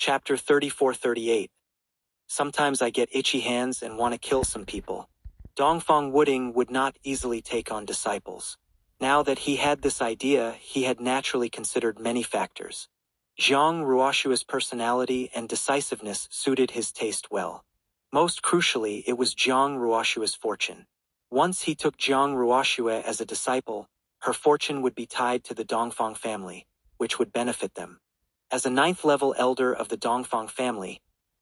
Chapter 34-38. Sometimes I get itchy hands and want to kill some people. Dongfang Wuding would not easily take on disciples. Now that he had this idea, he had naturally considered many factors. Zhang Ruoshua's personality and decisiveness suited his taste well. Most crucially, it was Zhang Ruoshua's fortune. Once he took Zhang Ruoshua as a disciple, her fortune would be tied to the Dongfang family, which would benefit them. As a ninth-level elder of the Dongfang family,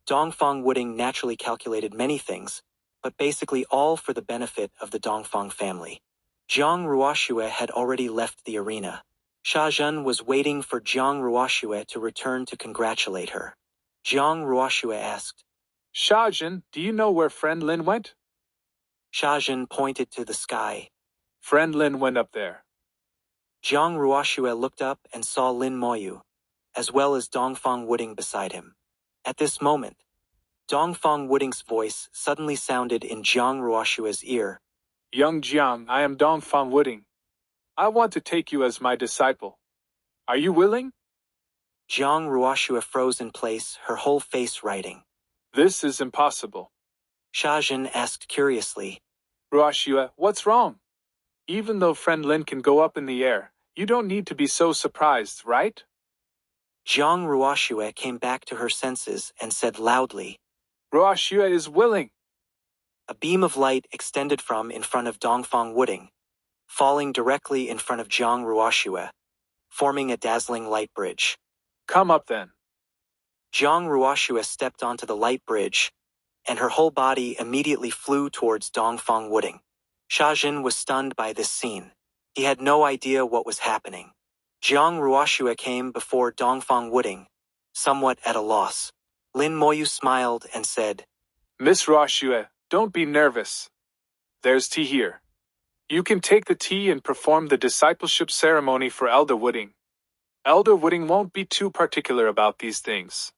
Dongfang Wuding naturally calculated many things, but basically all for the benefit of the Dongfang family. Zhang Ruoshua had already left the arena. Sha Zhen was waiting for Zhang Ruoshua to return to congratulate her. Zhang Ruoshua asked, Sha Zhen, do you know where friend Lin went? Sha Zhen pointed to the sky. Friend Lin went up there. Zhang Ruoshua looked up and saw Lin Moyu, as well as Dongfang Wuding beside him. At this moment, Dongfang Wuding's voice suddenly sounded in Zhang Ruoshua's ear. Young Jiang, I am Dongfang Wuding. I want to take you as my disciple. Are you willing? Zhang Ruoshua froze in place, her whole face writing. This is impossible. Sha Zhen asked curiously. Ruoshua, what's wrong? Even though friend Lin can go up in the air, you don't need to be so surprised, right? Zhang Ruoshua came back to her senses and said loudly, Ruoshua is willing. A beam of light extended from in front of Dongfang Wuding, falling directly in front of Zhang Ruoshua, forming a dazzling light bridge. Come up then. Zhang Ruoshua stepped onto the light bridge, and her whole body immediately flew towards Dongfang Wuding. Sha Zhen was stunned by this scene. He had no idea what was happening. Zhang Ruoshua came before Dongfang Wuding, somewhat at a loss. Lin Moyu smiled and said, Miss Ruoshua, don't be nervous. There's tea here. You can take the tea and perform the discipleship ceremony for Elder Wuding. Elder Wuding won't be too particular about these things.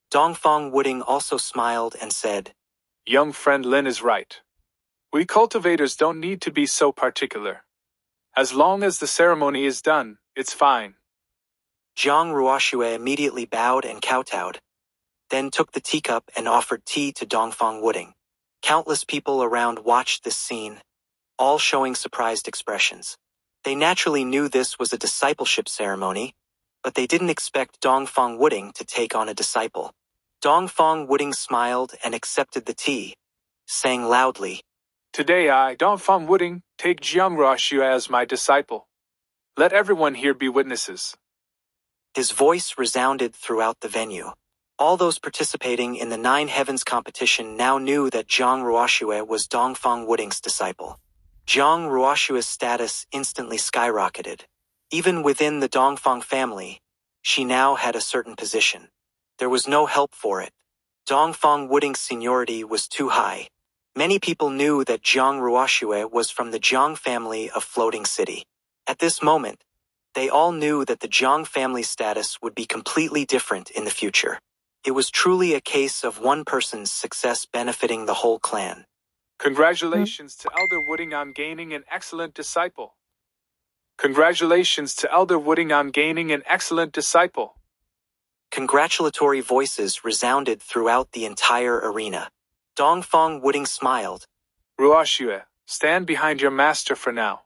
Dongfang Wuding also smiled and said, Young friend Lin is right. We cultivators don't need to be so particular. As long as the ceremony is done, it's fine. Zhang Ruoshua immediately bowed and kowtowed, then took the teacup and offered tea to Dongfang Wuding. Countless people around watched this scene, all showing surprised expressions. They naturally knew this was a discipleship ceremony, but they didn't expect Dongfang Wuding to take on a disciple. Dongfang Wuding smiled and accepted the tea, saying loudly, Today I, Dongfang Wuding, take Zhang Ruoshua as my disciple. Let everyone here be witnesses. His voice resounded throughout the venue. All those participating in the Nine Heavens competition now knew that Zhang Ruoshua was Dongfang Wuding's disciple. Zhang Ruoshua's status instantly skyrocketed. Even within the Dongfang family, she now had a certain position. There was no help for it. Dongfang Wuding's seniority was too high. Many people knew that Zhang Ruoshua was from the Zhang family of Floating City. At this moment, they all knew that the Zhang family's status would be completely different in the future. It was truly a case of one person's success benefiting the whole clan. Congratulations to Elder Wuding on gaining an excellent disciple. Congratulations to Elder Wuding on gaining an excellent disciple. Congratulatory voices resounded throughout the entire arena. Dongfang Wuding smiled. Ruoshua, stand behind your master for now.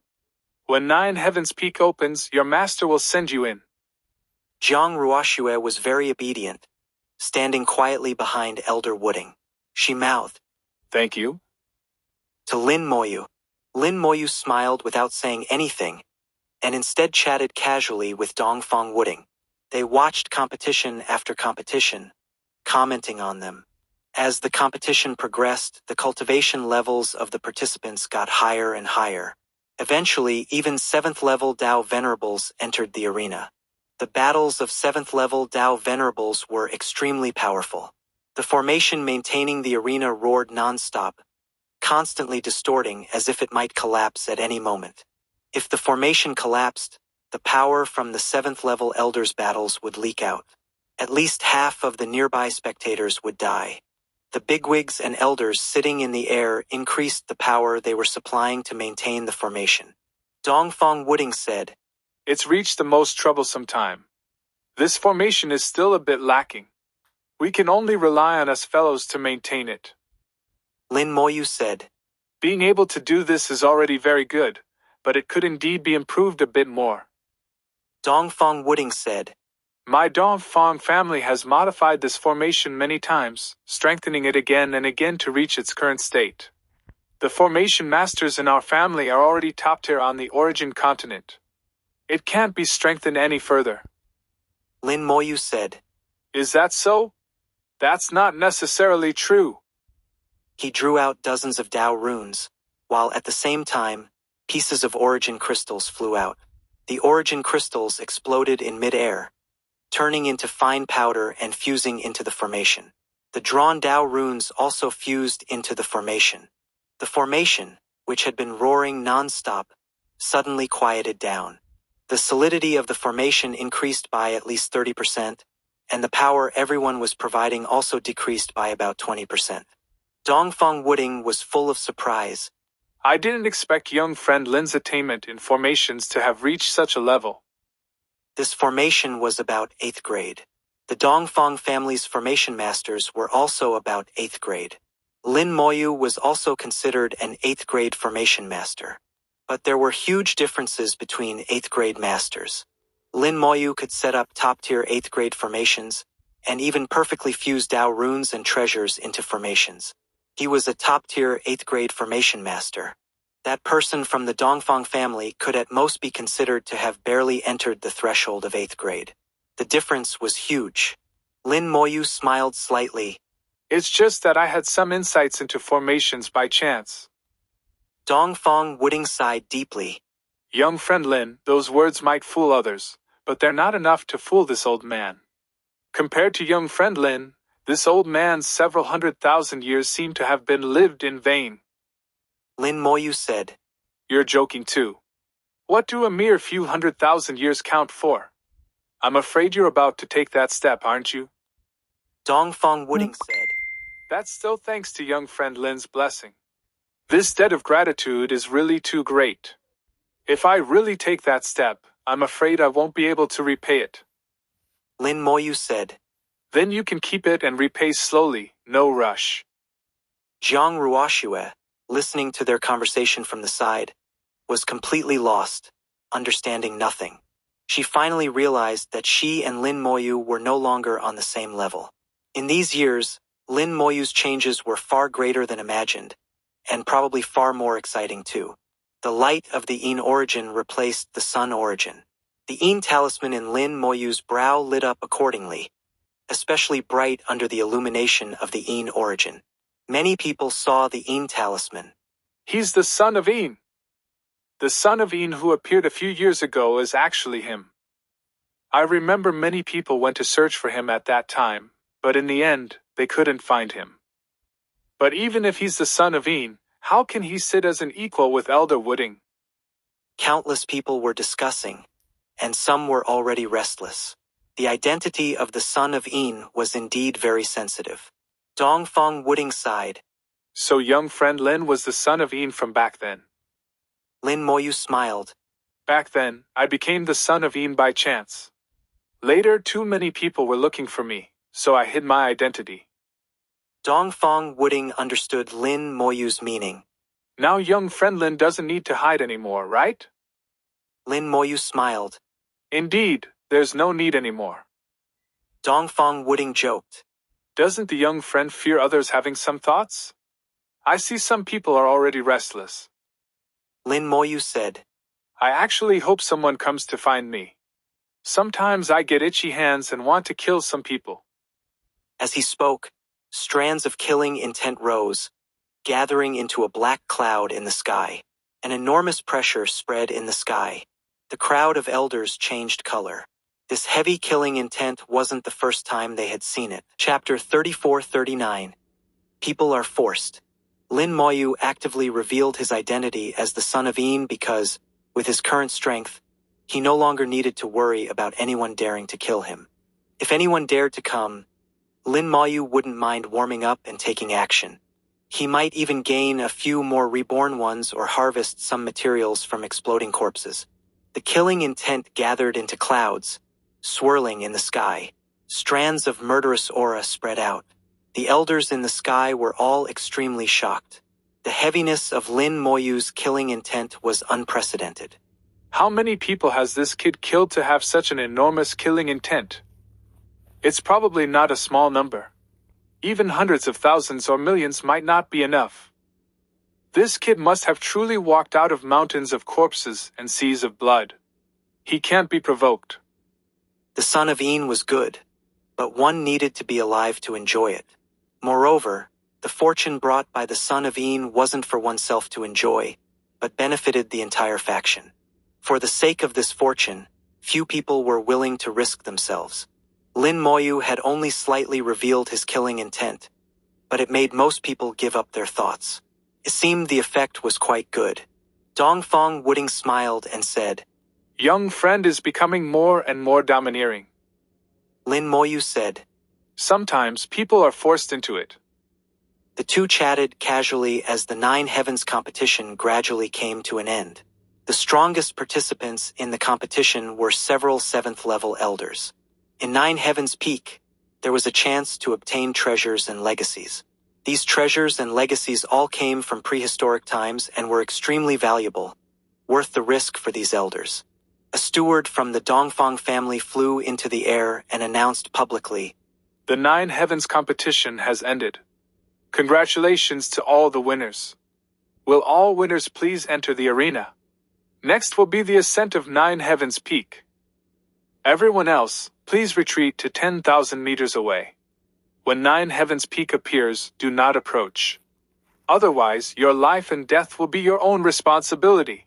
When Nine Heavens Peak opens, your master will send you in. Zhang Ruoshua was very obedient, standing quietly behind Elder Wuding. She mouthed, Thank you. To Lin Moyu. Lin Moyu smiled without saying anything, and instead chatted casually with Dongfang Wuding. They watched competition after competition, commenting on them. As the competition progressed, the cultivation levels of the participants got higher and higher. Eventually, even 7th-level Dao Venerables entered the arena. The battles of 7th-level Dao Venerables were extremely powerful. The formation maintaining the arena roared non-stop, constantly distorting as if it might collapse at any moment. If the formation collapsed, the power from the 7th-level Elders' battles would leak out. At least half of the nearby spectators would die. The bigwigs and elders sitting in the air increased the power they were supplying to maintain the formation. Dongfang Wuding said, It's reached the most troublesome time. This formation is still a bit lacking. We can only rely on us fellows to maintain it. Lin Moyu said. Being able to do this is already very good, but it could indeed be improved a bit more. Dongfang Wooding said. My Dongfang family has modified this formation many times, strengthening it again and again to reach its current state. The formation masters in our family are already top tier on the origin continent. It can't be strengthened any further. Lin Moyu said. Is that so? That's not necessarily true. He drew out dozens of Dao runes, while at the same time, pieces of origin crystals flew out. The origin crystals exploded in mid-air, turning into fine powder and fusing into the formation. The drawn Dao runes also fused into the formation. The formation, which had been roaring non-stop, suddenly quieted down. The solidity of the formation increased by at least 30%, and the power everyone was providing also decreased by about 20%. Dongfang Wooding was full of surprise. I didn't expect young friend Lin's attainment in formations to have reached such a level. This formation was about 8th grade. The Dongfang family's formation masters were also about 8th grade. Lin Moyu was also considered an 8th grade formation master. But there were huge differences between 8th grade masters. Lin Moyu could set up top-tier 8th grade formations, and even perfectly fuse Dao runes and treasures into formations. He was a top-tier 8th grade formation master. That person from the Dongfang family could at most be considered to have barely entered the threshold of 8th grade. The difference was huge. Lin Moyu smiled slightly. It's just that I had some insights into formations by chance. Dongfang Wooding sighed deeply. Young friend Lin, those words might fool others, but they're not enough to fool this old man. Compared to young friend Lin, this old man's several 100,000 years seem to have been lived in vain. Lin Moyu said. You're joking too. What do a mere few 100,000 years count for? I'm afraid you're about to take that step, aren't you? Dongfang Wooding said. That's still thanks to young friend Lin's blessing. This debt of gratitude is really too great. If I really take that step, I'm afraid I won't be able to repay it. Lin Moyu said. Then you can keep it and repay slowly, no rush. Jiang Ruoxue, listening to their conversation from the side, was completely lost, understanding nothing. She finally realized that she and Lin Moyu were no longer on the same level. In these years, Lin Moyu's changes were far greater than imagined, and probably far more exciting too. The light of the Yin origin replaced the Sun origin. The Yin talisman in Lin Moyu's brow lit up accordingly, especially bright under the illumination of the Yin origin. Many people saw the Yin talisman. He's the son of Yin. The son of Yin who appeared a few years ago is actually him. I remember many people went to search for him at that time, but in the end, they couldn't find him. But even if he's the son of Yin, how can he sit as an equal with Elder Wooding? Countless people were discussing, and some were already restless. The identity of the son of Yin was indeed very sensitive. Dongfang Wooding sighed. So young friend Lin was the son of Yin from back then. Lin Moyu smiled. Back then, I became the son of Yin by chance. Later, too many people were looking for me, so I hid my identity. Dongfang Wooding understood Lin Moyu's meaning. Now young friend Lin doesn't need to hide anymore, right? Lin Moyu smiled. Indeed, there's no need anymore. Dongfang Wooding joked. Doesn't the young friend fear others having some thoughts? I see some people are already restless. Lin Moyu said. I actually hope someone comes to find me. Sometimes I get itchy hands and want to kill some people. As he spoke, strands of killing intent rose, gathering into a black cloud in the sky. An enormous pressure spread in the sky. The crowd of elders changed color. This heavy killing intent wasn't the first time they had seen it. Chapter 34-39. People are forced. Lin Moyu actively revealed his identity as the son of Yin because, with his current strength, he no longer needed to worry about anyone daring to kill him. If anyone dared to come, Lin Moyu wouldn't mind warming up and taking action. He might even gain a few more reborn ones or harvest some materials from exploding corpses. The killing intent gathered into clouds, swirling in the sky. Strands of murderous aura spread out. The elders in the sky were all extremely shocked. The heaviness of Lin Moyu's killing intent was unprecedented. How many people has this kid killed to have such an enormous killing intent? It's probably not a small number. Even hundreds of thousands or millions might not be enough. This kid must have truly walked out of mountains of corpses and seas of blood. He can't be provoked. The son of En was good, but one needed to be alive to enjoy it. Moreover, the fortune brought by the son of En wasn't for oneself to enjoy, but benefited the entire faction. For the sake of this fortune, few people were willing to risk themselves. Lin Moyu had only slightly revealed his killing intent, but it made most people give up their thoughts. It seemed the effect was quite good. Dongfang Wooding smiled and said, Young friend is becoming more and more domineering. Lin Moyu said, Sometimes people are forced into it. The two chatted casually as the Nine Heavens competition gradually came to an end. The strongest participants in the competition were several 7th-level elders. In Nine Heavens Peak, there was a chance to obtain treasures and legacies. These treasures and legacies all came from prehistoric times and were extremely valuable, worth the risk for these elders. A steward from the Dongfang family flew into the air and announced publicly, The Nine Heavens competition has ended. Congratulations to all the winners. Will all winners please enter the arena? Next will be the ascent of Nine Heavens Peak. Everyone else, please retreat to 10,000 meters away. When Nine Heavens Peak appears, do not approach. Otherwise, your life and death will be your own responsibility.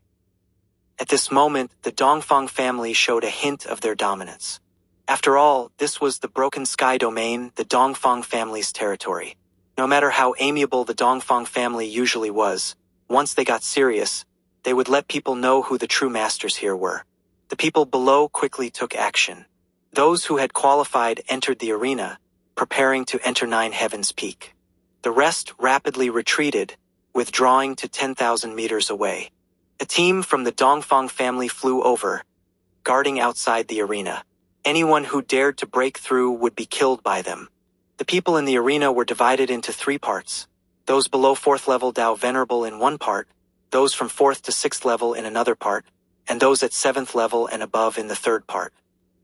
At this moment, the Dongfang family showed a hint of their dominance. After all, this was the Broken Sky domain, the Dongfang family's territory. No matter how amiable the Dongfang family usually was, once they got serious, they would let people know who the true masters here were. The people below quickly took action. Those who had qualified entered the arena, preparing to enter Nine Heavens Peak. The rest rapidly retreated, withdrawing to 10,000 meters away. A team from the Dongfang family flew over, guarding outside the arena. Anyone who dared to break through would be killed by them. The people in the arena were divided into 3 parts. Those below 4th level Dao Venerable in one part, those from 4th to 6th level in another part, and those at 7th level and above in the 3rd part.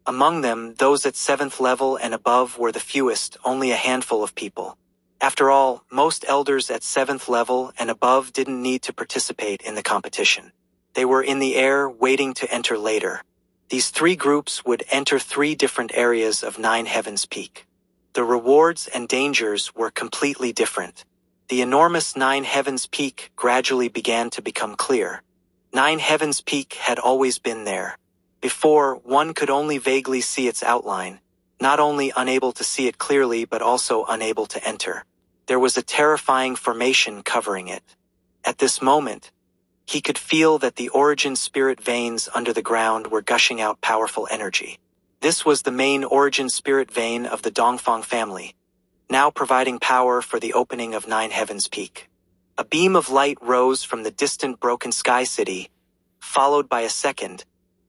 Among them, those at 7th level and above were the fewest, only a handful of people. After all, most elders at 7th level and above didn't need to participate in the competition. They were in the air waiting to enter later. These 3 groups would enter 3 different areas of Nine Heavens Peak. The rewards and dangers were completely different. The enormous Nine Heavens Peak gradually began to become clear. Nine Heavens Peak had always been there. Before, one could only vaguely see its outline, not only unable to see it clearly but also unable to enter. There was a terrifying formation covering it. At this moment, he could feel that the origin spirit veins under the ground were gushing out powerful energy. This was the main origin spirit vein of the Dongfang family, now providing power for the opening of Nine Heavens Peak. A beam of light rose from the distant Broken Sky City, followed by a second,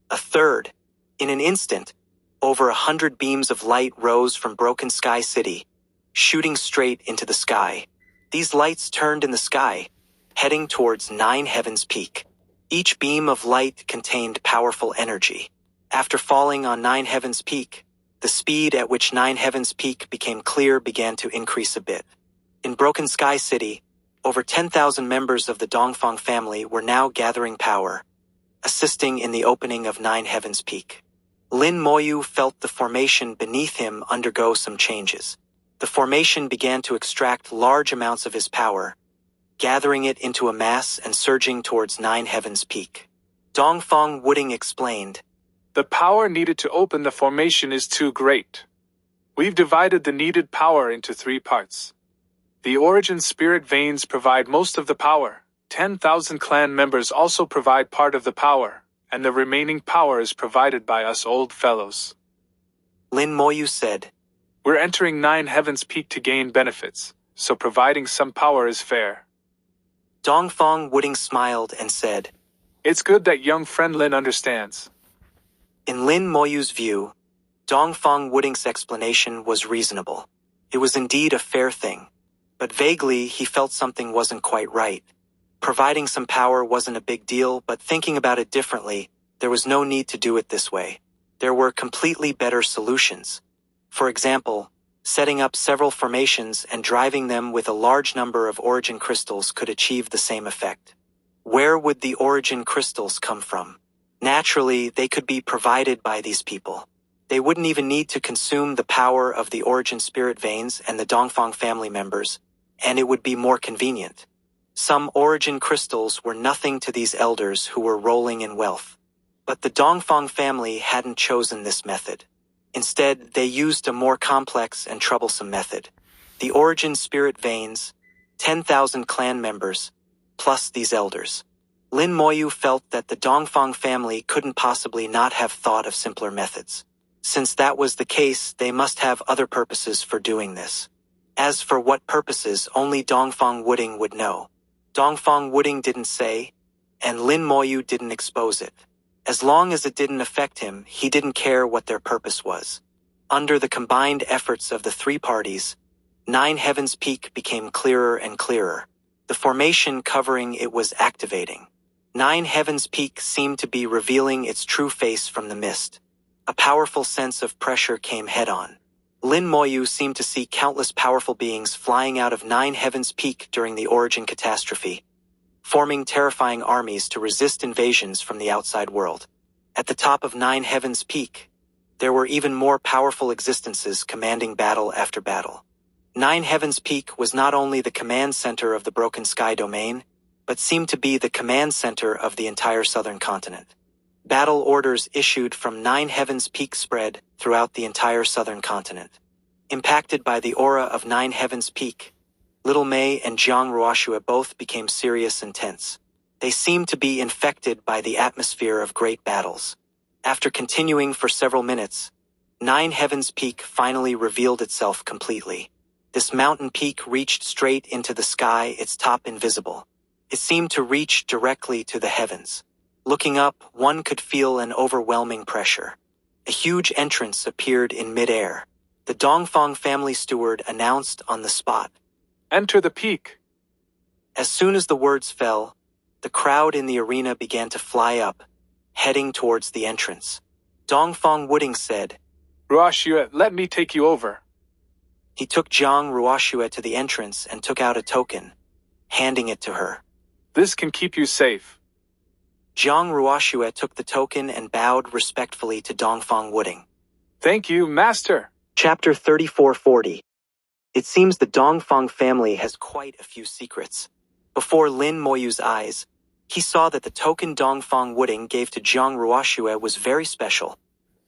a third. In an instant, over 100 beams of light rose from Broken Sky City, shooting straight into the sky. These lights turned in the sky, heading towards Nine Heavens Peak. Each beam of light contained powerful energy. After falling on Nine Heavens Peak, the speed at which Nine Heavens Peak became clear began to increase a bit. In Broken Sky City, over 10,000 members of the Dongfang family were now gathering power, assisting in the opening of Nine Heavens Peak. Lin Moyu felt the formation beneath him undergo some changes. The formation began to extract large amounts of his power, gathering it into a mass and surging towards Nine Heavens Peak. Dongfang Wooding explained, The power needed to open the formation is too great. We've divided the needed power into 3 parts. The origin spirit veins provide most of the power. 10,000 clan members also provide part of the power, and the remaining power is provided by us old fellows. Lin Moyu said, We're entering Nine Heavens Peak to gain benefits, so providing some power is fair. Dongfang Wooding smiled and said, It's good that young friend Lin understands. In Lin Moyu's view, Dongfang Wuding's explanation was reasonable. It was indeed a fair thing. But vaguely, he felt something wasn't quite right. Providing some power wasn't a big deal, but thinking about it differently, there was no need to do it this way. There were completely better solutions. For example, setting up several formations and driving them with a large number of origin crystals could achieve the same effect. Where would the origin crystals come from? Naturally, they could be provided by these people. They wouldn't even need to consume the power of the origin spirit veins and the Dongfang family members, and it would be more convenient. Some origin crystals were nothing to these elders who were rolling in wealth. But the Dongfang family hadn't chosen this method. Instead, they used a more complex and troublesome method. The origin spirit veins, 10,000 clan members, plus these elders. Lin Moyu felt that the Dongfang family couldn't possibly not have thought of simpler methods. Since that was the case, they must have other purposes for doing this. As for what purposes, only Dongfang Wuding would know. Dongfang Wuding didn't say, and Lin Moyu didn't expose it. As long as it didn't affect him, he didn't care what their purpose was. Under the combined efforts of the three parties, Nine Heavens Peak became clearer and clearer. The formation covering it was activating. Nine Heavens Peak seemed to be revealing its true face from the mist. A powerful sense of pressure came head-on. Lin Moyu seemed to see countless powerful beings flying out of Nine Heavens Peak during the origin catastrophe, forming terrifying armies to resist invasions from the outside world. At the top of Nine Heavens Peak, there were even more powerful existences commanding battle after battle. Nine Heavens Peak was not only the command center of the Broken Sky domain, but seemed to be the command center of the entire southern continent. Battle orders issued from Nine Heavens Peak spread throughout the entire southern continent. Impacted by the aura of Nine Heavens Peak, Little Mei and Jiang Ruoxue both became serious and tense. They seemed to be infected by the atmosphere of great battles. After continuing for several minutes, Nine Heavens Peak finally revealed itself completely. This mountain peak reached straight into the sky, its top invisible. It seemed to reach directly to the heavens. Looking up, one could feel an overwhelming pressure. A huge entrance appeared in midair. The Dongfang family steward announced on the spot, "Enter the peak." As soon as the words fell, the crowd in the arena began to fly up, heading towards the entrance. Dongfang Wuding said, "Ruoxue, let me take you over." He took Jiang Ruoxue to the entrance and took out a token, handing it to her. "This can keep you safe." Jiang Ruoxue took the token and bowed respectfully to Dongfang Wuding. "Thank you, Master." Chapter 3440. It seems the Dongfang family has quite a few secrets. Before Lin Moyu's eyes, he saw that the token Dongfang Wuding gave to Jiang Ruoxue was very special,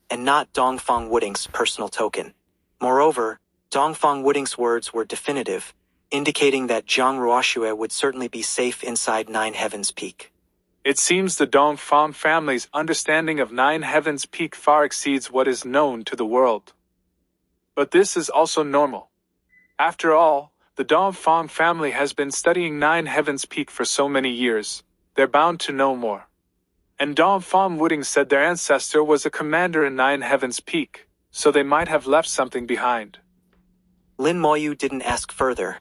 and not Dongfang Wuding's personal token. Moreover, Dongfang Wuding's words were definitive, indicating that Jiang Ruoxue would certainly be safe inside Nine Heavens Peak. It seems the Dongfang family's understanding of Nine Heavens Peak far exceeds what is known to the world. But this is also normal. After all, the Dongfang family has been studying Nine Heavens Peak for so many years. They're bound to know more. And Dongfang Wuding said their ancestor was a commander in Nine Heavens Peak, so they might have left something behind. Lin Moyu didn't ask further,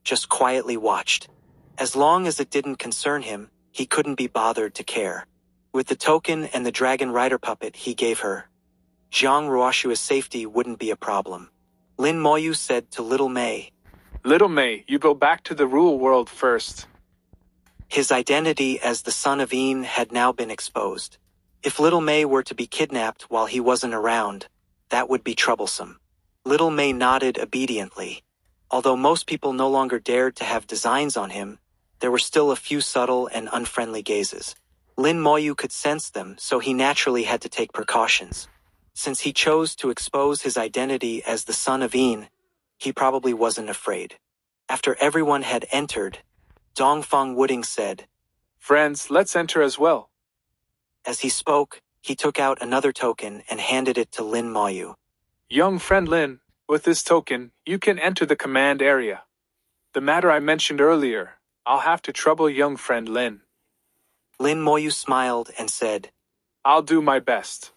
just quietly watched. As long as it didn't concern him, he couldn't be bothered to care. With the token and the dragon rider puppet he gave her, Jiang Ruoxue's safety wouldn't be a problem. Lin Moyu said to Little Mei, "Little Mei, you go back to the real world first." His identity as the son of Yin had now been exposed. If Little Mei were to be kidnapped while he wasn't around, that would be troublesome. Little Mei nodded obediently. Although most people no longer dared to have designs on him, there were still a few subtle and unfriendly gazes. Lin Moyu could sense them, so he naturally had to take precautions. Since he chose to expose his identity as the son of Yin, he probably wasn't afraid. After everyone had entered, Dongfang Wuding said, "Friends, let's enter as well." As he spoke, he took out another token and handed it to Lin Moyu. "Young friend Lin, with this token, you can enter the command area. The matter I mentioned earlier, I'll have to trouble young friend Lin." Lin Moyu smiled and said, "I'll do my best.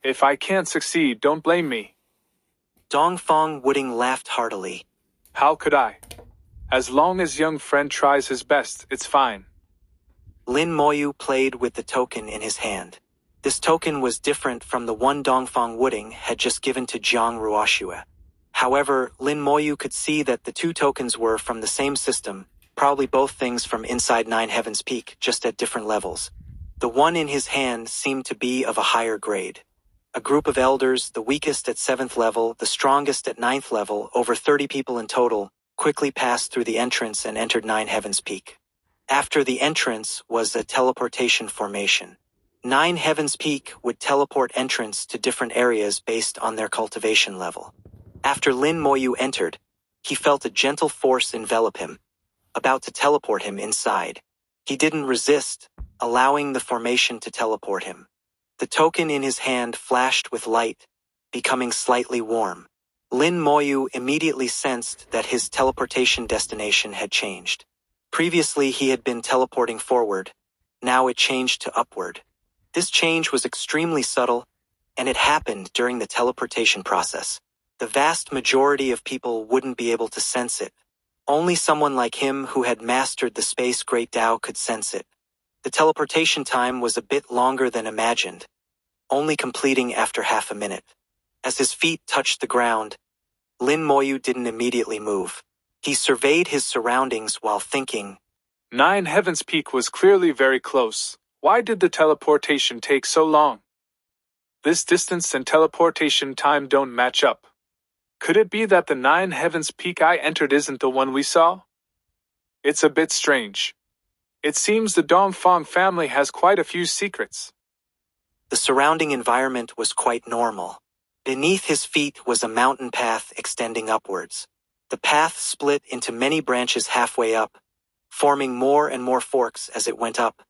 If I can't succeed, don't blame me. Dongfang Wooding laughed heartily. How could I? As long as young friend tries his best, it's fine. Lin Moyu played with the token in his hand. This token was different from the one Dongfang Wooding had just given to Jiang Ruoxue. However, Lin Moyu could see that the two tokens were from the same system, probably both things from inside Nine Heavens Peak, just at different levels. The one in his hand seemed to be of a higher grade. A group of elders, the weakest at 7th level, the strongest at 9th level, over 30 people in total, quickly passed through the entrance and entered Nine Heavens Peak. After the entrance was a teleportation formation. Nine Heavens Peak would teleport entrants to different areas based on their cultivation level. After Lin Moyu entered, he felt a gentle force envelop him, about to teleport him inside. He didn't resist, allowing the formation to teleport him. The token in his hand flashed with light, becoming slightly warm. Lin Moyu immediately sensed that his teleportation destination had changed. Previously he had been teleporting forward, now it changed to upward. This change was extremely subtle, and it happened during the teleportation process. The vast majority of people wouldn't be able to sense it. Only someone like him who had mastered the Space Great Tao could sense it. The teleportation time was a bit longer than imagined, only completing after half a minute. As his feet touched the ground, Lin Moyu didn't immediately move. He surveyed his surroundings while thinking. Nine Heavens Peak was clearly very close. Why did the teleportation take so long? This distance and teleportation time don't match up. Could it be that the Nine Heavens Peak I entered isn't the one we saw? It's a bit strange. It seems the Dongfang family has quite a few secrets. The surrounding environment was quite normal. Beneath his feet was a mountain path extending upwards. The path split into many branches halfway up, forming more and more forks as it went up,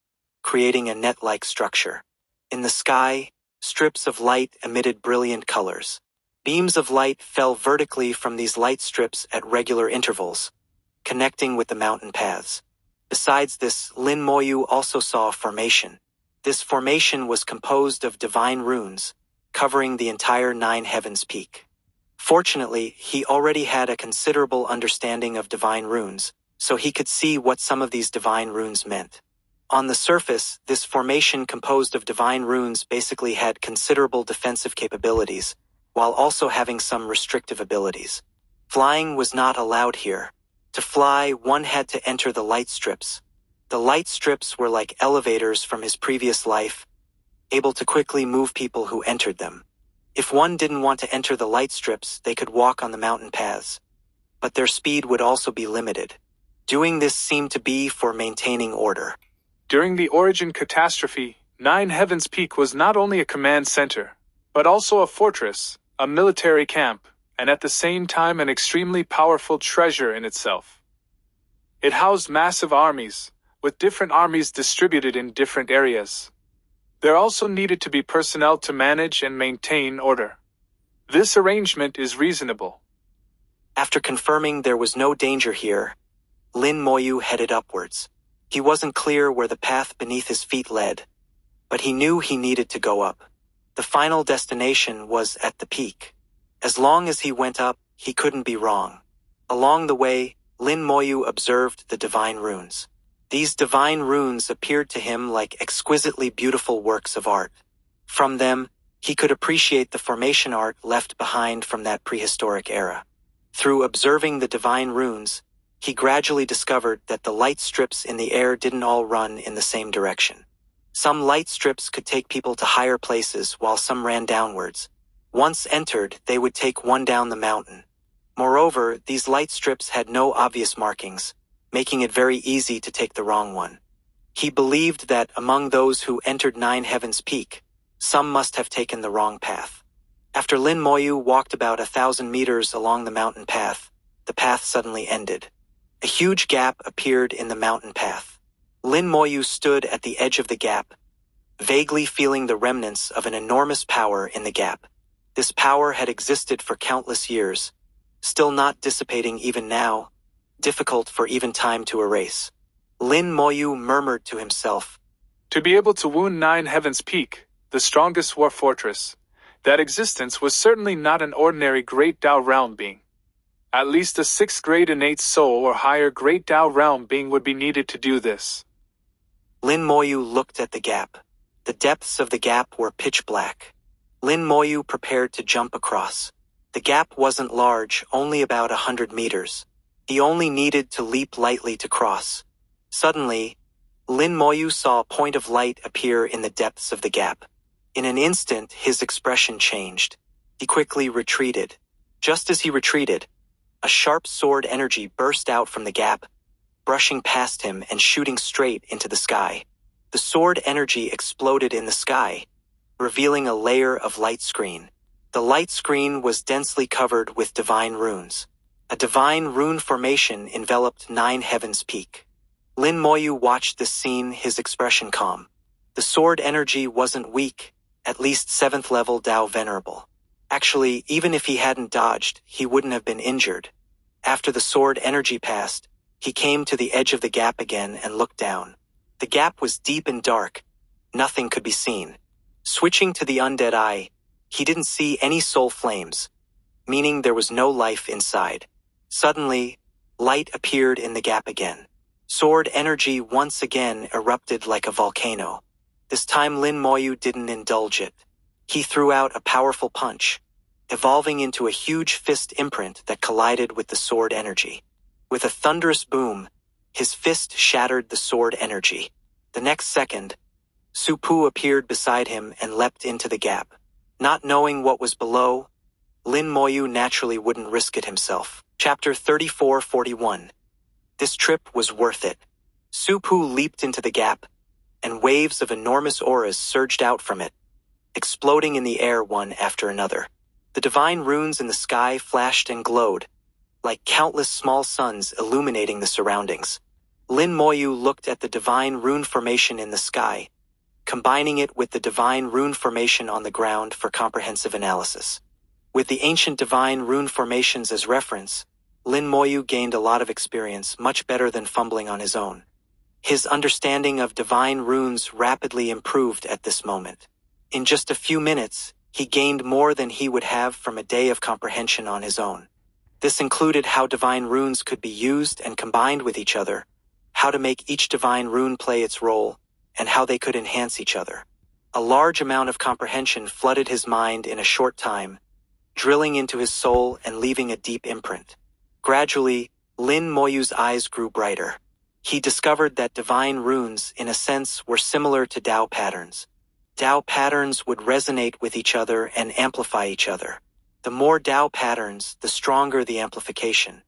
creating a net-like structure. In the sky, strips of light emitted brilliant colors. Beams of light fell vertically from these light strips at regular intervals, connecting with the mountain paths. Besides this, Lin Moyu also saw a formation. This formation was composed of divine runes, covering the entire Nine Heavens Peak. Fortunately, he already had a considerable understanding of divine runes, so he could see what some of these divine runes meant. On the surface, this formation composed of divine runes basically had considerable defensive capabilities, while also having some restrictive abilities. Flying was not allowed here. To fly, one had to enter the light strips. The light strips were like elevators from his previous life, able to quickly move people who entered them. If one didn't want to enter the light strips, they could walk on the mountain paths, but their speed would also be limited. Doing this seemed to be for maintaining order. During the origin catastrophe, Nine Heavens Peak was not only a command center, but also a fortress, a military camp, and at the same time an extremely powerful treasure in itself. It housed massive armies, with different armies distributed in different areas. There also needed to be personnel to manage and maintain order. This arrangement is reasonable. After confirming there was no danger here, Lin Moyu headed upwards. He wasn't clear where the path beneath his feet led, but he knew he needed to go up. The final destination was at the peak. As long as he went up, he couldn't be wrong. Along the way, Lin Moyu observed the divine runes. These divine runes appeared to him like exquisitely beautiful works of art. From them, he could appreciate the formation art left behind from that prehistoric era. Through observing the divine runes, he gradually discovered that the light strips in the air didn't all run in the same direction. Some light strips could take people to higher places while some ran downwards. Once entered, they would take one down the mountain. Moreover, these light strips had no obvious markings, making it very easy to take the wrong one. He believed that among those who entered Nine Heavens Peak, some must have taken the wrong path. After Lin Moyu walked about 1,000 meters along the mountain path, the path suddenly ended. A huge gap appeared in the mountain path. Lin Moyu stood at the edge of the gap, vaguely feeling the remnants of an enormous power in the gap. This power had existed for countless years, still not dissipating even now, difficult for even time to erase. Lin Moyu murmured to himself, To be able to wound Nine Heavens Peak, the strongest war fortress, That existence was certainly not an ordinary Great Tao realm being. At least a 6th grade innate soul or higher Great Tao realm being would be needed to do this. Lin Moyu looked at the gap. The depths of the gap were pitch black. Lin Moyu prepared to jump across. The gap wasn't large, only about 100 meters. He only needed to leap lightly to cross. Suddenly, Lin Moyu saw a point of light appear in the depths of the gap. In an instant, his expression changed. He quickly retreated. Just as he retreated, a sharp sword energy burst out from the gap, brushing past him and shooting straight into the sky. The sword energy exploded in the sky, revealing a layer of light screen. The light screen was densely covered with divine runes. A divine rune formation enveloped 9 Heaven's Peak. Lin Moyu watched this scene, his expression calm. The sword energy wasn't weak, at least 7th level Tao Venerable. Actually, even if he hadn't dodged, he wouldn't have been injured. After the sword energy passed, he came to the edge of the gap again and looked down. The gap was deep and dark. Nothing could be seen. Switching to the undead eye, he didn't see any soul flames, meaning there was no life inside. Suddenly, light appeared in the gap again. Sword energy once again erupted like a volcano. This time Lin Moyu didn't indulge it. He threw out a powerful punch, evolving into a huge fist imprint that collided with the sword energy. With a thunderous boom, his fist shattered the sword energy. The next second, Su Pu appeared beside him and leapt into the gap. Not knowing what was below, Lin Moyu naturally wouldn't risk it himself. Chapter 34-41. This trip was worth it. Su Pu leaped into the gap, and waves of enormous auras surged out from it, exploding in the air one after another. The divine runes in the sky flashed and glowed, like countless small suns illuminating the surroundings. Lin Moyu looked at the divine rune formation in the sky, combining it with the divine rune formation on the ground for comprehensive analysis. With the ancient divine rune formations as reference, Lin Moyu gained a lot of experience, much better than fumbling on his own. His understanding of divine runes rapidly improved at this moment. In just a few minutes, he gained more than he would have from a day of comprehension on his own. This included how divine runes could be used and combined with each other, how to make each divine rune play its role, and how they could enhance each other. A large amount of comprehension flooded his mind in a short time, drilling into his soul and leaving a deep imprint. Gradually, Lin Moyu's eyes grew brighter. He discovered that divine runes, in a sense, were similar to Tao patterns. Tao patterns would resonate with each other and amplify each other. The more Tao patterns, the stronger the amplification.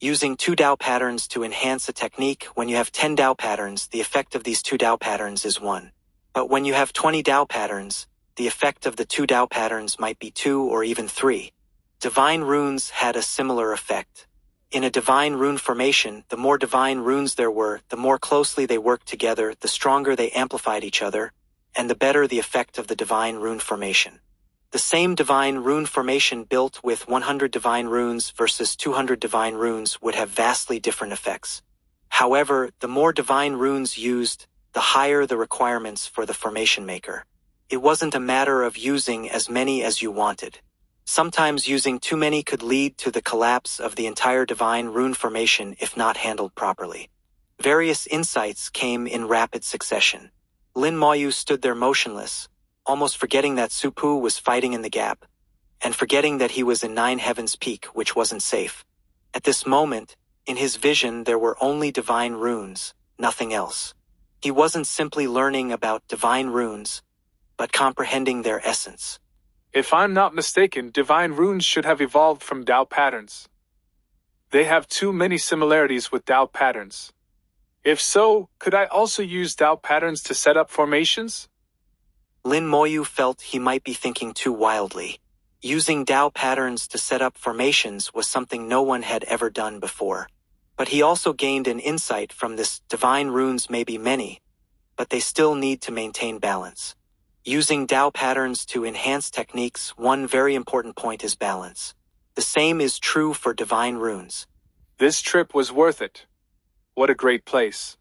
Using 2 Tao patterns to enhance a technique, when you have 10 Tao patterns, the effect of these 2 Tao patterns is 1. But when you have 20 Tao patterns, the effect of the 2 Tao patterns might be 2 or even 3. Divine runes had a similar effect. In a divine rune formation, the more divine runes there were, the more closely they worked together, the stronger they amplified each other, and the better the effect of the divine rune formation. The same divine rune formation built with 100 divine runes versus 200 divine runes would have vastly different effects. However, the more divine runes used, the higher the requirements for the formation maker. It wasn't a matter of using as many as you wanted. Sometimes using too many could lead to the collapse of the entire divine rune formation if not handled properly. Various insights came in rapid succession. Lin Moyu stood there motionless, almost forgetting that Su Pu was fighting in the gap, and forgetting that he was in 9 Heaven's Peak, which wasn't safe. At this moment, in his vision there were only divine runes, nothing else. He wasn't simply learning about divine runes, but comprehending their essence. If I'm not mistaken, divine runes should have evolved from Tao patterns. They have too many similarities with Tao patterns. If so, could I also use Tao patterns to set up formations? Lin Moyu felt he might be thinking too wildly. Using Tao patterns to set up formations was something no one had ever done before. But he also gained an insight from this: divine runes may be many, but they still need to maintain balance. Using Tao patterns to enhance techniques, one very important point is balance. The same is true for divine runes. This trip was worth it. What a great place.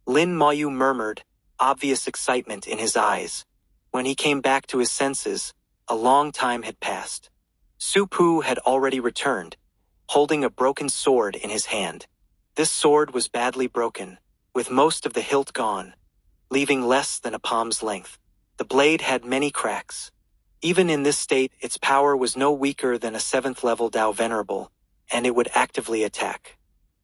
Lin Moyu murmured, obvious excitement in his eyes. When he came back to his senses, A long time had passed. Su-Pu had already returned, holding a broken sword in his hand. This sword was badly broken, with most of the hilt gone, leaving less than a palm's length. The blade had many cracks. Even in this state, its power was no weaker than a 7th level Dao Venerable, and it would actively attack.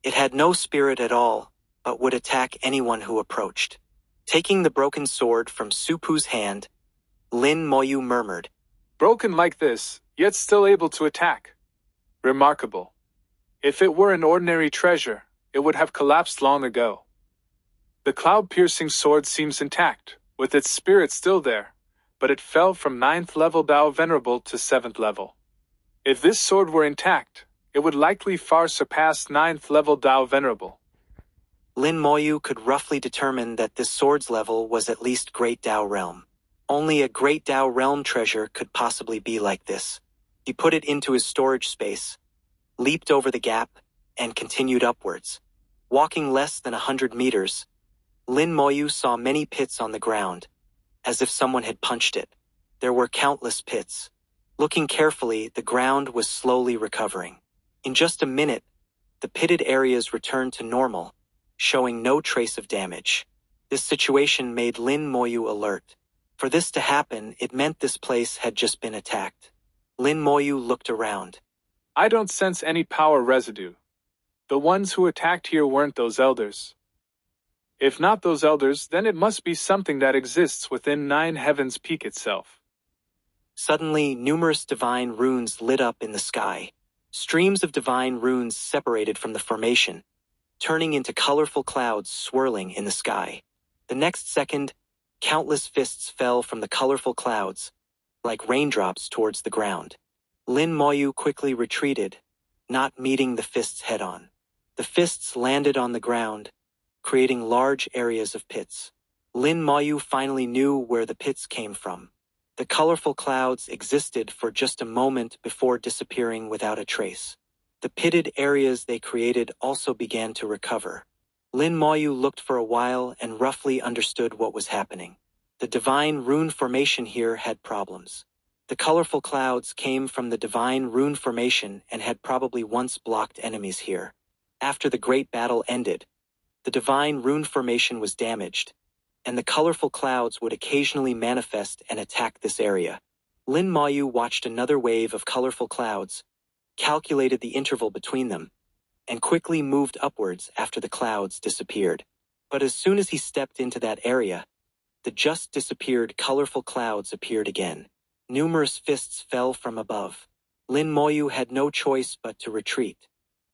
It had no spirit at all, but would attack anyone who approached. Taking the broken sword from Su-Pu's hand, Lin Moyu murmured, Broken like this, yet still able to attack. Remarkable. If it were an ordinary treasure, it would have collapsed long ago. The cloud-piercing sword seems intact, with its spirit still there, but it fell from 9th level Dao Venerable to 7th level. If this sword were intact, it would likely far surpass 9th level Dao Venerable. Lin Moyu could roughly determine that this sword's level was at least Great Dao Realm. Only a Great Dao Realm treasure could possibly be like this. He put it into his storage space, leaped over the gap, and continued upwards. Walking less than 100 meters, Lin Moyu saw many pits on the ground, as if someone had punched it. There were countless pits. Looking carefully, the ground was slowly recovering. In just a minute, the pitted areas returned to normal, showing no trace of damage. This situation made Lin Moyu alert. For this to happen, it meant this place had just been attacked. Lin Moyu looked around. I don't sense any power residue. The ones who attacked here weren't those elders. If not those elders, then it must be something that exists within Nine Heavens Peak itself. Suddenly, numerous divine runes lit up in the sky. Streams of divine runes separated from the formation, turning into colorful clouds swirling in the sky. The next second, countless fists fell from the colorful clouds, like raindrops towards the ground. Lin Moyu quickly retreated, not meeting the fists head-on. The fists landed on the ground, creating large areas of pits. Lin Moyu finally knew where the pits came from. The colorful clouds existed for just a moment before disappearing without a trace. The pitted areas they created also began to recover. Lin Moyu looked for a while and roughly understood what was happening. The divine rune formation here had problems. The colorful clouds came from the divine rune formation and had probably once blocked enemies here. After the great battle ended, the divine rune formation was damaged, and the colorful clouds would occasionally manifest and attack this area. Lin Moyu watched another wave of colorful clouds, calculated the interval between them, and quickly moved upwards after the clouds disappeared. But as soon as he stepped into that area, the just disappeared colorful clouds appeared again. Numerous fists fell from above. Lin Moyu had no choice but to retreat.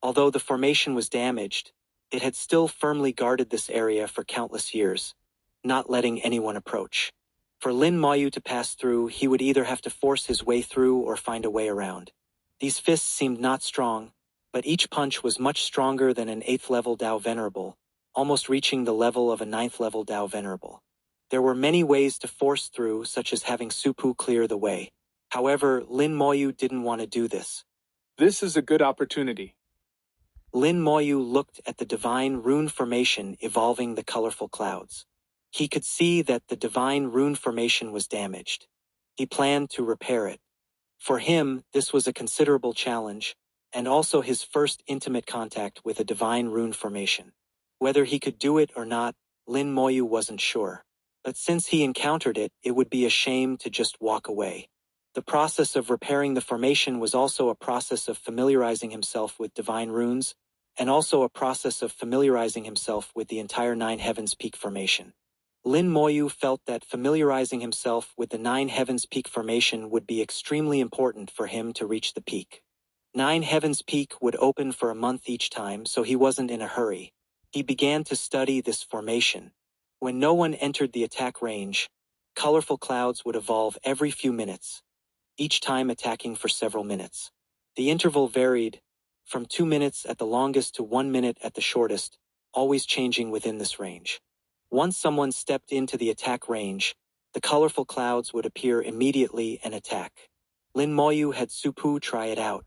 Although the formation was damaged, it had still firmly guarded this area for countless years, not letting anyone approach. For Lin Moyu to pass through, he would either have to force his way through or find a way around. These fists seemed not strong, but each punch was much stronger than an 8th level Dao Venerable, almost reaching the level of a 9th level Dao Venerable. There were many ways to force through, such as having Su-Pu clear the way. However, Lin Moyu didn't want to do this. This is a good opportunity. Lin Moyu looked at the divine rune formation evolving the colorful clouds. He could see that the divine rune formation was damaged. He planned to repair it. For him, this was a considerable challenge, and also his first intimate contact with a divine rune formation. Whether he could do it or not, Lin Moyu wasn't sure. But since he encountered it, it would be a shame to just walk away. The process of repairing the formation was also a process of familiarizing himself with divine runes, and also a process of familiarizing himself with the entire Nine Heavens Peak formation. Lin Moyu felt that familiarizing himself with the Nine Heavens Peak formation would be extremely important for him to reach the peak. Nine Heavens Peak would open for a month each time, so he wasn't in a hurry. He began to study this formation. When no one entered the attack range, colorful clouds would evolve every few minutes, each time attacking for several minutes. The interval varied, from 2 minutes at the longest to 1 minute at the shortest, always changing within this range. Once someone stepped into the attack range, the colorful clouds would appear immediately and attack. Lin Moyu had Su-Pu try it out.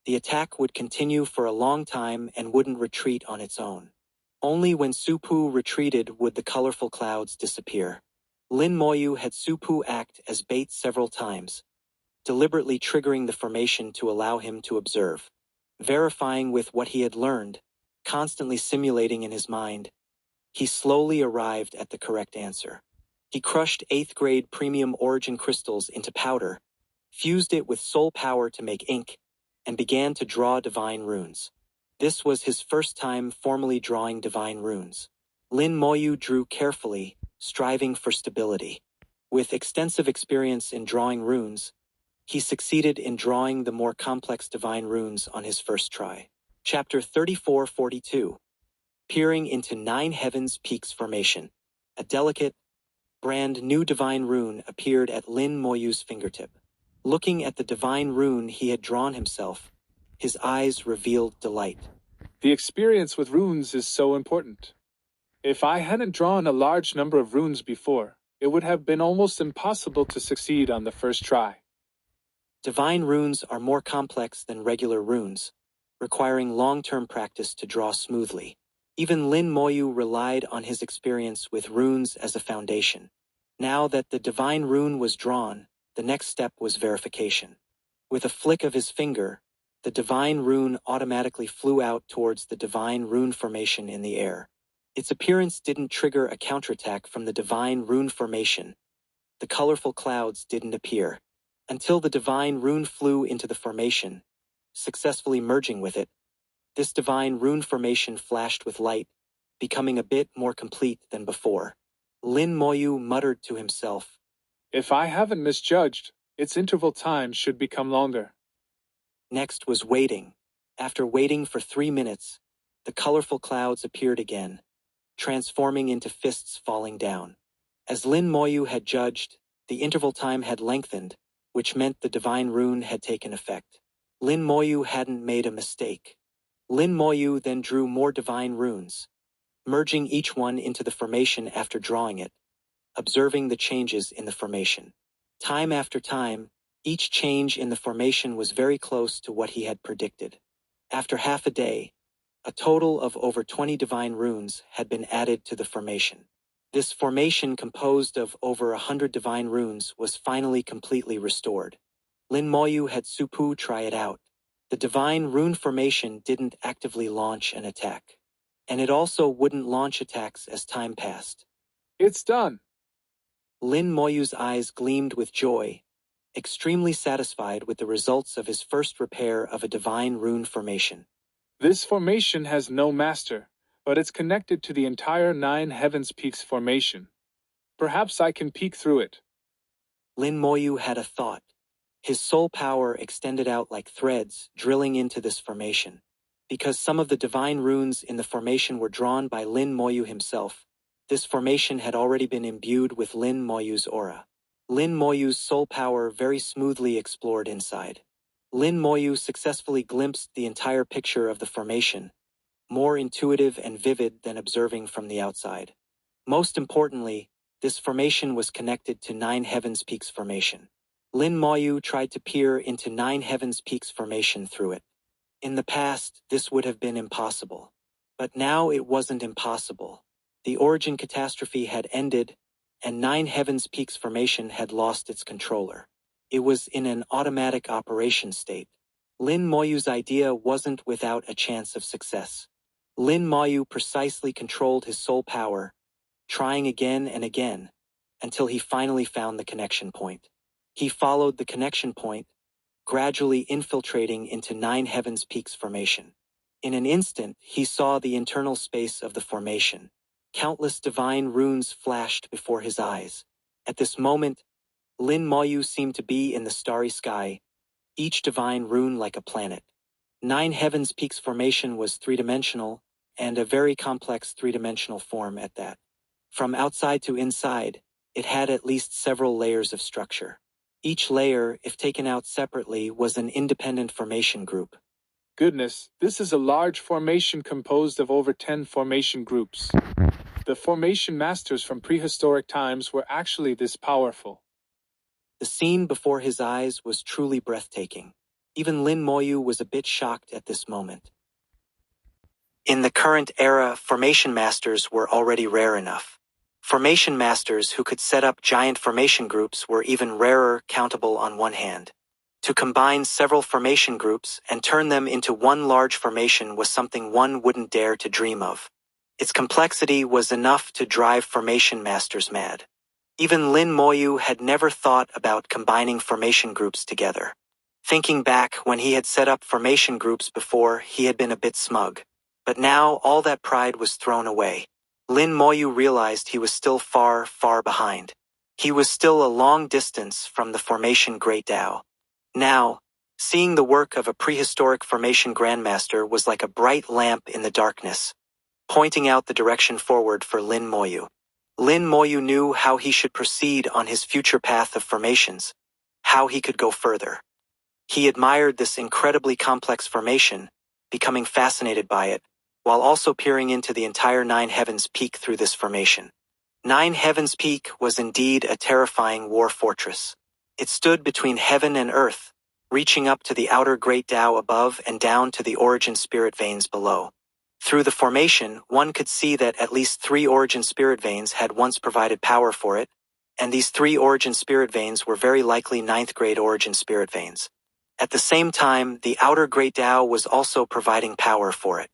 The attack would continue for a long time and wouldn't retreat on its own. Only when Su-Pu retreated would the colorful clouds disappear. Lin Moyu had Su-Pu act as bait several times, deliberately triggering the formation to allow him to observe. Verifying with what he had learned, constantly simulating in his mind, he slowly arrived at the correct answer. He crushed 8th grade premium origin crystals into powder, fused it with soul power to make ink, and began to draw divine runes. This was his first time formally drawing divine runes. Lin Moyu drew carefully, striving for stability. With extensive experience in drawing runes, he succeeded in drawing the more complex divine runes on his first try. Chapter 3442. Peering into Nine Heavens Peaks Formation. A delicate, brand new divine rune appeared at Lin Moyu's fingertip. Looking at the divine rune he had drawn himself, his eyes revealed delight. The experience with runes is so important. If I hadn't drawn a large number of runes before, it would have been almost impossible to succeed on the first try. Divine runes are more complex than regular runes, requiring long-term practice to draw smoothly. Even Lin Moyu relied on his experience with runes as a foundation. Now that the divine rune was drawn, the next step was verification. With a flick of his finger, the divine rune automatically flew out towards the divine rune formation in the air. Its appearance didn't trigger a counterattack from the divine rune formation. The colorful clouds didn't appear until the divine rune flew into the formation, successfully merging with it. This divine rune formation flashed with light, becoming a bit more complete than before. Lin Moyu muttered to himself, If I haven't misjudged, its interval time should become longer. Next was waiting. After waiting for 3 minutes, the colorful clouds appeared again, transforming into fists falling down. As Lin Moyu had judged, the interval time had lengthened, which meant the divine rune had taken effect. Lin Moyu hadn't made a mistake. Lin Moyu then drew more divine runes, merging each one into the formation after drawing it, observing the changes in the formation. Time after time, each change in the formation was very close to what he had predicted. After half a day, a total of over 20 divine runes had been added to the formation. This formation, composed of over 100 divine runes, was finally completely restored. Lin Moyu had Supu try it out. The divine rune formation didn't actively launch an attack, and it also wouldn't launch attacks as time passed. It's done! Lin Moyu's eyes gleamed with joy, extremely satisfied with the results of his first repair of a divine rune formation. This formation has no master, but it's connected to the entire Nine Heavens Peaks formation. Perhaps I can peek through it. Lin Moyu had a thought. His soul power extended out like threads, drilling into this formation. Because some of the divine runes in the formation were drawn by Lin Moyu himself, this formation had already been imbued with Lin Moyu's aura. Lin Moyu's soul power very smoothly explored inside. Lin Moyu successfully glimpsed the entire picture of the formation, more intuitive and vivid than observing from the outside. Most importantly, this formation was connected to Nine Heavens Peaks formation. Lin Moyu tried to peer into Nine Heavens Peaks formation through it. In the past, this would have been impossible. But now it wasn't impossible. The origin catastrophe had ended, and Nine Heavens Peaks formation had lost its controller. It was in an automatic operation state. Lin Moyu's idea wasn't without a chance of success. Lin Moyu precisely controlled his soul power, trying again and again, until he finally found the connection point. He followed the connection point, gradually infiltrating into Nine Heavens Peaks formation. In an instant, he saw the internal space of the formation. Countless divine runes flashed before his eyes. At this moment, Lin Moyu seemed to be in the starry sky, each divine rune like a planet. Nine Heavens Peaks formation was three-dimensional, and a very complex three-dimensional form at that. From outside to inside, it had at least several layers of structure. Each layer, if taken out separately, was an independent formation group. Goodness, this is a large formation composed of over 10 formation groups. The formation masters from prehistoric times were actually this powerful. The scene before his eyes was truly breathtaking. Even Lin Moyu was a bit shocked at this moment. In the current era, formation masters were already rare enough. Formation masters who could set up giant formation groups were even rarer, countable on one hand. To combine several formation groups and turn them into one large formation was something one wouldn't dare to dream of. Its complexity was enough to drive formation masters mad. Even Lin Moyu had never thought about combining formation groups together. Thinking back when he had set up formation groups before, he had been a bit smug. But now all that pride was thrown away. Lin Moyu realized he was still far, far behind. He was still a long distance from the formation Great Tao. Now, seeing the work of a prehistoric formation grandmaster was like a bright lamp in the darkness, pointing out the direction forward for Lin Moyu. Lin Moyu knew how he should proceed on his future path of formations, how he could go further. He admired this incredibly complex formation, becoming fascinated by it, while also peering into the entire Nine Heavens Peak through this formation. Nine Heavens Peak was indeed a terrifying war fortress. It stood between heaven and earth, reaching up to the outer Great Tao above and down to the origin spirit veins below. Through the formation, one could see that at least 3 origin spirit veins had once provided power for it, and these 3 origin spirit veins were very likely 9th grade origin spirit veins. At the same time, the outer Great Tao was also providing power for it.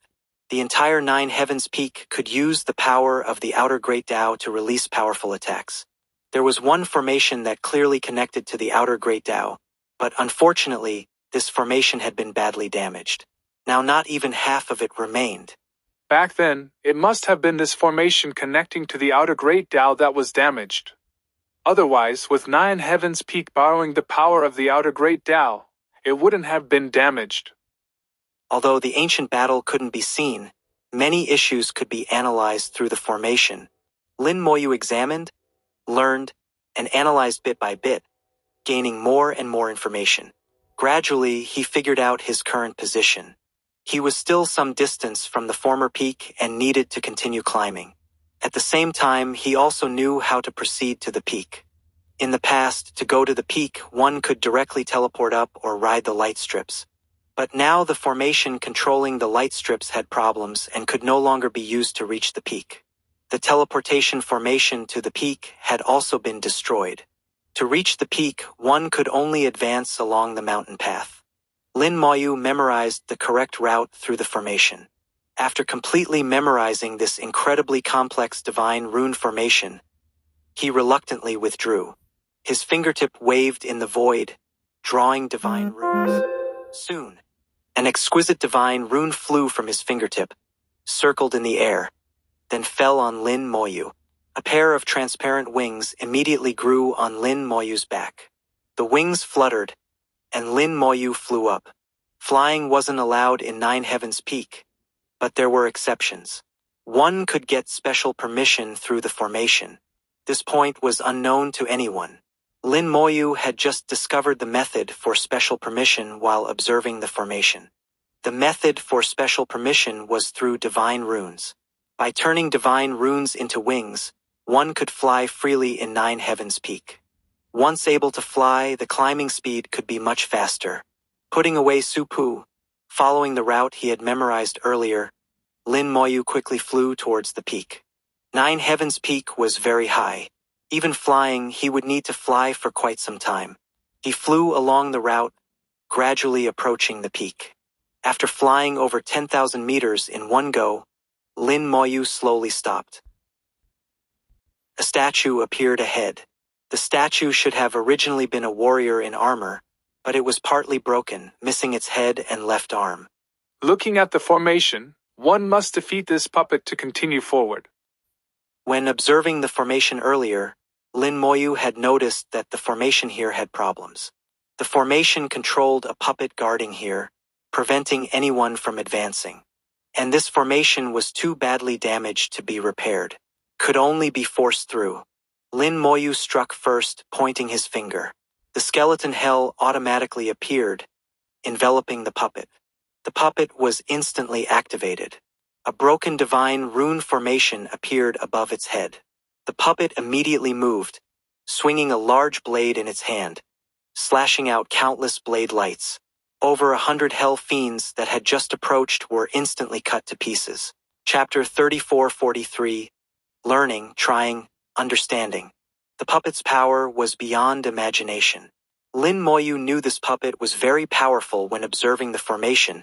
The entire Nine Heavens Peak could use the power of the outer Great Tao to release powerful attacks. There was one formation that clearly connected to the outer Great Tao, but unfortunately, this formation had been badly damaged. Now not even half of it remained. Back then, it must have been this formation connecting to the outer Great Tao that was damaged. Otherwise, with Nine Heavens Peak borrowing the power of the outer Great Tao, it wouldn't have been damaged. Although the ancient battle couldn't be seen, many issues could be analyzed through the formation. Lin Moyu examined, learned, and analyzed bit by bit, gaining more and more information. Gradually, he figured out his current position. He was still some distance from the former peak and needed to continue climbing. At the same time, he also knew how to proceed to the peak. In the past, to go to the peak, one could directly teleport up or ride the light strips. But now the formation controlling the light strips had problems and could no longer be used to reach the peak. The teleportation formation to the peak had also been destroyed. To reach the peak, one could only advance along the mountain path. Lin Moyu memorized the correct route through the formation. After completely memorizing this incredibly complex divine rune formation, he reluctantly withdrew. His fingertip waved in the void, drawing divine runes. Soon, an exquisite divine rune flew from his fingertip, circled in the air, then fell on Lin Moyu. A pair of transparent wings immediately grew on Lin Moyu's back. The wings fluttered, and Lin Moyu flew up. Flying wasn't allowed in Nine Heavens Peak, but there were exceptions. One could get special permission through the formation. This point was unknown to anyone. Lin Moyu had just discovered the method for special permission while observing the formation. The method for special permission was through divine runes. By turning divine runes into wings, one could fly freely in Nine Heavens Peak. Once able to fly, the climbing speed could be much faster. Putting away Supu, following the route he had memorized earlier, Lin Moyu quickly flew towards the peak. Nine Heavens Peak was very high. Even flying, he would need to fly for quite some time. He flew along the route, gradually approaching the peak. After flying over 10,000 meters in one go, Lin Moyu slowly stopped. A statue appeared ahead. The statue should have originally been a warrior in armor, but it was partly broken, missing its head and left arm. Looking at the formation, one must defeat this puppet to continue forward. When observing the formation earlier, Lin Moyu had noticed that the formation here had problems. The formation controlled a puppet guarding here, preventing anyone from advancing. And this formation was too badly damaged to be repaired. Could only be forced through. Lin Moyu struck first, pointing his finger. The skeleton hell automatically appeared, enveloping the puppet. The puppet was instantly activated. A broken divine rune formation appeared above its head. The puppet immediately moved, swinging a large blade in its hand, slashing out countless blade lights. Over 100 hell fiends that had just approached were instantly cut to pieces. Chapter 34-43, Learning, Trying, Understanding. The puppet's power was beyond imagination. Lin Moyu knew this puppet was very powerful when observing the formation,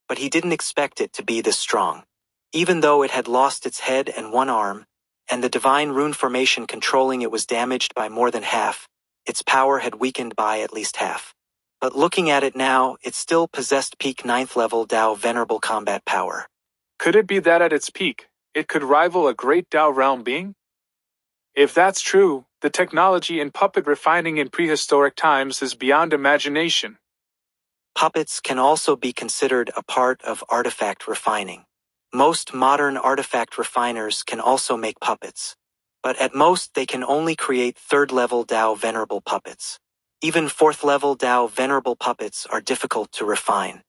but he didn't expect it to be this strong. Even though it had lost its head and one arm, and the divine rune formation controlling it was damaged by more than half, its power had weakened by at least half. But looking at it now, it still possessed peak 9th level Dao venerable combat power. Could it be that at its peak, it could rival a great Dao realm being? If that's true, the technology in puppet refining in prehistoric times is beyond imagination. Puppets can also be considered a part of artifact refining. Most modern artifact refiners can also make puppets, but at most they can only create 3rd level Dao venerable puppets. Even 4th level Dao venerable puppets are difficult to refine.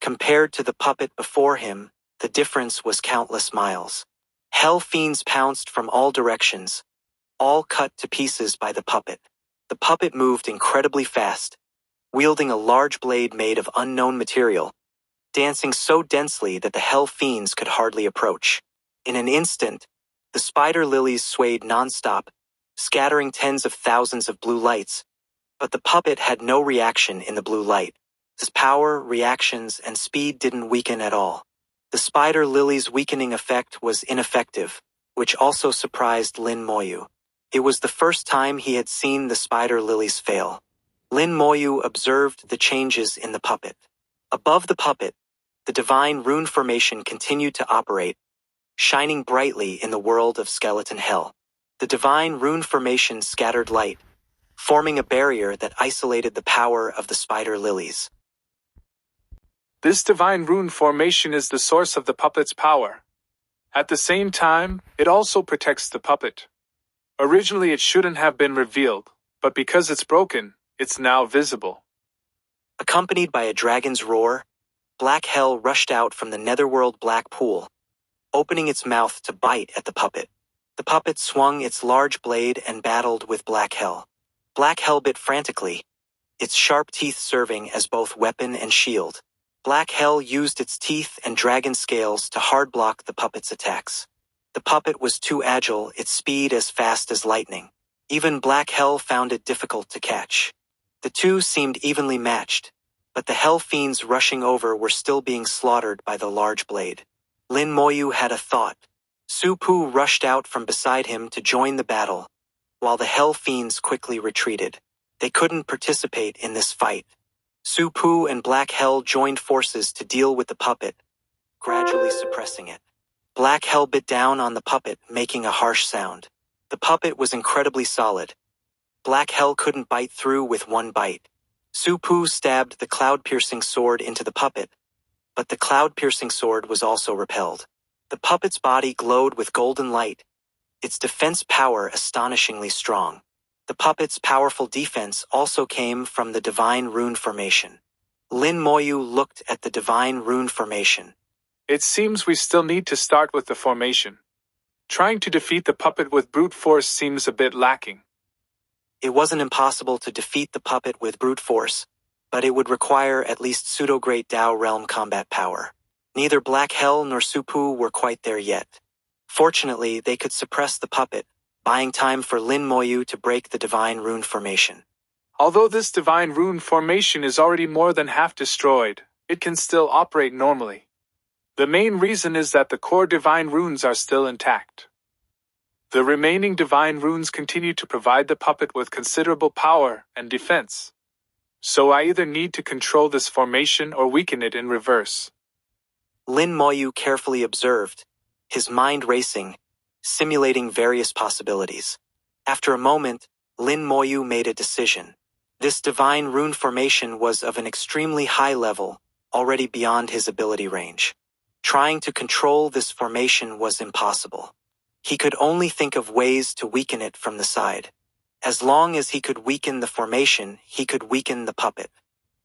Compared to the puppet before him, the difference was countless miles. Hell fiends pounced from all directions, all cut to pieces by the puppet. The puppet moved incredibly fast, wielding a large blade made of unknown material, dancing so densely that the hell fiends could hardly approach. In an instant, the spider lilies swayed non-stop, scattering tens of thousands of blue lights, but the puppet had no reaction in the blue light. His power, reactions, and speed didn't weaken at all. The spider lily's weakening effect was ineffective, which also surprised Lin Moyu. It was the first time he had seen the spider lilies fail. Lin Moyu observed the changes in the puppet. Above the puppet, the divine rune formation continued to operate, shining brightly in the world of skeleton hell. The divine rune formation scattered light, forming a barrier that isolated the power of the spider lilies. This divine rune formation is the source of the puppet's power. At the same time, it also protects the puppet. Originally it shouldn't have been revealed, but because it's broken, it's now visible. Accompanied by a dragon's roar, black hell rushed out from the netherworld black pool, opening its mouth to bite at the puppet. The puppet swung its large blade and battled with black hell. Black hell bit frantically, its sharp teeth serving as both weapon and shield. Black hell used its teeth and dragon scales to hard block the puppet's attacks. The puppet was too agile, its speed as fast as lightning. Even black hell found it difficult to catch. The two seemed evenly matched, but the hell fiends rushing over were still being slaughtered by the large blade. Lin Moyu had a thought. Su Pu rushed out from beside him to join the battle, while the hell fiends quickly retreated. They couldn't participate in this fight. Su Pu and Black Hell joined forces to deal with the puppet, gradually suppressing it. Black Hell bit down on the puppet, making a harsh sound. The puppet was incredibly solid. Black Hell couldn't bite through with one bite. Su Pu stabbed the cloud-piercing sword into the puppet, but the cloud-piercing sword was also repelled. The puppet's body glowed with golden light, its defense power astonishingly strong. The puppet's powerful defense also came from the divine rune formation. Lin Moyu looked at the divine rune formation. It seems we still need to start with the formation. Trying to defeat the puppet with brute force seems a bit lacking. It wasn't impossible to defeat the puppet with brute force, but it would require at least pseudo-great Dao realm combat power. Neither Black Hell nor Su Pu were quite there yet. Fortunately, they could suppress the puppet, buying time for Lin Moyu to break the divine rune formation. Although this divine rune formation is already more than half destroyed, it can still operate normally. The main reason is that the core divine runes are still intact. The remaining divine runes continue to provide the puppet with considerable power and defense. So I either need to control this formation or weaken it in reverse. Lin Moyu carefully observed, his mind racing, simulating various possibilities. After a moment, Lin Moyu made a decision. This divine rune formation was of an extremely high level, already beyond his ability range. Trying to control this formation was impossible. He could only think of ways to weaken it from the side. As long as he could weaken the formation, he could weaken the puppet.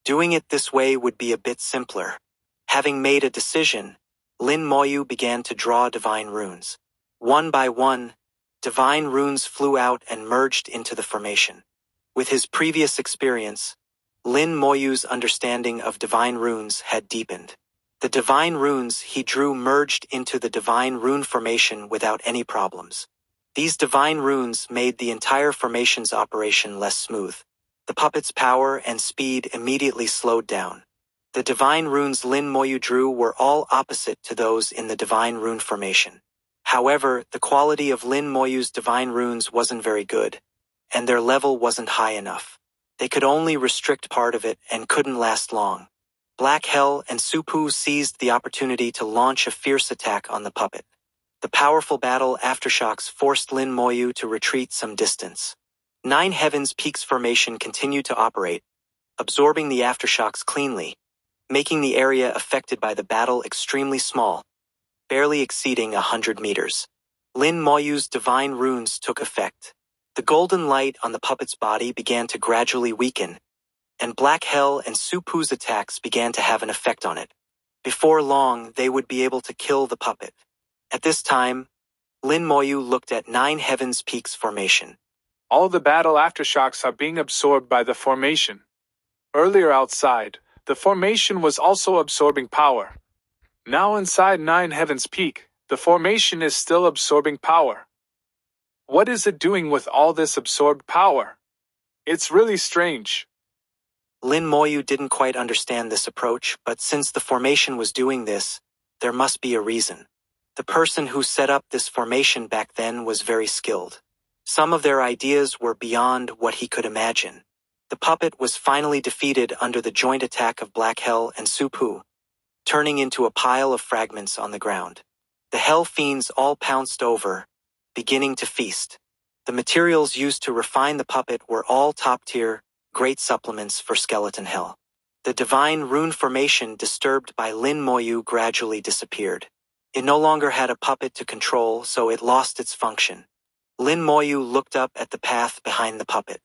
Doing it this way would be a bit simpler. Having made a decision, Lin Moyu began to draw divine runes. One by one, divine runes flew out and merged into the formation. With his previous experience, Lin Moyu's understanding of divine runes had deepened. The divine runes he drew merged into the divine rune formation without any problems. These divine runes made the entire formation's operation less smooth. The puppet's power and speed immediately slowed down. The divine runes Lin Moyu drew were all opposite to those in the divine rune formation. However, the quality of Lin Moyu's divine runes wasn't very good, and their level wasn't high enough. They could only restrict part of it and couldn't last long. Black Hell and Supu seized the opportunity to launch a fierce attack on the puppet. The powerful battle aftershocks forced Lin Moyu to retreat some distance. Nine Heavens Peaks formation continued to operate, absorbing the aftershocks cleanly, making the area affected by the battle extremely small, barely exceeding 100 meters. Lin Moyu's divine runes took effect. The golden light on the puppet's body began to gradually weaken, and Black Hell and Supu's attacks began to have an effect on it. Before long, they would be able to kill the puppet. At this time, Lin Moyu looked at Nine Heavens Peaks formation. All the battle aftershocks are being absorbed by the formation. Earlier outside, the formation was also absorbing power. Now inside Nine Heavens Peak, the formation is still absorbing power. What is it doing with all this absorbed power? It's really strange. Lin Moyu didn't quite understand this approach, but since the formation was doing this, there must be a reason. The person who set up this formation back then was very skilled. Some of their ideas were beyond what he could imagine. The puppet was finally defeated under the joint attack of Black Hell and Supu, turning into a pile of fragments on the ground. The Hell Fiends all pounced over, beginning to feast. The materials used to refine the puppet were all top-tier, great supplements for Skeleton Hell. The divine rune formation disturbed by Lin Moyu gradually disappeared. It no longer had a puppet to control, so it lost its function. Lin Moyu looked up at the path behind the puppet.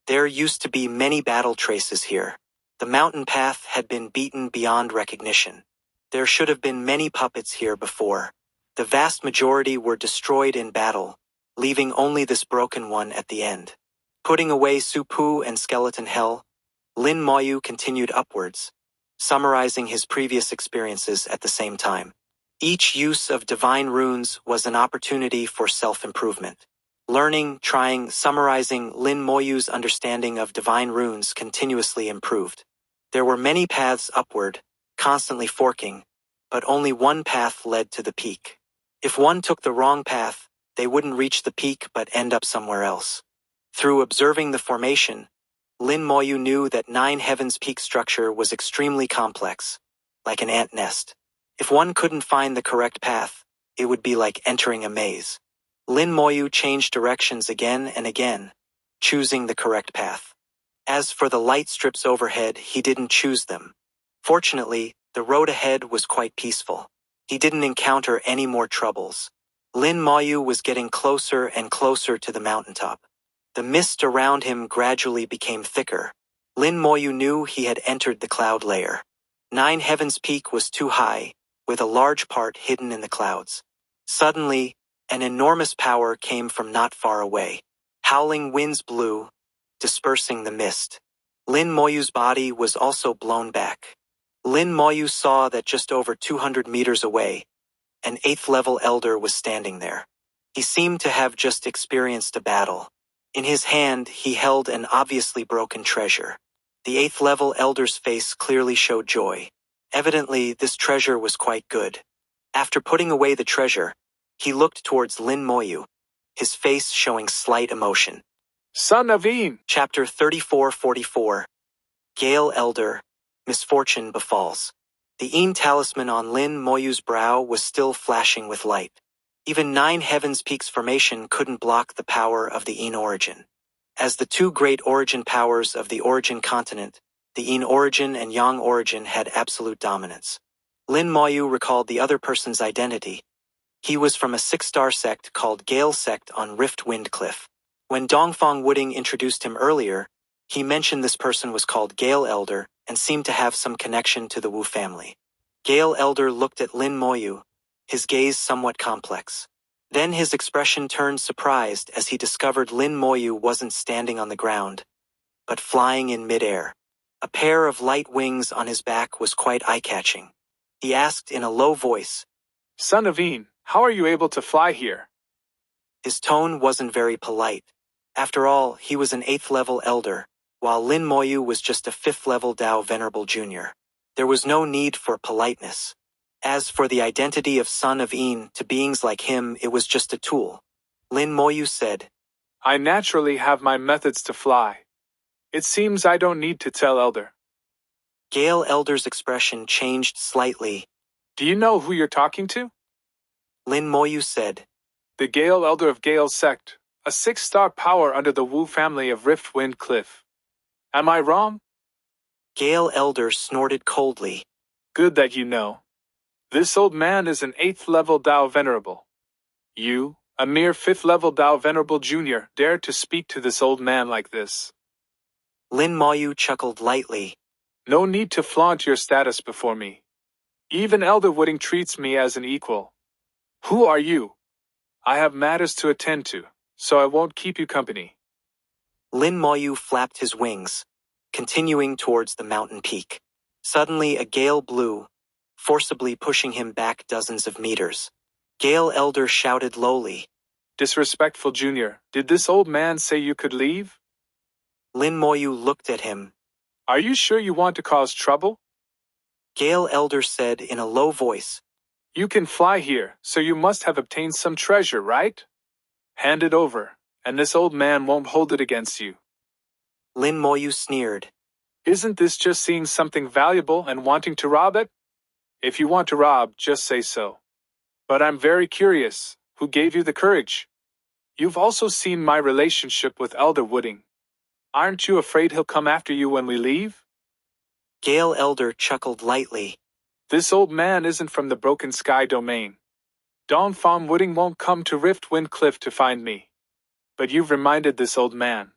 There used to be many battle traces here. The mountain path had been beaten beyond recognition. There should have been many puppets here before. The vast majority were destroyed in battle, leaving only this broken one at the end. Putting away Supu and Skeleton Hell, Lin Moyu continued upwards, summarizing his previous experiences at the same time. Each use of divine runes was an opportunity for self-improvement. Learning, trying, summarizing Lin Moyu's understanding of divine runes continuously improved. There were many paths upward, constantly forking, but only one path led to the peak. If one took the wrong path, they wouldn't reach the peak but end up somewhere else. Through observing the formation, Lin Moyu knew that Nine Heavens Peak structure was extremely complex, like an ant nest. If one couldn't find the correct path, it would be like entering a maze. Lin Moyu changed directions again and again, choosing the correct path. As for the light strips overhead, he didn't choose them. Fortunately, the road ahead was quite peaceful. He didn't encounter any more troubles. Lin Moyu was getting closer and closer to the mountaintop. The mist around him gradually became thicker. Lin Moyu knew he had entered the cloud layer. Nine Heavens Peak was too high, with a large part hidden in the clouds. Suddenly, an enormous power came from not far away. Howling winds blew, dispersing the mist. Lin Moyu's body was also blown back. Lin Moyu saw that just over 200 meters away, an 8th-level elder was standing there. He seemed to have just experienced a battle. In his hand, he held an obviously broken treasure. The 8th-level elder's face clearly showed joy. Evidently, this treasure was quite good. After putting away the treasure, he looked towards Lin Moyu, his face showing slight emotion. Son of Een! Chapter 3444. Gale Elder, Misfortune Befalls. The Een talisman on Lin Moyu's brow was still flashing with light. Even Nine Heavens Peaks formation couldn't block the power of the Een origin. As the two great origin powers of the origin continent, the Een origin and Yang origin had absolute dominance. Lin Moyu recalled the other person's identity. He was from a 6-star sect called Gale Sect on Rift Wind Cliff. When Dongfang Wooding introduced him earlier, he mentioned this person was called Gale Elder and seemed to have some connection to the Wu family. Gale Elder looked at Lin Moyu, his gaze somewhat complex. Then his expression turned surprised as he discovered Lin Moyu wasn't standing on the ground, but flying in midair. A pair of light wings on his back was quite eye-catching. He asked in a low voice, Son of Een, how are you able to fly here? His tone wasn't very polite. After all, he was an 8th-level elder, while Lin Moyu was just a 5th-level Dao Venerable Junior. There was no need for politeness. As for the identity of Son of Een to beings like him, it was just a tool. Lin Moyu said, I naturally have my methods to fly. It seems I don't need to tell Elder. Gale Elder's expression changed slightly. Do you know who you're talking to? Lin Moyu said, The Gale Elder of Gale Sect, a 6-star power under the Wu family of Riftwind Cliff. Am I wrong? Gale Elder snorted coldly. Good that you know. This old man is an 8th-level Dao Venerable. You, a mere 5th-level Dao Venerable Junior, dare to speak to this old man like this. Lin Moyu chuckled lightly. No need to flaunt your status before me. Even Elder Wooding treats me as an equal. Who are you? I have matters to attend to, so I won't keep you company. Lin Moyu flapped his wings, continuing towards the mountain peak. Suddenly a gale blew, forcibly pushing him back dozens of meters. Gale Elder shouted lowly. Disrespectful Junior, did this old man say you could leave? Lin Moyu looked at him. Are you sure you want to cause trouble? Gale Elder said in a low voice. You can fly here, so you must have obtained some treasure, right? Hand it over, and this old man won't hold it against you. Lin Moyu sneered. Isn't this just seeing something valuable and wanting to rob it? If you want to rob, just say so. But I'm very curious, who gave you the courage? You've also seen my relationship with Elder Wooding. Aren't you afraid he'll come after you when we leave? Gale Elder chuckled lightly. This old man isn't from the Broken Sky domain. Dongfang Wooding won't come to Riftwind Cliff to find me. But you've reminded this old man.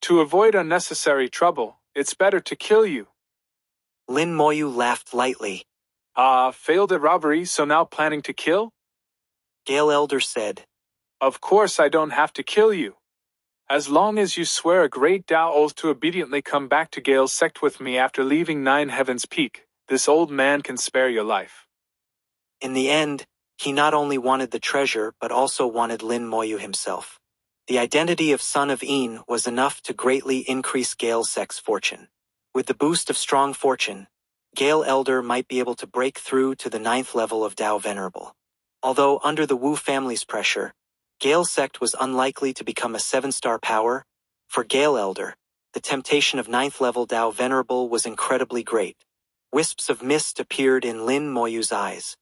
To avoid unnecessary trouble, it's better to kill you. Lin Moyu laughed lightly. Failed at robbery, so now planning to kill? Gale Elder said. Of course I don't have to kill you. As long as you swear a great Dao oath to obediently come back to Gale's sect with me after leaving Nine Heavens Peak, this old man can spare your life. In the end, he not only wanted the treasure but also wanted Lin Moyu himself. The identity of Son of Een was enough to greatly increase Gale Sect's fortune. With the boost of strong fortune, Gale Elder might be able to break through to the 9th level of Dao Venerable. Although under the Wu family's pressure, Gale Sect was unlikely to become a 7-star power. For Gale Elder, the temptation of 9th level Dao Venerable was incredibly great. Wisps of mist appeared in Lin Moyu's eyes.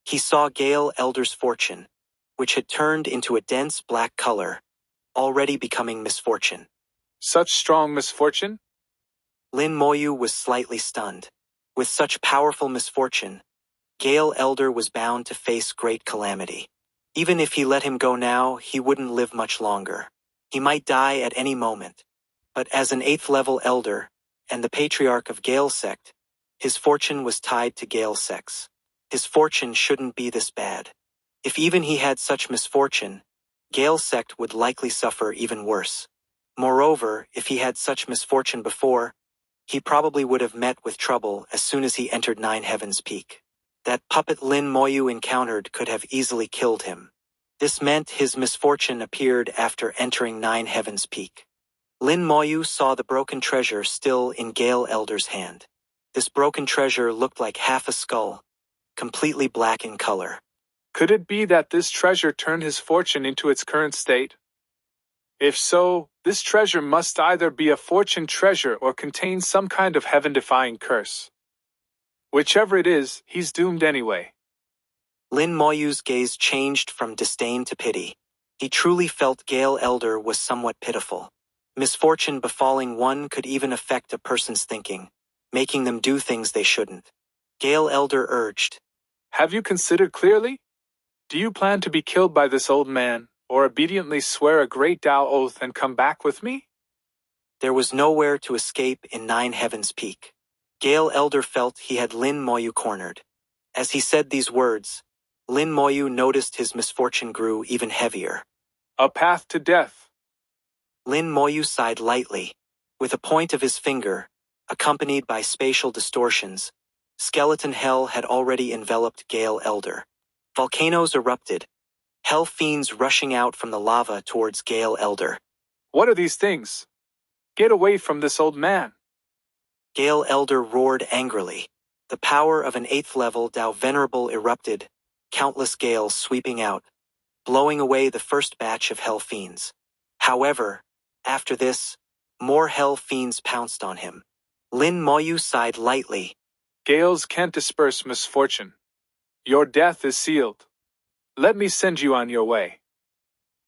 He saw Gale Elder's fortune, which had turned into a dense black color, already becoming misfortune. Such strong misfortune? Lin Moyu was slightly stunned. With such powerful misfortune, Gale Elder was bound to face great calamity. Even if he let him go now, he wouldn't live much longer. He might die at any moment. But as an 8th level elder, and the patriarch of Gale Sect, his fortune was tied to Gale Sect's. His fortune shouldn't be this bad. If even he had such misfortune, Gale Sect would likely suffer even worse. Moreover, if he had such misfortune before, he probably would have met with trouble as soon as he entered Nine Heavens Peak. That puppet Lin Moyu encountered could have easily killed him. This meant his misfortune appeared after entering Nine Heavens Peak. Lin Moyu saw the broken treasure still in Gale Elder's hand. This broken treasure looked like half a skull, completely black in color. Could it be that this treasure turned his fortune into its current state? If so, this treasure must either be a fortune treasure or contain some kind of heaven-defying curse. Whichever it is, he's doomed anyway. Lin Moyu's gaze changed from disdain to pity. He truly felt Gale Elder was somewhat pitiful. Misfortune befalling one could even affect a person's thinking, making them do things they shouldn't. Gale Elder urged. Have you considered clearly? Do you plan to be killed by this old man, or obediently swear a great Dao oath and come back with me? There was nowhere to escape in Nine Heavens Peak. Gale Elder felt he had Lin Moyu cornered. As he said these words, Lin Moyu noticed his misfortune grew even heavier. A path to death. Lin Moyu sighed lightly. With a point of his finger, accompanied by spatial distortions, skeleton hell had already enveloped Gale Elder. Volcanoes erupted, hell fiends rushing out from the lava towards Gale Elder. What are these things? Get away from this old man. Gale Elder roared angrily. The power of an 8th level Dao Venerable erupted, countless gales sweeping out, blowing away the first batch of Hell Fiends. However, after this, more Hell Fiends pounced on him. Lin Moyu sighed lightly. Gales can't disperse misfortune. Your death is sealed. Let me send you on your way.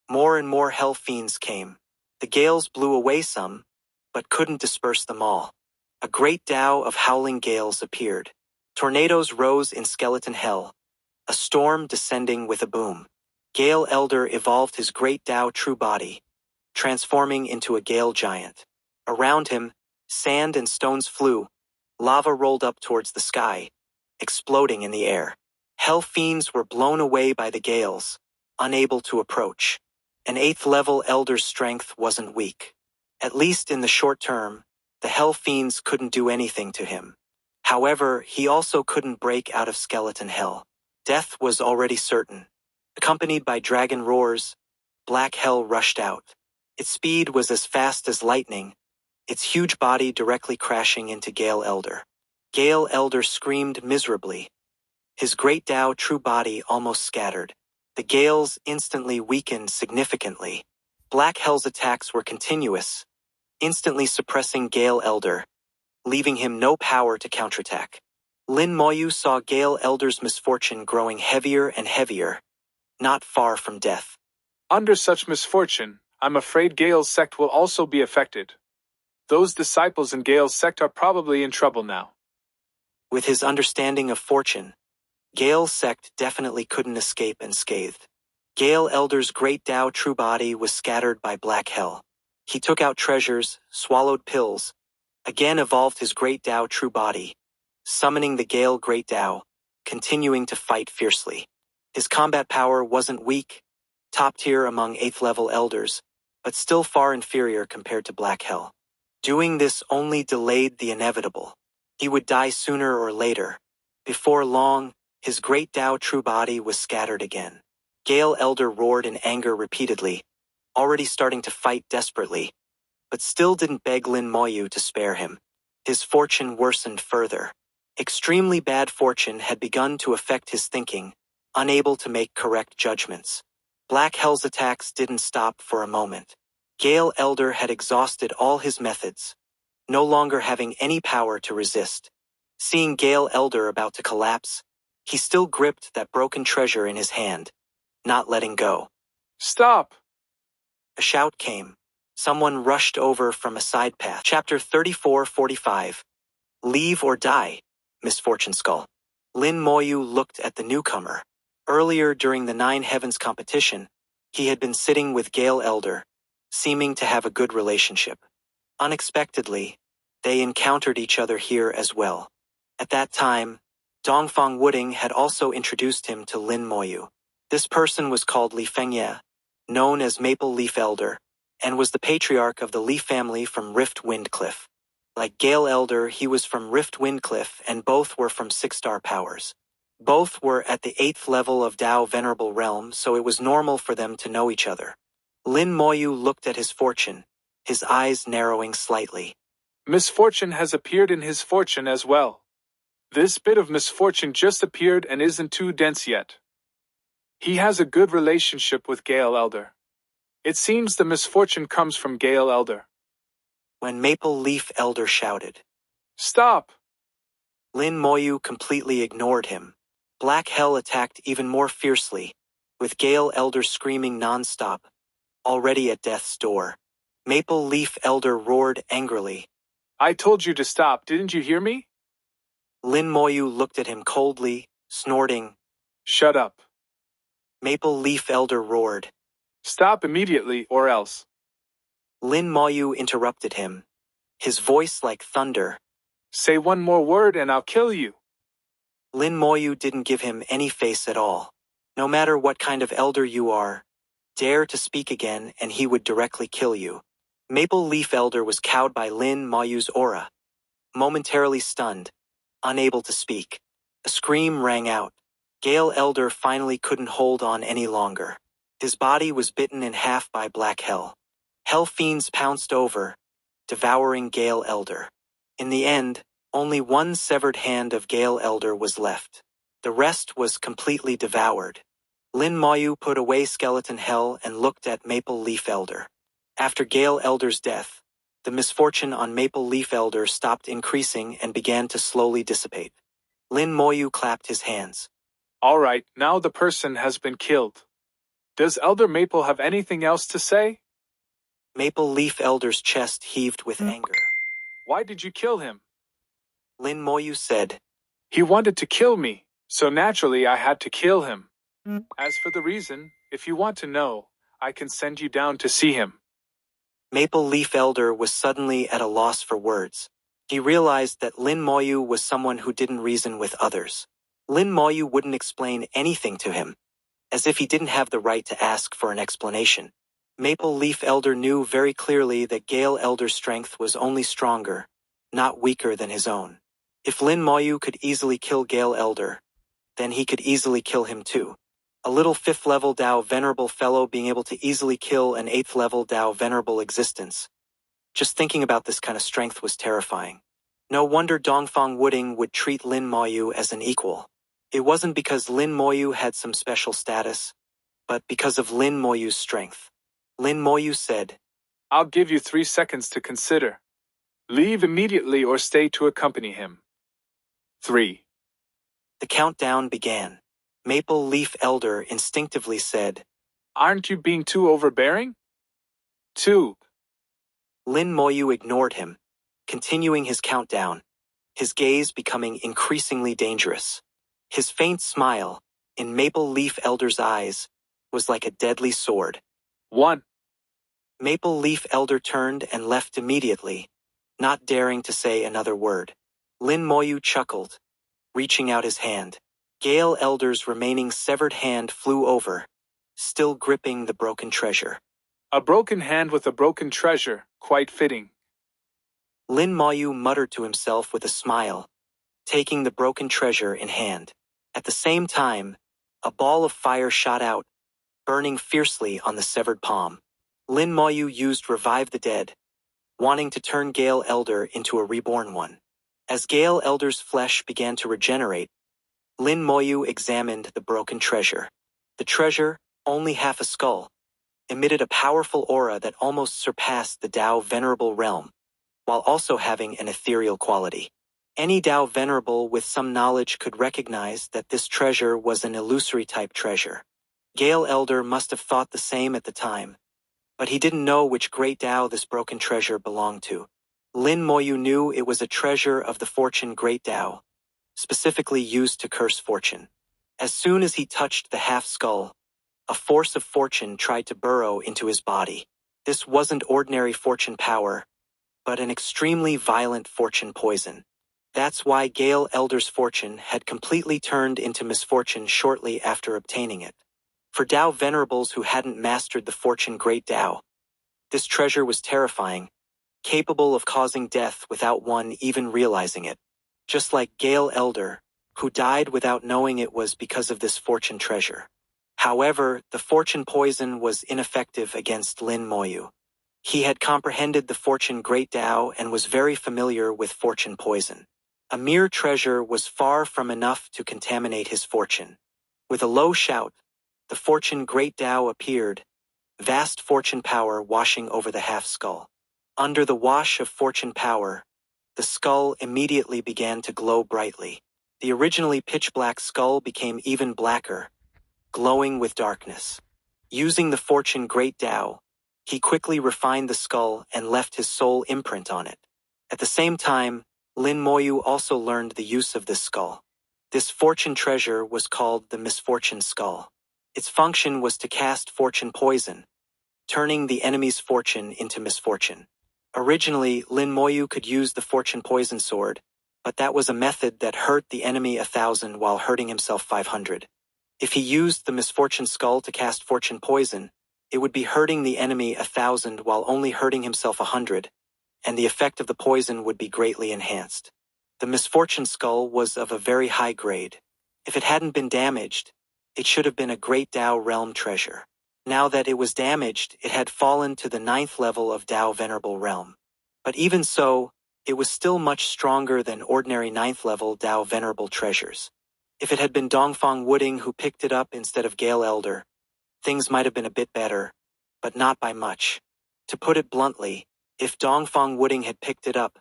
More and more Hell Fiends came. The gales blew away some, but couldn't disperse them all. A great Tao of howling gales appeared. Tornadoes rose in skeleton hell, a storm descending with a boom. Gale Elder evolved his great Tao true body, transforming into a gale giant. Around him, sand and stones flew, lava rolled up towards the sky, exploding in the air. Hell Fiends were blown away by the gales, unable to approach. An 8th level Elder's strength wasn't weak. At least in the short term, the Hell Fiends couldn't do anything to him. However, he also couldn't break out of skeleton hell. Death was already certain. Accompanied by dragon roars, Black Hell rushed out. Its speed was as fast as lightning, its huge body directly crashing into Gale Elder. Gale Elder screamed miserably. His great Tao true body almost scattered. The gales instantly weakened significantly. Black Hell's attacks were continuous, instantly suppressing Gale Elder, leaving him no power to counterattack. Lin Moyu saw Gale Elder's misfortune growing heavier and heavier, not far from death. Under such misfortune, I'm afraid Gale's sect will also be affected. Those disciples in Gale's sect are probably in trouble now. With his understanding of fortune, Gale's sect definitely couldn't escape unscathed. Gale Elder's great Tao true body was scattered by Black Hell. He took out treasures, swallowed pills, again evolved his great Tao true body, summoning the Gale Great Tao, continuing to fight fiercely. His combat power wasn't weak, top tier among 8th level elders, but still far inferior compared to Black Hell. Doing this only delayed the inevitable. He would die sooner or later. Before long, his great Tao true body was scattered again. Gale Elder roared in anger repeatedly, already starting to fight desperately, but still didn't beg Lin Moyu to spare him. His fortune worsened further. Extremely bad fortune had begun to affect his thinking, unable to make correct judgments. Black Hell's attacks didn't stop for a moment. Gale Elder had exhausted all his methods, no longer having any power to resist. Seeing Gale Elder about to collapse, he still gripped that broken treasure in his hand, not letting go. Stop! A shout came. Someone rushed over from a side path. Chapter 34-45. Leave or die, Misfortune Skull. Lin Moyu looked at the newcomer. Earlier during the 9 Heavens competition, he had been sitting with Gale Elder, seeming to have a good relationship. Unexpectedly, they encountered each other here as well. At that time, Dongfang Wooding had also introduced him to Lin Moyu. This person was called Li Fengye, known as Maple Leaf Elder, and was the patriarch of the Li family from Rift Wind Cliff. Like Gale Elder, he was from Rift Wind Cliff, and both were from 6-star powers. Both were at the 8th level of Dao Venerable Realm, so it was normal for them to know each other. Lin Moyu looked at his fortune, his eyes narrowing slightly. Misfortune has appeared in his fortune as well. This bit of misfortune just appeared and isn't too dense yet. He has a good relationship with Gale Elder. It seems the misfortune comes from Gale Elder. When Maple Leaf Elder shouted, Stop! Lin Moyu completely ignored him. Black Hell attacked even more fiercely, with Gale Elder screaming non-stop, already at death's door. Maple Leaf Elder roared angrily. I told you to stop, didn't you hear me? Lin Moyu looked at him coldly, snorting. Shut up. Maple Leaf Elder roared. Stop immediately or else. Lin Moyu interrupted him, his voice like thunder. Say one more word and I'll kill you. Lin Moyu didn't give him any face at all. No matter what kind of elder you are, dare to speak again and he would directly kill you. Maple Leaf Elder was cowed by Lin Moyu's aura. Momentarily stunned, unable to speak. A scream rang out. Gale Elder finally couldn't hold on any longer. His body was bitten in half by Black Hell. Hell Fiends pounced over, devouring Gale Elder. In the end, only one severed hand of Gale Elder was left. The rest was completely devoured. Lin Moyu put away Skeleton Hell and looked at Maple Leaf Elder. After Gale Elder's death, the misfortune on Maple Leaf Elder stopped increasing and began to slowly dissipate. Lin Moyu clapped his hands. All right, now the person has been killed. Does Elder Maple have anything else to say? Maple Leaf Elder's chest heaved with anger. Why did you kill him? Lin Moyu said, He wanted to kill me, so naturally I had to kill him. As for the reason, if you want to know, I can send you down to see him. Maple Leaf Elder was suddenly at a loss for words. He realized that Lin Moyu was someone who didn't reason with others. Lin Moyu wouldn't explain anything to him, as if he didn't have the right to ask for an explanation. Maple Leaf Elder knew very clearly that Gale Elder's strength was only stronger, not weaker than his own. If Lin Moyu could easily kill Gale Elder, then he could easily kill him too. A little 5th level Dao Venerable fellow being able to easily kill an 8th level Dao Venerable existence. Just thinking about this kind of strength was terrifying. No wonder Dongfang Wooding would treat Lin Moyu as an equal. It wasn't because Lin Moyu had some special status, but because of Lin Moyu's strength. Lin Moyu said, I'll give you 3 seconds to consider. Leave immediately or stay to accompany him. 3. The countdown began. Maple Leaf Elder instinctively said, Aren't you being too overbearing? 2. Lin Moyu ignored him, continuing his countdown, his gaze becoming increasingly dangerous. His faint smile, in Maple Leaf Elder's eyes, was like a deadly sword. 1. Maple Leaf Elder turned and left immediately, not daring to say another word. Lin Moyu chuckled, reaching out his hand. Gale Elder's remaining severed hand flew over, still gripping the broken treasure. A broken hand with a broken treasure, quite fitting. Lin Moyu muttered to himself with a smile, taking the broken treasure in hand. At the same time, a ball of fire shot out, burning fiercely on the severed palm. Lin Moyu used Revive the Dead, wanting to turn Gale Elder into a reborn one. As Gale Elder's flesh began to regenerate, Lin Moyu examined the broken treasure. The treasure, only half a skull, emitted a powerful aura that almost surpassed the Dao Venerable realm, while also having an ethereal quality. Any Dao Venerable with some knowledge could recognize that this treasure was an illusory type treasure. Gale Elder must have thought the same at the time, but he didn't know which great Dao this broken treasure belonged to. Lin Moyu knew it was a treasure of the Fortune Great Dao, specifically used to curse fortune. As soon as he touched the half-skull, a force of fortune tried to burrow into his body. This wasn't ordinary fortune power, but an extremely violent fortune poison. That's why Gale Elder's fortune had completely turned into misfortune shortly after obtaining it. For Dao Venerables who hadn't mastered the Fortune Great Dao, this treasure was terrifying, capable of causing death without one even realizing it. Just like Gale Elder, who died without knowing it was because of this fortune treasure. However, the fortune poison was ineffective against Lin Moyu. He had comprehended the Fortune Great Dao and was very familiar with fortune poison. A mere treasure was far from enough to contaminate his fortune. With a low shout, the Fortune Great Dao appeared, vast fortune power washing over the half-skull. Under the wash of fortune power, the skull immediately began to glow brightly. The originally pitch-black skull became even blacker, glowing with darkness. Using the Fortune Great Dao, he quickly refined the skull and left his soul imprint on it. At the same time, Lin Moyu also learned the use of this skull. This fortune treasure was called the Misfortune Skull. Its function was to cast fortune poison, turning the enemy's fortune into misfortune. Originally, Lin Moyu could use the fortune poison sword, but that was a method that hurt the enemy 1,000 while hurting himself 500. If he used the Misfortune Skull to cast fortune poison, it would be hurting the enemy 1,000 while only hurting himself 100, and the effect of the poison would be greatly enhanced. The Misfortune Skull was of a very high grade. If it hadn't been damaged, it should have been a Great Dao Realm treasure. Now that it was damaged, it had fallen to the 9th level of Dao Venerable Realm. But even so, it was still much stronger than ordinary ninth-level Dao Venerable treasures. If it had been Dongfang Wooding who picked it up instead of Gale Elder, things might have been a bit better, but not by much. To put it bluntly, if Dongfang Wooding had picked it up,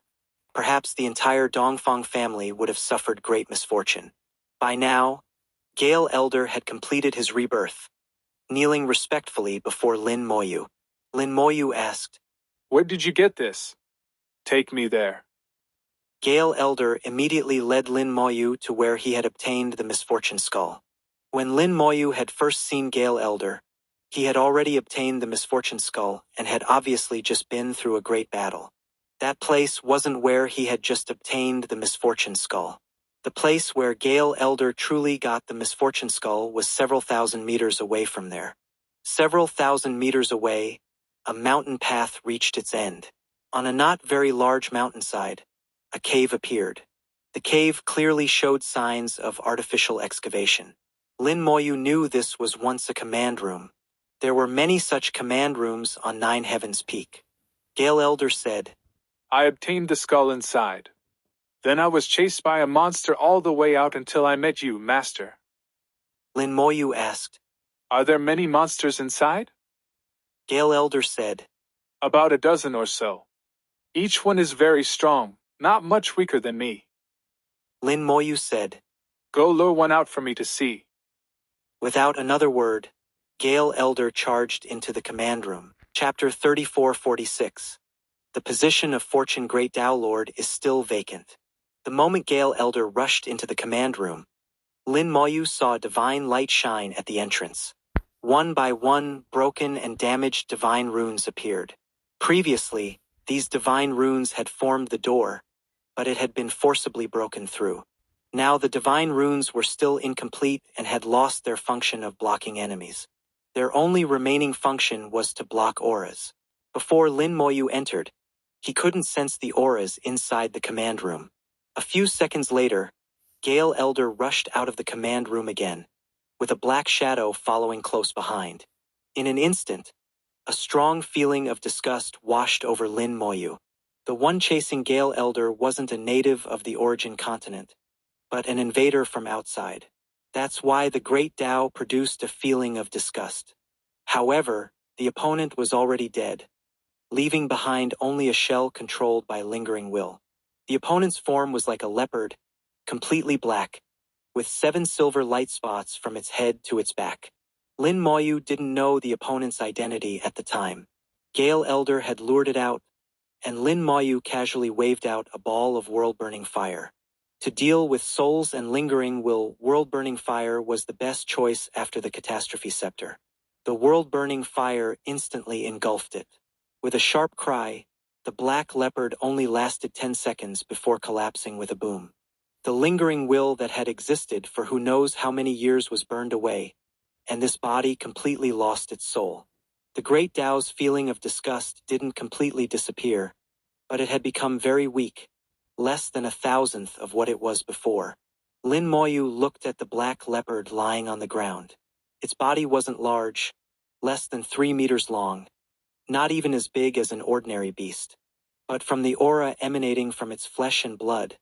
perhaps the entire Dongfang family would have suffered great misfortune. By now, Gale Elder had completed his rebirth, kneeling respectfully before Lin Moyu. Lin Moyu asked, Where did you get this? Take me there. Gale Elder immediately led Lin Moyu to where he had obtained the misfortune skull. When Lin Moyu had first seen Gale Elder, he had already obtained the misfortune skull and had obviously just been through a great battle. That place wasn't where he had just obtained the misfortune skull. The place where Gale Elder truly got the misfortune skull was several thousand meters away from there. Several thousand meters away, a mountain path reached its end. On a not very large mountainside, a cave appeared. The cave clearly showed signs of artificial excavation. Lin Moyu knew this was once a command room. There were many such command rooms on Nine Heavens Peak. Gale Elder said, I obtained the skull inside. Then I was chased by a monster all the way out until I met you, Master. Lin Moyu asked, Are there many monsters inside? Gale Elder said, About a dozen or so. Each one is very strong, not much weaker than me. Lin Moyu said, Go lure one out for me to see. Without another word, Gale Elder charged into the command room. Chapter 3446. The position of Fortune Great Tao Lord is still vacant. The moment Gale Elder rushed into the command room, Lin Moyu saw a divine light shine at the entrance. One by one, broken and damaged divine runes appeared. Previously, these divine runes had formed the door, but it had been forcibly broken through. Now the divine runes were still incomplete and had lost their function of blocking enemies. Their only remaining function was to block auras. Before Lin Moyu entered, he couldn't sense the auras inside the command room. A few seconds later, Gale Elder rushed out of the command room again, with a black shadow following close behind. In an instant, a strong feeling of disgust washed over Lin Moyu. The one chasing Gale Elder wasn't a native of the Origin continent, but an invader from outside. That's why the Great Tao produced a feeling of disgust. However, the opponent was already dead, leaving behind only a shell controlled by lingering will. The opponent's form was like a leopard, completely black, with 7 silver light spots from its head to its back. Lin Moyu didn't know the opponent's identity at the time. Gale Elder had lured it out, and Lin Moyu casually waved out a ball of world-burning fire. To deal with souls and lingering will, world-burning fire was the best choice after the Catastrophe Scepter. The world-burning fire instantly engulfed it. With a sharp cry, the black leopard only lasted 10 seconds before collapsing with a boom. The lingering will that had existed for who knows how many years was burned away, and this body completely lost its soul. The Great Tao's feeling of disgust didn't completely disappear, but it had become very weak, less than 1,000th of what it was before. Lin Moyu looked at the black leopard lying on the ground. Its body wasn't large, less than 3 meters long, not even as big as an ordinary beast. But from the aura emanating from its flesh and blood,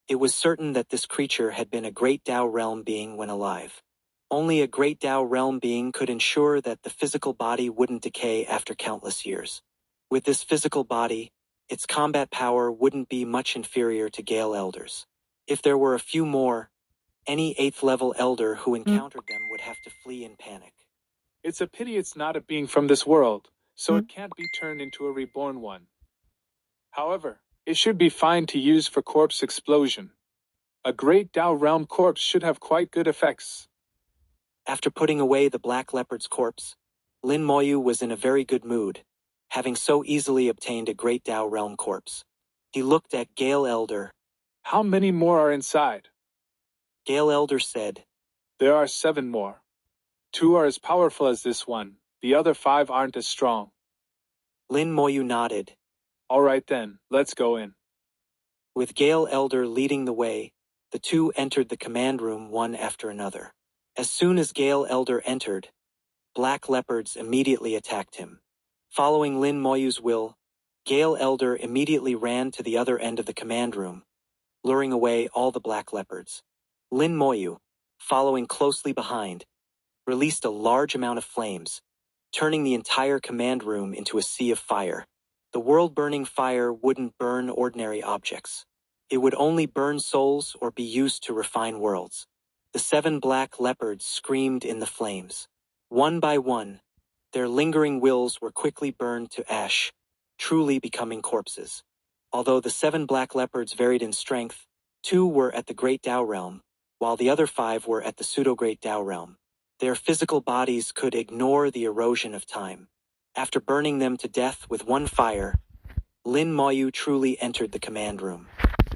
it was certain that this creature had been a Great Tao realm being when alive. Only a Great Tao realm being could ensure that the physical body wouldn't decay after countless years. With this physical body, its combat power wouldn't be much inferior to Gale Elders. If there were a few more, any 8th-level elder who encountered them would have to flee in panic. It's a pity it's not a being from this world, so it can't be turned into a reborn one. However, it should be fine to use for corpse explosion. A Great Tao realm corpse should have quite good effects. After putting away the black leopard's corpse, Lin Moyu was in a very good mood, having so easily obtained a Great Tao realm corpse. He looked at Gale Elder. How many more are inside? Gale Elder said, There are 7 more. 2 are as powerful as this one, the other 5 aren't as strong. Lin Moyu nodded. All right then, let's go in. With Gale Elder leading the way, the two entered the command room one after another. As soon as Gale Elder entered, black leopards immediately attacked him. Following Lin Moyu's will, Gale Elder immediately ran to the other end of the command room, luring away all the black leopards. Lin Moyu, following closely behind, released a large amount of flames, turning the entire command room into a sea of fire. The world-burning fire wouldn't burn ordinary objects. It would only burn souls or be used to refine worlds. The 7 black leopards screamed in the flames. One by one, their lingering wills were quickly burned to ash, truly becoming corpses. Although the 7 black leopards varied in strength, 2 were at the Great Tao realm, while the other 5 were at the Pseudo-Great Tao realm. Their physical bodies could ignore the erosion of time. After burning them to death with one fire, Lin Moyu truly entered the command room.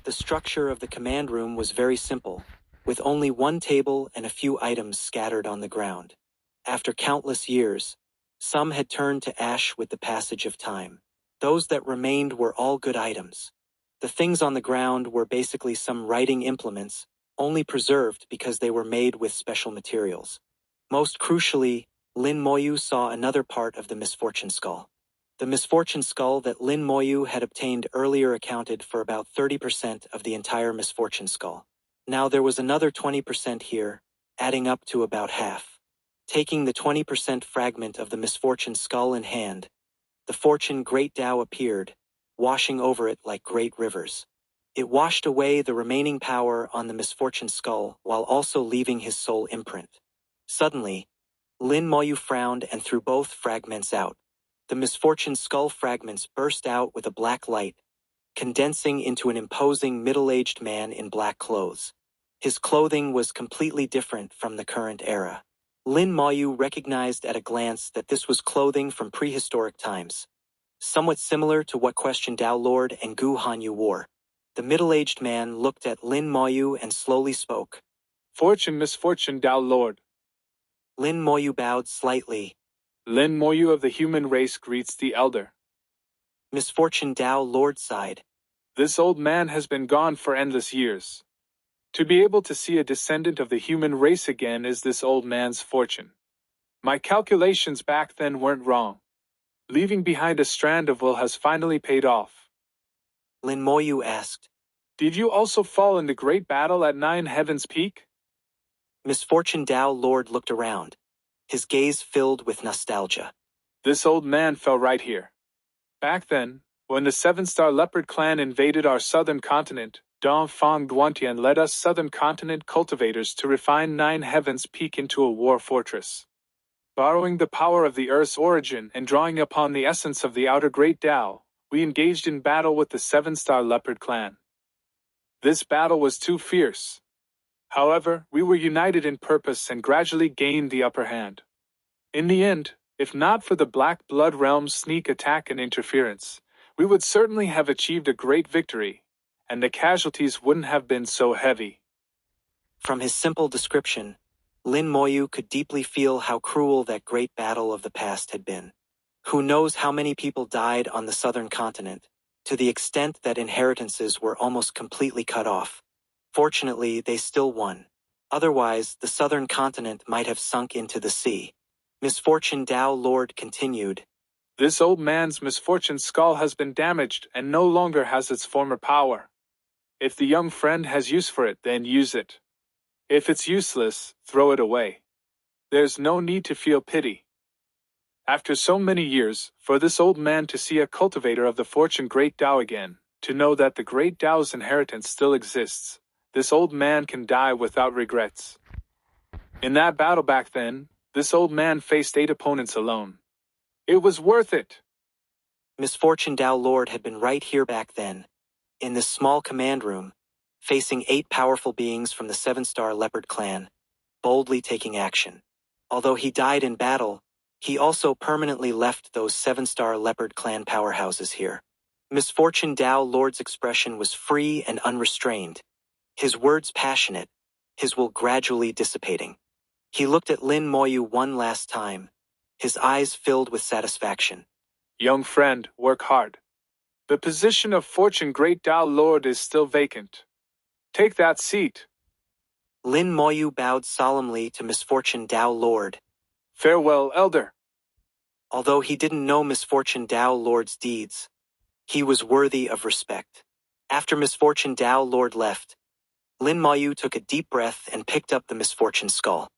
The structure of the command room was very simple, with only one table and a few items scattered on the ground. After countless years, some had turned to ash with the passage of time. Those that remained were all good items. The things on the ground were basically some writing implements, only preserved because they were made with special materials. Most crucially, Lin Moyu saw another part of the misfortune skull. The misfortune skull that Lin Moyu had obtained earlier accounted for about 30% of the entire misfortune skull. Now there was another 20% here, adding up to about half. Taking the 20% fragment of the misfortune skull in hand, the fortune Great Tao appeared, washing over it like great rivers. It washed away the remaining power on the misfortune skull while also leaving his soul imprint. Suddenly, Lin Moyu frowned and threw both fragments out. The misfortune skull fragments burst out with a black light, condensing into an imposing middle-aged man in black clothes. His clothing was completely different from the current era. Lin Moyu recognized at a glance that this was clothing from prehistoric times, somewhat similar to what Question Dao Lord and Gu Hanyu wore. The middle-aged man looked at Lin Moyu and slowly spoke. Fortune, misfortune, Dao Lord. Lin Moyu bowed slightly. Lin Moyu of the human race greets the elder. Misfortune Dao Lord sighed. This old man has been gone for endless years. To be able to see a descendant of the human race again is this old man's fortune. My calculations back then weren't wrong. Leaving behind a strand of will has finally paid off. Lin Moyu asked. Did you also fall in the great battle at Nine Heaven's Peak? Misfortune Dao Lord looked around, his gaze filled with nostalgia. This old man fell right here. Back then, when the 7-Star Leopard clan invaded our southern continent, Dongfang Duantian led us southern continent cultivators to refine Nine Heaven's Peak into a war fortress. Borrowing the power of the Earth's origin and drawing upon the essence of the outer Great Tao, we engaged in battle with the 7-Star Leopard clan. This battle was too fierce. However, we were united in purpose and gradually gained the upper hand. In the end, if not for the Black Blood Realm's sneak attack and interference, we would certainly have achieved a great victory, and the casualties wouldn't have been so heavy. From his simple description, Lin Moyu could deeply feel how cruel that great battle of the past had been. Who knows how many people died on the southern continent, to the extent that inheritances were almost completely cut off. Fortunately, they still won. Otherwise, the southern continent might have sunk into the sea. Misfortune Dao Lord continued. This old man's misfortune skull has been damaged and no longer has its former power. If the young friend has use for it, then use it. If it's useless, throw it away. There's no need to feel pity. After so many years, for this old man to see a cultivator of the fortune Great Tao again, to know that the Great Tao's inheritance still exists, this old man can die without regrets. In that battle back then, this old man faced 8 opponents alone. It was worth it. Misfortune Dao Lord had been right here back then, in this small command room, facing 8 powerful beings from the 7-Star Leopard clan, boldly taking action. Although he died in battle, he also permanently left those 7-Star Leopard clan powerhouses here. Misfortune Dao Lord's expression was free and unrestrained, his words passionate, his will gradually dissipating. He looked at Lin Moyu one last time, his eyes filled with satisfaction. Young friend, work hard. The position of Fortune Great Tao Lord is still vacant. Take that seat. Lin Moyu bowed solemnly to Misfortune Dao Lord. Farewell, Elder. Although he didn't know Misfortune Dao Lord's deeds, He was worthy of respect. After Misfortune Dao Lord left, Lin Moyu took a deep breath and picked up the Misfortune Skull.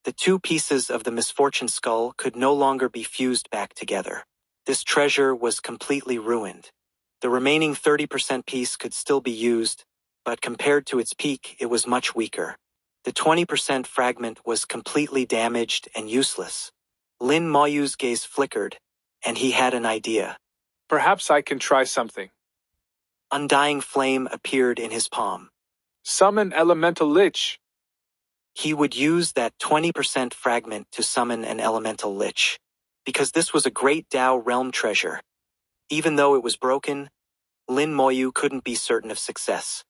The two pieces of the Misfortune Skull could no longer be fused back together. This treasure was completely ruined. The remaining 30% piece could still be used, but compared to its peak, it was much weaker. The 20% fragment was completely damaged and useless. Lin Moyu's gaze flickered, and he had an idea. Perhaps I can try something. Undying flame appeared in his palm. Summon Elemental Lich. He would use that 20% fragment to summon an Elemental Lich, because this was a great Dao realm treasure. Even though it was broken, Lin Moyu couldn't be certain of success.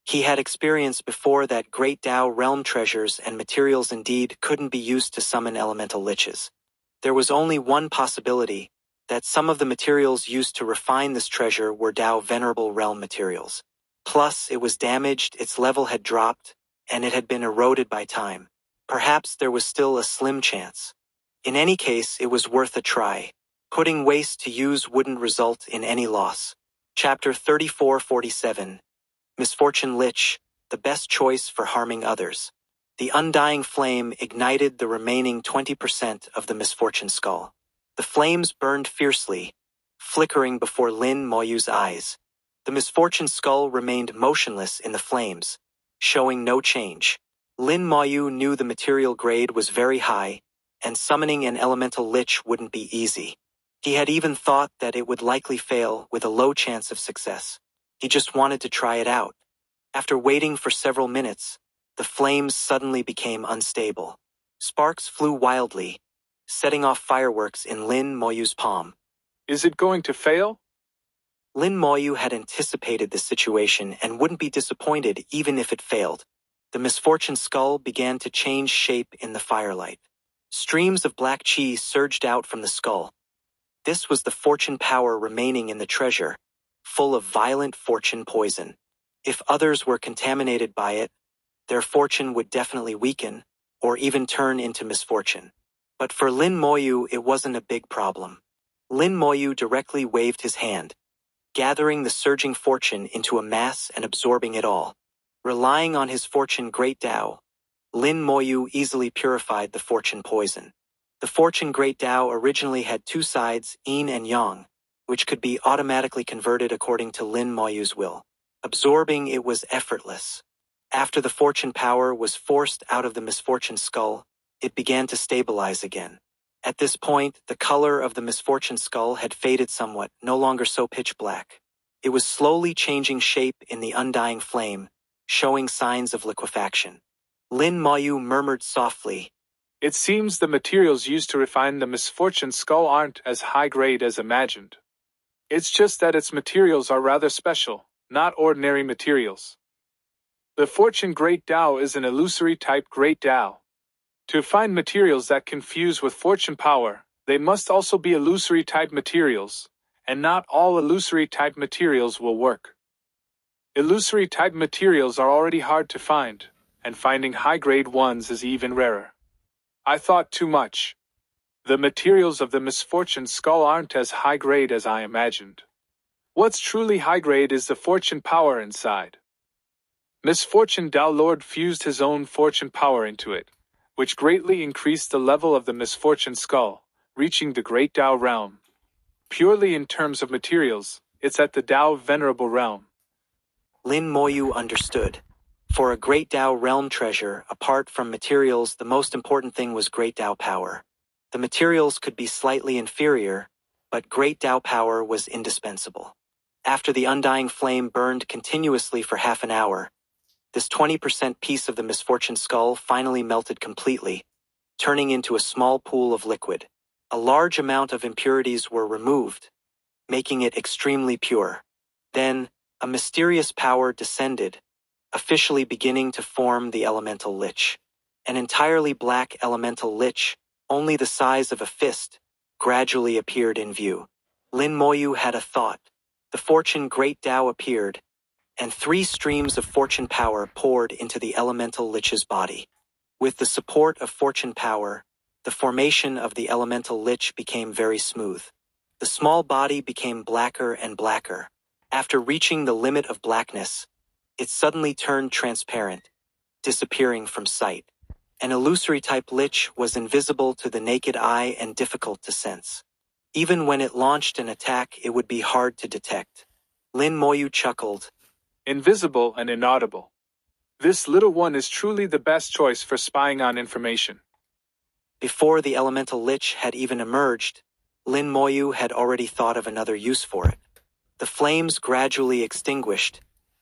He had experience before that great Dao realm treasures and materials indeed couldn't be used to summon elemental liches. There was only one possibility, that some of the materials used to refine this treasure were Dao venerable realm materials. Plus, it was damaged, its level had dropped, and it had been eroded by time. Perhaps there was still a slim chance. In any case, it was worth a try. Putting waste to use wouldn't result in any loss. Chapter 3447. Misfortune Lich, the best choice for harming others. The undying flame ignited the remaining 20% of the Misfortune Skull. The flames burned fiercely, flickering before Lin Moyu's eyes. The Misfortune Skull remained motionless in the flames, showing no change. Lin Moyu knew the material grade was very high, and summoning an elemental lich wouldn't be easy. He had even thought that it would likely fail with a low chance of success. He just wanted to try it out. After waiting for several minutes, the flames suddenly became unstable. Sparks flew wildly, setting off fireworks in Lin Moyu's palm. Is it going to fail? Lin Moyu had anticipated this situation and wouldn't be disappointed even if it failed. The Misfortune Skull began to change shape in the firelight. Streams of black chi surged out from the skull. This was the fortune power remaining in the treasure, full of violent fortune poison. If others were contaminated by it, their fortune would definitely weaken, or even turn into misfortune. But for Lin Moyu, it wasn't a big problem. Lin Moyu directly waved his hand, gathering the surging fortune into a mass and absorbing it all. Relying on his fortune Great Dao, Lin Moyu easily purified the fortune poison. The fortune Great Dao originally had two sides, yin and yang, which could be automatically converted according to Lin Moyu's will. Absorbing it was effortless. After the fortune power was forced out of the Misfortune Skull, it began to stabilize again. At this point, the color of the Misfortune Skull had faded somewhat, no longer so pitch black. It was slowly changing shape in the undying flame, showing signs of liquefaction. Lin Moyu murmured softly, It seems the materials used to refine the Misfortune Skull aren't as high grade as imagined. It's just that its materials are rather special, not ordinary materials. The Fortune Great Dao is an illusory type Great Dao. To find materials that can fuse with fortune power, they must also be illusory type materials, and not all illusory type materials will work. Illusory type materials are already hard to find, and finding high-grade ones is even rarer. I thought too much. The materials of the Misfortune Skull aren't as high-grade as I imagined. What's truly high-grade is the fortune power inside. Misfortune Dao Lord fused his own fortune power into it, which greatly increased the level of the Misfortune Skull, reaching the Great Dao realm. Purely in terms of materials, it's at the Dao Venerable realm. Lin Moyu understood. For a Great Dao realm treasure, apart from materials, the most important thing was Great Dao power. The materials could be slightly inferior, but Great Dao power was indispensable. After the undying flame burned continuously for half an hour, this 20% piece of the Misfortune Skull finally melted completely, turning into a small pool of liquid. A large amount of impurities were removed, making it extremely pure. Then, a mysterious power descended, officially beginning to form the elemental lich. An entirely black elemental lich, only the size of a fist, gradually appeared in view. Lin Moyu had a thought. The fortune Great Dao appeared, and 3 streams of fortune power poured into the elemental lich's body. With the support of fortune power, the formation of the elemental lich became very smooth. The small body became blacker and blacker. After reaching the limit of blackness, it suddenly turned transparent, disappearing from sight. An illusory-type lich was invisible to the naked eye and difficult to sense. Even when it launched an attack, it would be hard to detect. Lin Moyu chuckled. Invisible and inaudible. This little one is truly the best choice for spying on information. Before the elemental lich had even emerged, Lin Moyu had already thought of another use for it. The flames gradually extinguished,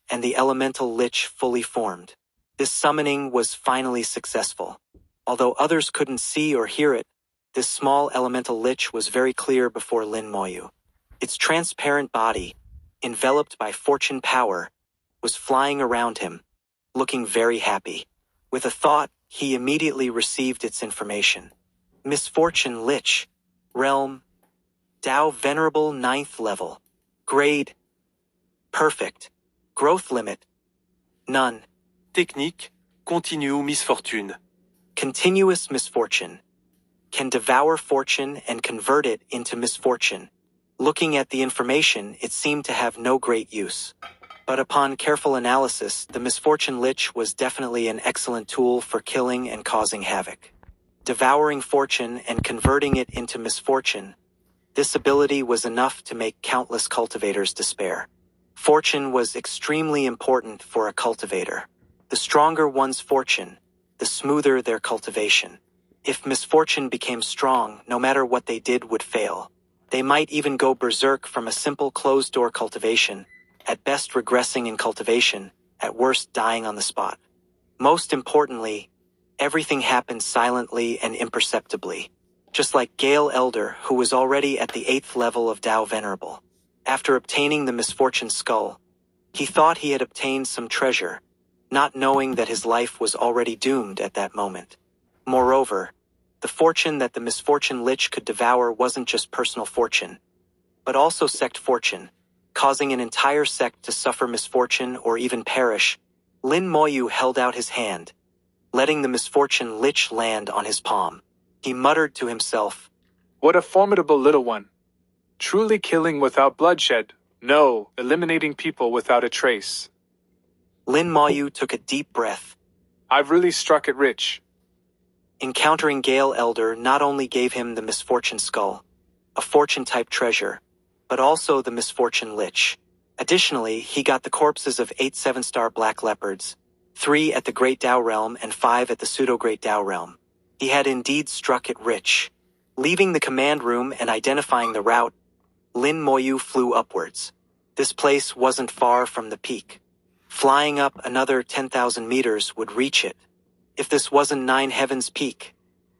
and the elemental lich fully formed. This summoning was finally successful. Although others couldn't see or hear it, this small elemental lich was very clear before Lin Moyu. Its transparent body, enveloped by fortune power, was flying around him, looking very happy. With a thought, he immediately received its information. Misfortune Lich. Realm. Dao Venerable 9th level. Grade. Perfect. Growth limit. None. Technique, continue misfortune. Continuous misfortune. Can devour fortune and convert it into misfortune. Looking at the information, it seemed to have no great use. But upon careful analysis, the Misfortune Lich was definitely an excellent tool for killing and causing havoc. Devouring fortune and converting it into misfortune, this ability was enough to make countless cultivators despair. Fortune was extremely important for a cultivator. The stronger one's fortune, the smoother their cultivation. If misfortune became strong, no matter what they did would fail. They might even go berserk from a simple closed-door cultivation, at best regressing in cultivation, at worst dying on the spot. Most importantly, everything happened silently and imperceptibly, just like Gale Elder, who was already at the 8th level of Dao Venerable. After obtaining the Misfortune Skull, he thought he had obtained some treasure, not knowing that his life was already doomed at that moment. Moreover, the fortune that the Misfortune Lich could devour wasn't just personal fortune, but also sect fortune, causing an entire sect to suffer misfortune or even perish. Lin Moyu held out his hand, letting the Misfortune Lich land on his palm. He muttered to himself, What a formidable little one. Truly killing without bloodshed. No, eliminating people without a trace. Lin Moyu took a deep breath. I've really struck it rich. Encountering Gale Elder not only gave him the Misfortune Skull, a fortune-type treasure, but also the Misfortune Lich. Additionally, he got the corpses of 8 7-star Black Leopards, 3 at the Great Dao Realm and 5 at the Pseudo-Great Dao Realm. He had indeed struck it rich. Leaving the command room and identifying the route, Lin Moyu flew upwards. This place wasn't far from the peak. Flying up another 10,000 meters would reach it. If this wasn't Nine Heavens Peak,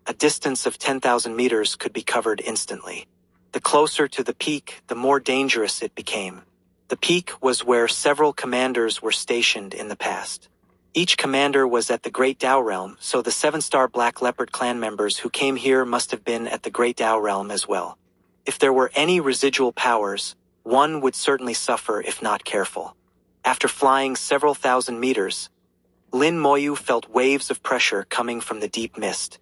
a distance of 10,000 meters could be covered instantly. The closer to the peak, the more dangerous it became. The peak was where several commanders were stationed in the past. Each commander was at the Great Dao Realm, so the 7-star Black Leopard clan members who came here must have been at the Great Dao Realm as well. If there were any residual powers, one would certainly suffer if not careful. After flying several thousand meters, Lin Moyu felt waves of pressure coming from the deep mist.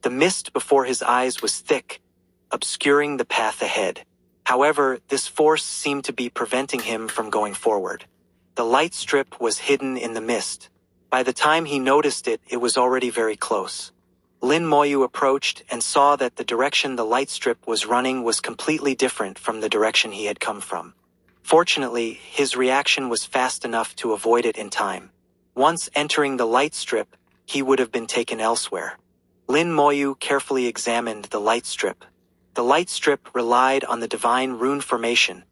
The mist before his eyes was thick, obscuring the path ahead. However, this force seemed to be preventing him from going forward. The light strip was hidden in the mist. By the time he noticed it, it was already very close. Lin Moyu approached and saw that the direction the light strip was running was completely different from the direction he had come from. Fortunately, his reaction was fast enough to avoid it in time. Once entering the light strip, he would have been taken elsewhere. Lin Moyu carefully examined the light strip. The light strip relied on the divine rune formation,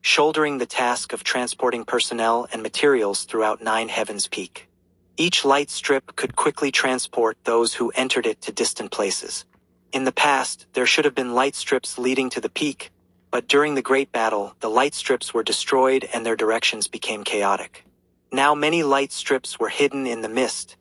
shouldering the task of transporting personnel and materials throughout Nine Heavens Peak. Each light strip could quickly transport those who entered it to distant places. In the past, there should have been light strips leading to the peak, but during the Great Battle, the light strips were destroyed and their directions became chaotic. Now many light strips were hidden in the mist,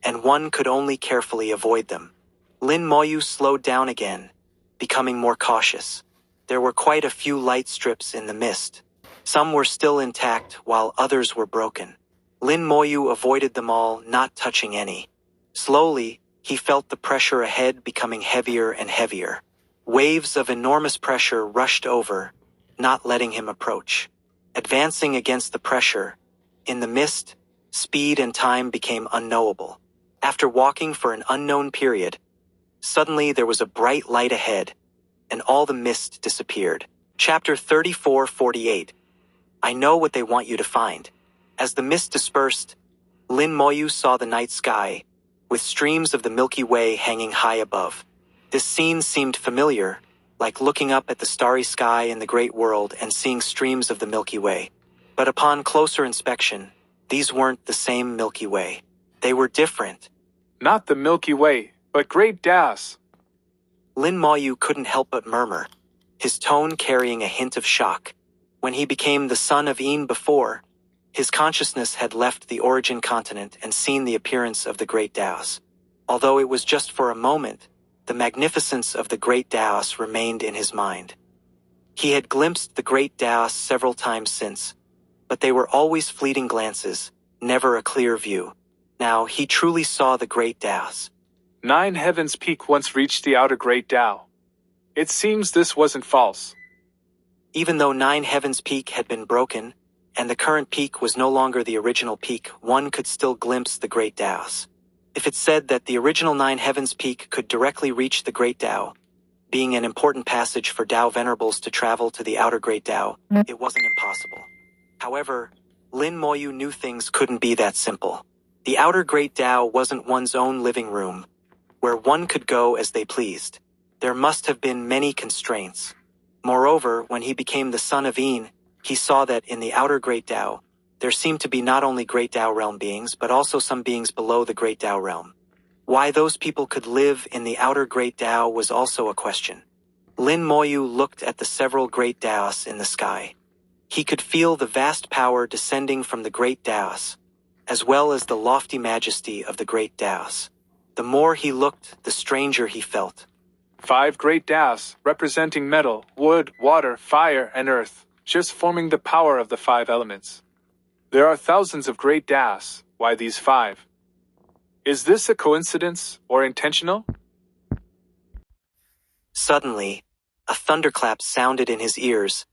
and one could only carefully avoid them. Lin Moyu slowed down again, becoming more cautious. There were quite a few light strips in the mist. Some were still intact, while others were broken. Lin Moyu avoided them all, not touching any. Slowly, he felt the pressure ahead becoming heavier and heavier. Waves of enormous pressure rushed over, not letting him approach. Advancing against the pressure, in the mist, speed and time became unknowable. After walking for an unknown period, suddenly there was a bright light ahead, and all the mist disappeared. Chapter 34:48. I know what they want you to find. As the mist dispersed, Lin Moyu saw the night sky, with streams of the Milky Way hanging high above. This scene seemed familiar, like looking up at the starry sky in the great world and seeing streams of the Milky Way. But upon closer inspection, these weren't the same Milky Way. They were different. Not the Milky Way, but Great Das. Lin Moyu couldn't help but murmur, his tone carrying a hint of shock. When he became the son of Een before, his consciousness had left the origin continent and seen the appearance of the Great Daos. Although it was just for a moment, the magnificence of the Great Daos remained in his mind. He had glimpsed the Great Daos several times since, but they were always fleeting glances, never a clear view. Now he truly saw the Great Daos. 9 Heavens Peak once reached the outer Great Tao. It seems this wasn't false. Even though 9 Heavens Peak had been broken, and the current peak was no longer the original peak, one could still glimpse the Great Daos. If it said that the original 9 Heavens Peak could directly reach the Great Tao, being an important passage for Tao venerables to travel to the outer Great Tao, it wasn't impossible. However, Lin Moyu knew things couldn't be that simple. The outer Great Tao wasn't one's own living room, where one could go as they pleased. There must have been many constraints. Moreover, when he became the son of Een, he saw that in the outer Great Tao, there seemed to be not only Great Tao realm beings, but also some beings below the Great Tao realm. Why those people could live in the outer Great Tao was also a question. Lin Moyu looked at the several Great Daos in the sky. He could feel the vast power descending from the Great Daos, as well as the lofty majesty of the Great Daos. The more he looked, the stranger he felt. 5 Great Daos, representing metal, wood, water, fire, and earth, just forming the power of the 5 elements. There are thousands of Great Daos. Why these 5? Is this a coincidence or intentional? Suddenly, a thunderclap sounded in his ears,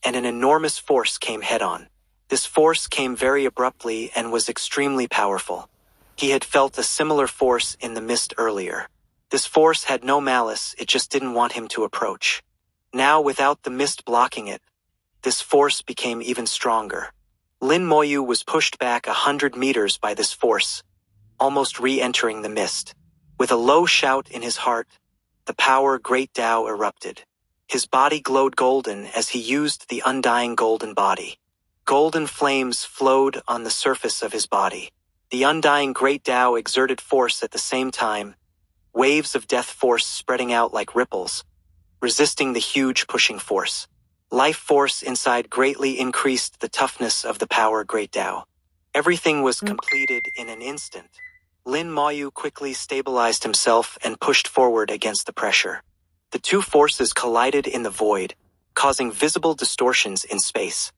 and an enormous force came head-on. This force came very abruptly and was extremely powerful. He had felt a similar force in the mist earlier. This force had no malice, it just didn't want him to approach. Now, without the mist blocking it, this force became even stronger. Lin Moyu was pushed back 100 meters by this force, almost re-entering the mist. With a low shout in his heart, the power Great Tao erupted. His body glowed golden as he used the undying golden body. Golden flames flowed on the surface of his body. The undying Great Tao exerted force at the same time, waves of death force spreading out like ripples, resisting the huge pushing force. Life force inside greatly increased the toughness of the power Great Tao. Everything was completed in an instant. Lin Moyu quickly stabilized himself and pushed forward against the pressure. The two forces collided in the void, causing visible distortions in space.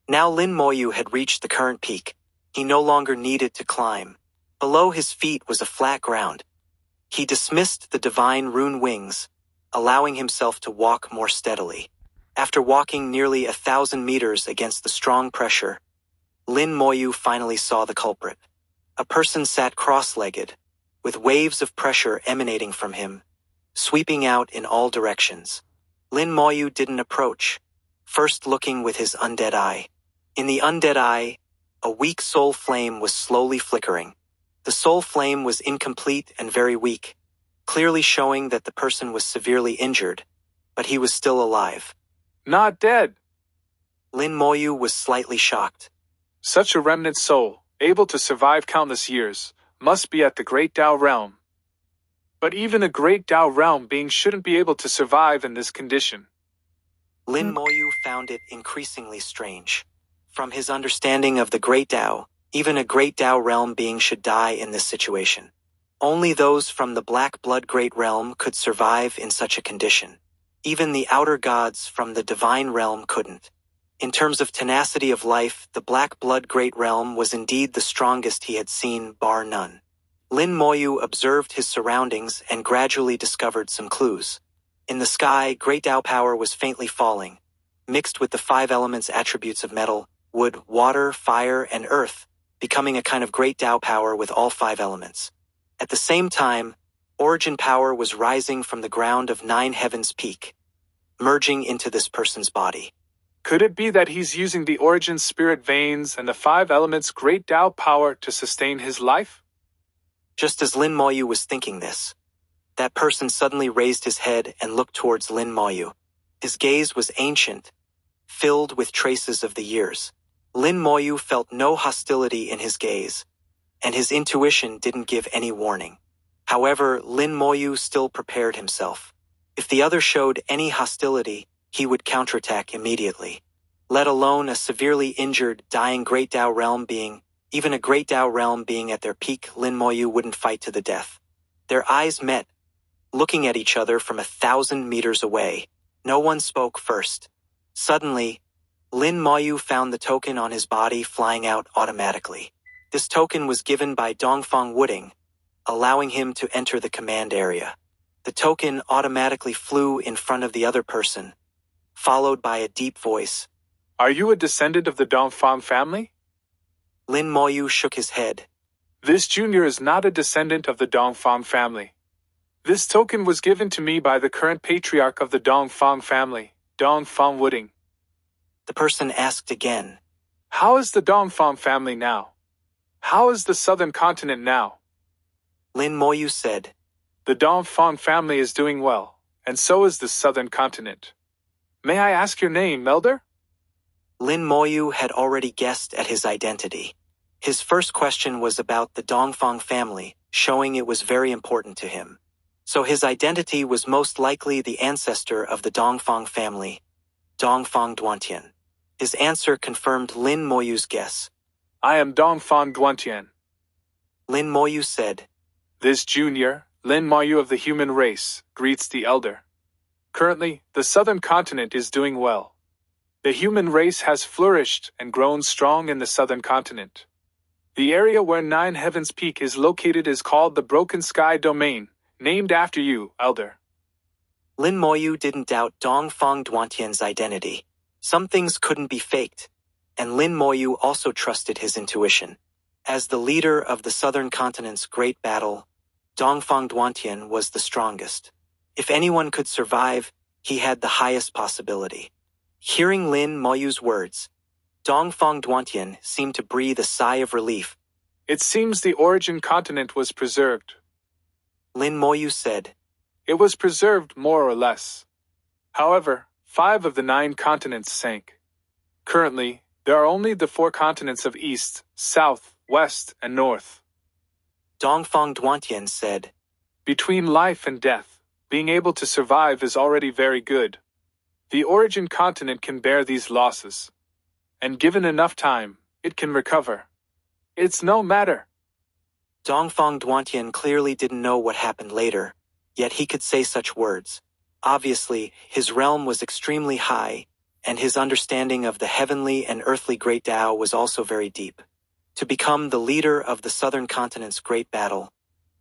Now Lin Moyu had reached the current peak. He no longer needed to climb. Below his feet was a flat ground. He dismissed the divine rune wings, allowing himself to walk more steadily. After walking nearly 1,000 meters against the strong pressure, Lin Moyu finally saw the culprit. A person sat cross-legged, with waves of pressure emanating from him, sweeping out in all directions. Lin Moyu didn't approach, first looking with his undead eye. In the undead eye, a weak soul flame was slowly flickering. The soul flame was incomplete and very weak, clearly showing that the person was severely injured, but he was still alive. Not dead. Lin Moyu was slightly shocked. Such a remnant soul, able to survive countless years, must be at the Great Tao realm. But even a Great Tao realm being shouldn't be able to survive in this condition. Lin Moyu found it increasingly strange. From his understanding of the Great Tao, even a Great Tao realm being should die in this situation. Only those from the Black Blood Great Realm could survive in such a condition. Even the outer gods from the Divine Realm couldn't. In terms of tenacity of life, the Black Blood Great Realm was indeed the strongest he had seen, bar none. Lin Moyu observed his surroundings and gradually discovered some clues. In the sky, great Tao power was faintly falling, mixed with the 5 elements attributes of metal, wood, water, fire, and earth, becoming a kind of great Tao power with all 5 elements. At the same time, origin power was rising from the ground of 9 heavens peak, merging into this person's body. Could it be that he's using the origin spirit veins and the 5 elements great Tao power to sustain his life? Just as Lin Moyu was thinking this, that person suddenly raised his head and looked towards Lin Moyu. His gaze was ancient, filled with traces of the years. Lin Moyu felt no hostility in his gaze, and his intuition didn't give any warning. However, Lin Moyu still prepared himself. If the other showed any hostility, he would counterattack immediately. Let alone a severely injured, dying Great Tao realm being, even a Great Tao realm being at their peak, Lin Moyu wouldn't fight to the death. Their eyes met, looking at each other from 1,000 meters away. No one spoke first. Suddenly, Lin Moyu found the token on his body flying out automatically. This token was given by Dongfang Wuding, allowing him to enter the command area. The token automatically flew in front of the other person, followed by a deep voice. Are you a descendant of the Dongfang family? Lin Moyu shook his head. This junior is not a descendant of the Dongfang family. This token was given to me by the current patriarch of the Dongfang family, Dongfang Wuding. The person asked again. How is the Dongfang family now? How is the southern continent now? Lin Moyu said. The Dongfang family is doing well, and so is the southern continent. May I ask your name, Elder? Lin Moyu had already guessed at his identity. His first question was about the Dongfang family, showing it was very important to him. So his identity was most likely the ancestor of the Dongfang family, Dongfang Duantian. His answer confirmed Lin Moyu's guess. I am Dongfang Duantian. Lin Moyu said. This junior, Lin Moyu of the human race, greets the elder. Currently, the southern continent is doing well. The human race has flourished and grown strong in the southern continent. The area where 9 Heavens Peak is located is called the Broken Sky Domain, named after you, Elder. Lin Moyu didn't doubt Dongfang Duantian's identity. Some things couldn't be faked, and Lin Moyu also trusted his intuition. As the leader of the southern continent's great battle, Dongfang Duantian was the strongest. If anyone could survive, he had the highest possibility. Hearing Lin Moyu's words, Dongfang Duantian seemed to breathe a sigh of relief. It seems the origin continent was preserved. Lin Moyu said. It was preserved more or less. However, 5 of the 9 continents sank. Currently, there are only the 4 continents of East, South, West, and North. Dongfang Duantian said. Between life and death, being able to survive is already very good. The origin continent can bear these losses. And given enough time, it can recover. It's no matter. Dongfang Duantian clearly didn't know what happened later, yet he could say such words. Obviously, his realm was extremely high, and his understanding of the heavenly and earthly great Tao was also very deep. To become the leader of the southern continent's great battle,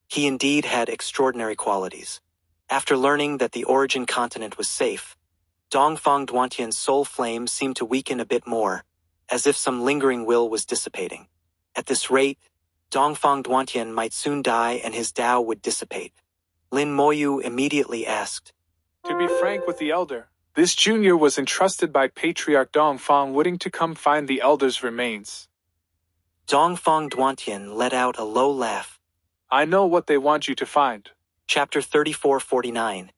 he indeed had extraordinary qualities. After learning that the origin continent was safe, Dongfang Duantian's soul flame seemed to weaken a bit more, as if some lingering will was dissipating. At this rate, Dongfang Duantian might soon die and his Tao would dissipate. Lin Moyu immediately asked. To be frank with the elder, this junior was entrusted by Patriarch Dongfang Wuding to come find the elder's remains. Dongfang Duantian let out a low laugh. I know what they want you to find. Chapter 3449.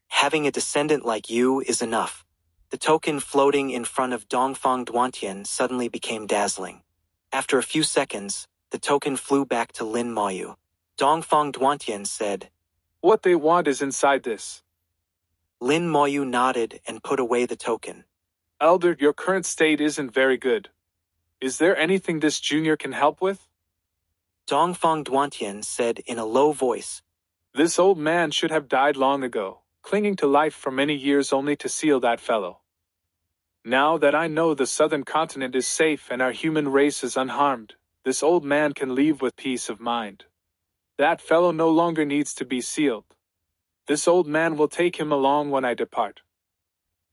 Having a descendant like you is enough. The token floating in front of Dongfang Duantian suddenly became dazzling. After a few seconds, the token flew back to Lin Moyu. Dongfang Duantian said. What they want is inside this. Lin Moyu nodded and put away the token. Elder, your current state isn't very good. Is there anything this junior can help with? Dongfang Duantian said in a low voice. This old man should have died long ago, clinging to life for many years only to seal that fellow. Now that I know the southern continent is safe and our human race is unharmed, this old man can leave with peace of mind. That fellow no longer needs to be sealed. This old man will take him along when I depart.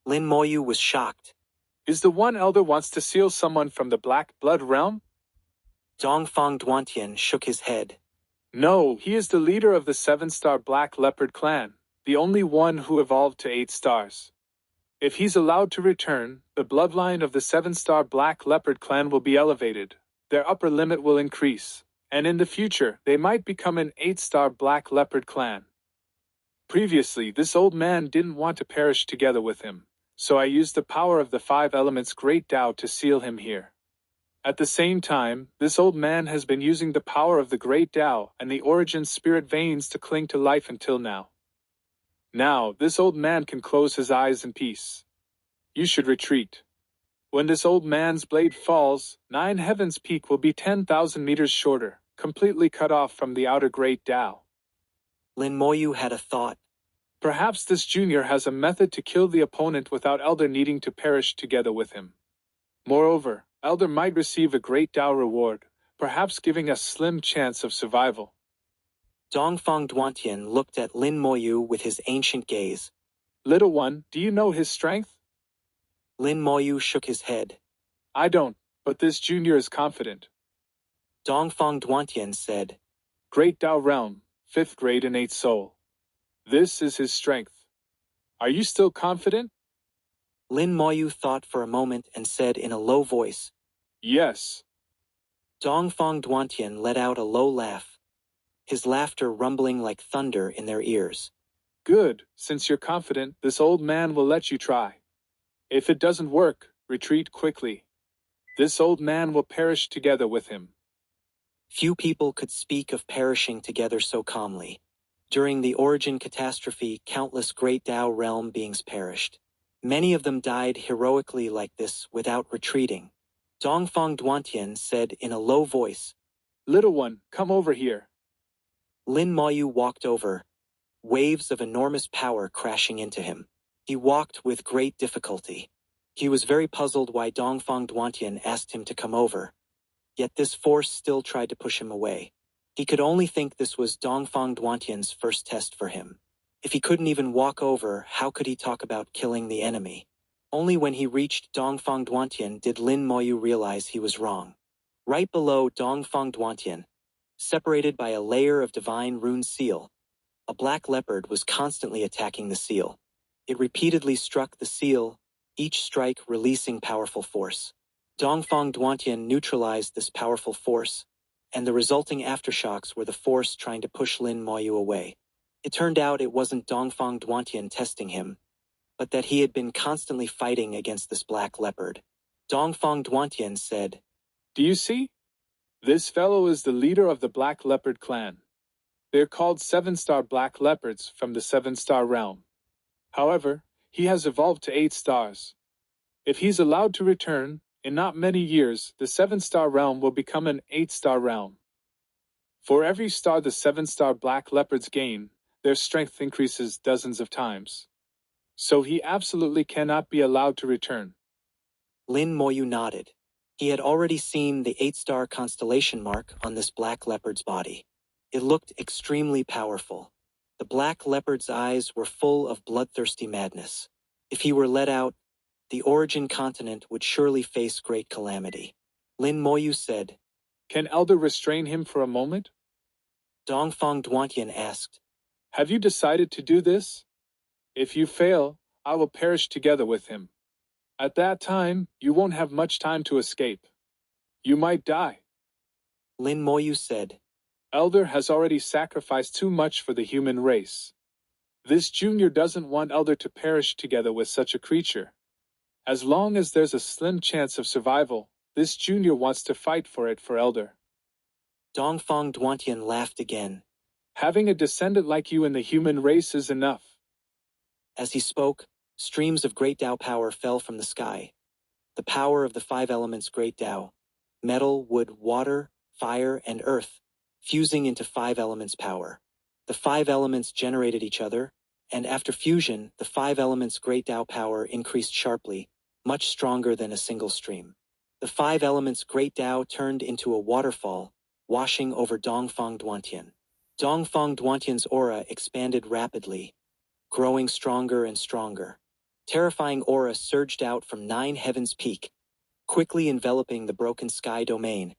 Lin Moyu was shocked. Is the one elder wants to seal someone from the Black Blood realm? Dongfang Duantian shook his head. No, he is the leader of the 7-star Black Leopard clan, the only one who evolved to 8 stars. If he's allowed to return, the bloodline of the 7-star Black Leopard clan will be elevated, their upper limit will increase, and in the future, they might become an 8-star Black Leopard clan. Previously, this old man didn't want to perish together with him, so I used the power of the 5 elements Great Tao to seal him here. At the same time, this old man has been using the power of the Great Tao and the Origin Spirit veins to cling to life until now. Now, this old man can close his eyes in peace. You should retreat. When this old man's blade falls, 9 Heaven's Peak will be 10,000 meters shorter, completely cut off from the outer Great Tao. Lin Moyu had a thought. Perhaps this junior has a method to kill the opponent without Elder needing to perish together with him. Moreover, Elder might receive a Great Tao reward, perhaps giving a slim chance of survival. Dongfang Duantian looked at Lin Moyu with his ancient gaze. Little one, do you know his strength? Lin Moyu shook his head. I don't, but this junior is confident. Dongfang Duantian said, Great Tao realm, 5th grade innate soul. This is his strength. Are you still confident? Lin Moyu thought for a moment and said in a low voice, Yes. Dongfang Duantian let out a low laugh, his laughter rumbling like thunder in their ears. Good, since you're confident, this old man will let you try. If it doesn't work, retreat quickly. This old man will perish together with him. Few people could speak of perishing together so calmly. During the origin catastrophe, countless Great Tao realm beings perished. Many of them died heroically like this without retreating. Dongfang Duantian said in a low voice, Little one, come over here. Lin Moyu walked over, waves of enormous power crashing into him. He walked with great difficulty. He was very puzzled why Dongfang Duantian asked him to come over. Yet this force still tried to push him away. He could only think this was Dongfang Duantian's first test for him. If he couldn't even walk over, how could he talk about killing the enemy? Only when he reached Dongfang Duantian did Lin Moyu realize he was wrong. Right below Dongfang Duantian, separated by a layer of divine rune seal, a black leopard was constantly attacking the seal. It repeatedly struck the seal, each strike releasing powerful force. Dongfang Duantian neutralized this powerful force, and the resulting aftershocks were the force trying to push Lin Moyu away. It turned out it wasn't Dongfang Duantian testing him, but that he had been constantly fighting against this black leopard. Dongfang Duantian said, Do you see? This fellow is the leader of the Black Leopard clan. They're called 7-star Black Leopards from the 7-star realm. However, he has evolved to 8 stars. If he's allowed to return, in not many years, the 7-star realm will become an 8-star realm. For every star the 7-star Black Leopards gain, their strength increases dozens of times. So he absolutely cannot be allowed to return. Lin Moyu nodded. He had already seen the 8-star constellation mark on this black leopard's body. It looked extremely powerful. The black leopard's eyes were full of bloodthirsty madness. If he were let out, the origin continent would surely face great calamity. Lin Moyu said, Can Elder restrain him for a moment? Dongfang Duantian asked, Have you decided to do this? If you fail, I will perish together with him. At that time, you won't have much time to escape. You might die. Lin Moyu said, Elder has already sacrificed too much for the human race. This junior doesn't want Elder to perish together with such a creature. As long as there's a slim chance of survival, this junior wants to fight for it for Elder. Dongfang Duantian laughed again. Having a descendant like you in the human race is enough. As he spoke, streams of Great Tao power fell from the sky. The power of the 5 elements Great Tao, metal, wood, water, fire, and earth, fusing into 5 elements power. The 5 elements generated each other, and after fusion, the 5 elements Great Tao power increased sharply, much stronger than a single stream. The 5 elements Great Tao turned into a waterfall, washing over Dongfang Duantian. Dongfang Duantian's aura expanded rapidly, growing stronger and stronger. Terrifying aura surged out from 9 Heaven's Peak, quickly enveloping the broken sky domain,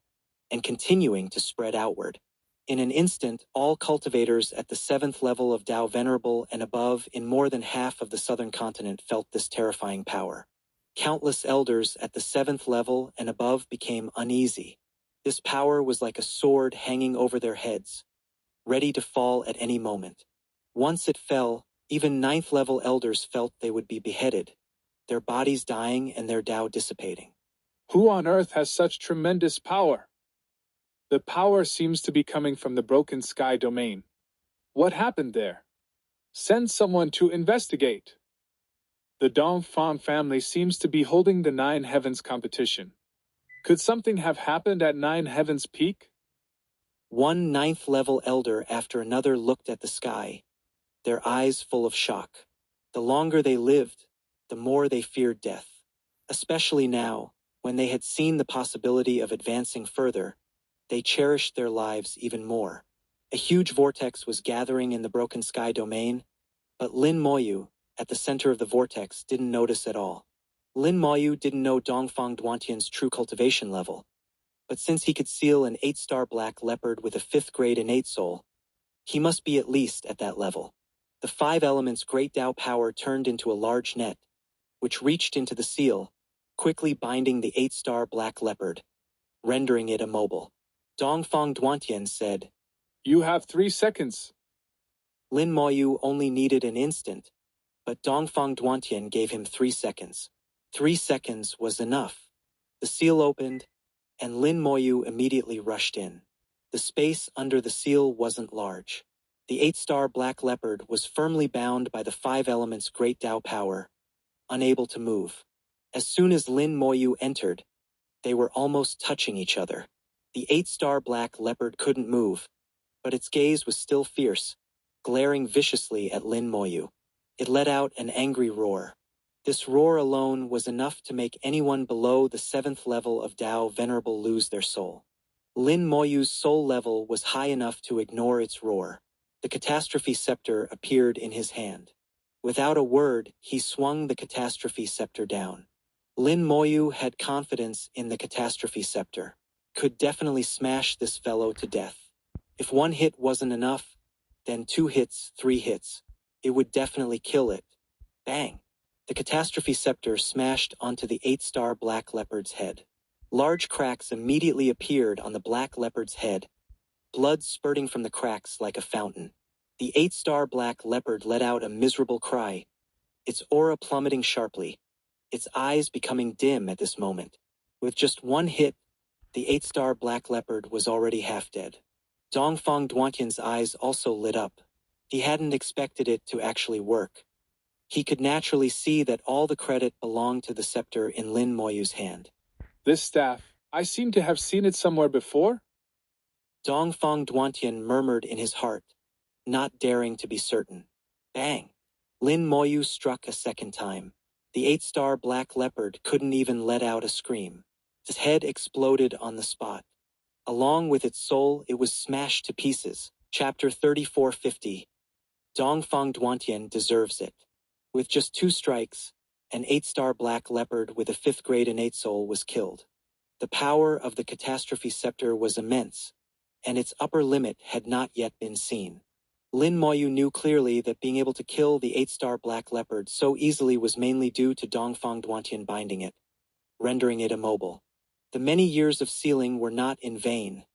and continuing to spread outward. In an instant, all cultivators at the 7th level of Dao Venerable and above in more than half of the southern continent felt this terrifying power. Countless elders at the 7th level and above became uneasy. This power was like a sword hanging over their heads, ready to fall at any moment. Once it fell, even 9th level elders felt they would be beheaded, their bodies dying and their Dao dissipating. Who on earth has such tremendous power? The power seems to be coming from the broken sky domain. What happened there? Send someone to investigate. The Dongfang family seems to be holding the 9 Heavens competition. Could something have happened at 9 Heavens Peak? One 9th level elder after another looked at the sky, their eyes full of shock. The longer they lived, the more they feared death. Especially now, when they had seen the possibility of advancing further, they cherished their lives even more. A huge vortex was gathering in the broken sky domain, but Lin Moyu, at the center of the vortex, didn't notice at all. Lin Moyu didn't know Dongfang Duantian's true cultivation level, but since he could seal an 8-star black leopard with a 5th grade innate soul, he must be at least at that level. The 5 elements' great Dao power turned into a large net, which reached into the seal, quickly binding the 8-star black leopard, rendering it immobile. Dongfang Duantian said, "You have 3 seconds. Lin Moyu only needed an instant, but Dongfang Duantian gave him 3 seconds. 3 seconds was enough. The seal opened, and Lin Moyu immediately rushed in. The space under the seal wasn't large. The 8-star black leopard was firmly bound by the 5 elements' great Dao power, unable to move. As soon as Lin Moyu entered, they were almost touching each other. The 8-star black leopard couldn't move, but its gaze was still fierce, glaring viciously at Lin Moyu. It let out an angry roar. This roar alone was enough to make anyone below the 7th level of Dao Venerable lose their soul. Lin Moyu's soul level was high enough to ignore its roar. The Catastrophe Scepter appeared in his hand. Without a word, he swung the Catastrophe Scepter down. Lin Moyu had confidence in the Catastrophe Scepter. Could definitely smash this fellow to death. If 1 hit wasn't enough, then 2 hits, 3 hits. It would definitely kill it. Bang! The Catastrophe Scepter smashed onto the 8-star black leopard's head. Large cracks immediately appeared on the black leopard's head, blood spurting from the cracks like a fountain. The 8-star black leopard let out a miserable cry, its aura plummeting sharply, its eyes becoming dim at this moment. With just 1 hit, the 8-star black leopard was already half dead. Dongfang Duantian's eyes also lit up. He hadn't expected it to actually work. He could naturally see that all the credit belonged to the scepter in Lin Moyu's hand. This staff, I seem to have seen it somewhere before." Dongfang Duantian murmured in his heart, not daring to be certain. Bang! Lin Moyu struck a second time. The 8-star black leopard couldn't even let out a scream. His head exploded on the spot. Along with its soul, it was smashed to pieces. Chapter 3450. Dongfang Duantian deserves it. With just 2 strikes, an 8-star black leopard with a 5th grade innate soul was killed. The power of the Catastrophe Scepter was immense, and its upper limit had not yet been seen. Lin Moyu knew clearly that being able to kill the 8-star black leopard so easily was mainly due to Dongfang Duantian binding it, rendering it immobile. The many years of sealing were not in vain.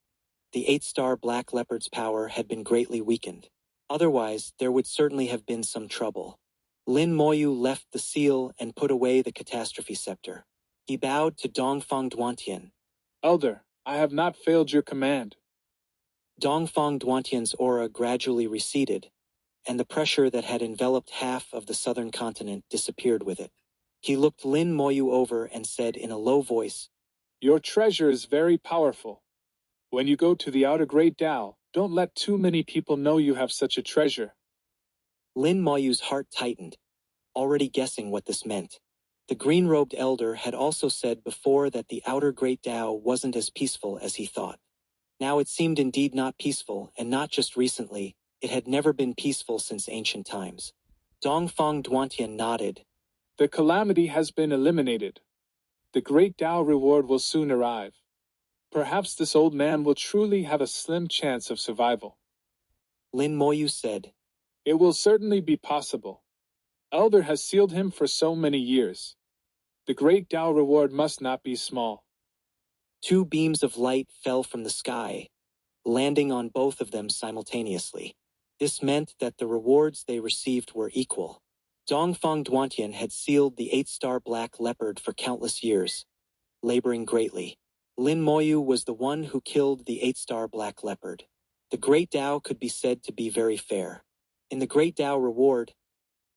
The 8-star black leopard's power had been greatly weakened. Otherwise, there would certainly have been some trouble. Lin Moyu left the seal and put away the Catastrophe Scepter. He bowed to Dongfang Duantian. "Elder, I have not failed your command." Dongfang Duantian's aura gradually receded, and the pressure that had enveloped half of the southern continent disappeared with it. He looked Lin Moyu over and said in a low voice, "Your treasure is very powerful. When you go to the outer great Tao, don't let too many people know you have such a treasure." Lin Moyu's heart tightened, already guessing what this meant. The green-robed elder had also said before that the outer great Tao wasn't as peaceful as he thought. Now it seemed indeed not peaceful, and not just recently, it had never been peaceful since ancient times. Dongfang Duantian nodded. The calamity has been eliminated. The great Tao reward will soon arrive. Perhaps this old man will truly have a slim chance of survival. Lin Moyu said. It will certainly be possible. Elder has sealed him for so many years. The great Tao reward must not be small. 2 beams of light fell from the sky, landing on both of them simultaneously. This meant that the rewards they received were equal. Dongfang Duantian had sealed the 8-star black leopard for countless years, laboring greatly. Lin Moyu was the one who killed the 8-star black leopard. The Great Tao could be said to be very fair. In the Great Tao reward,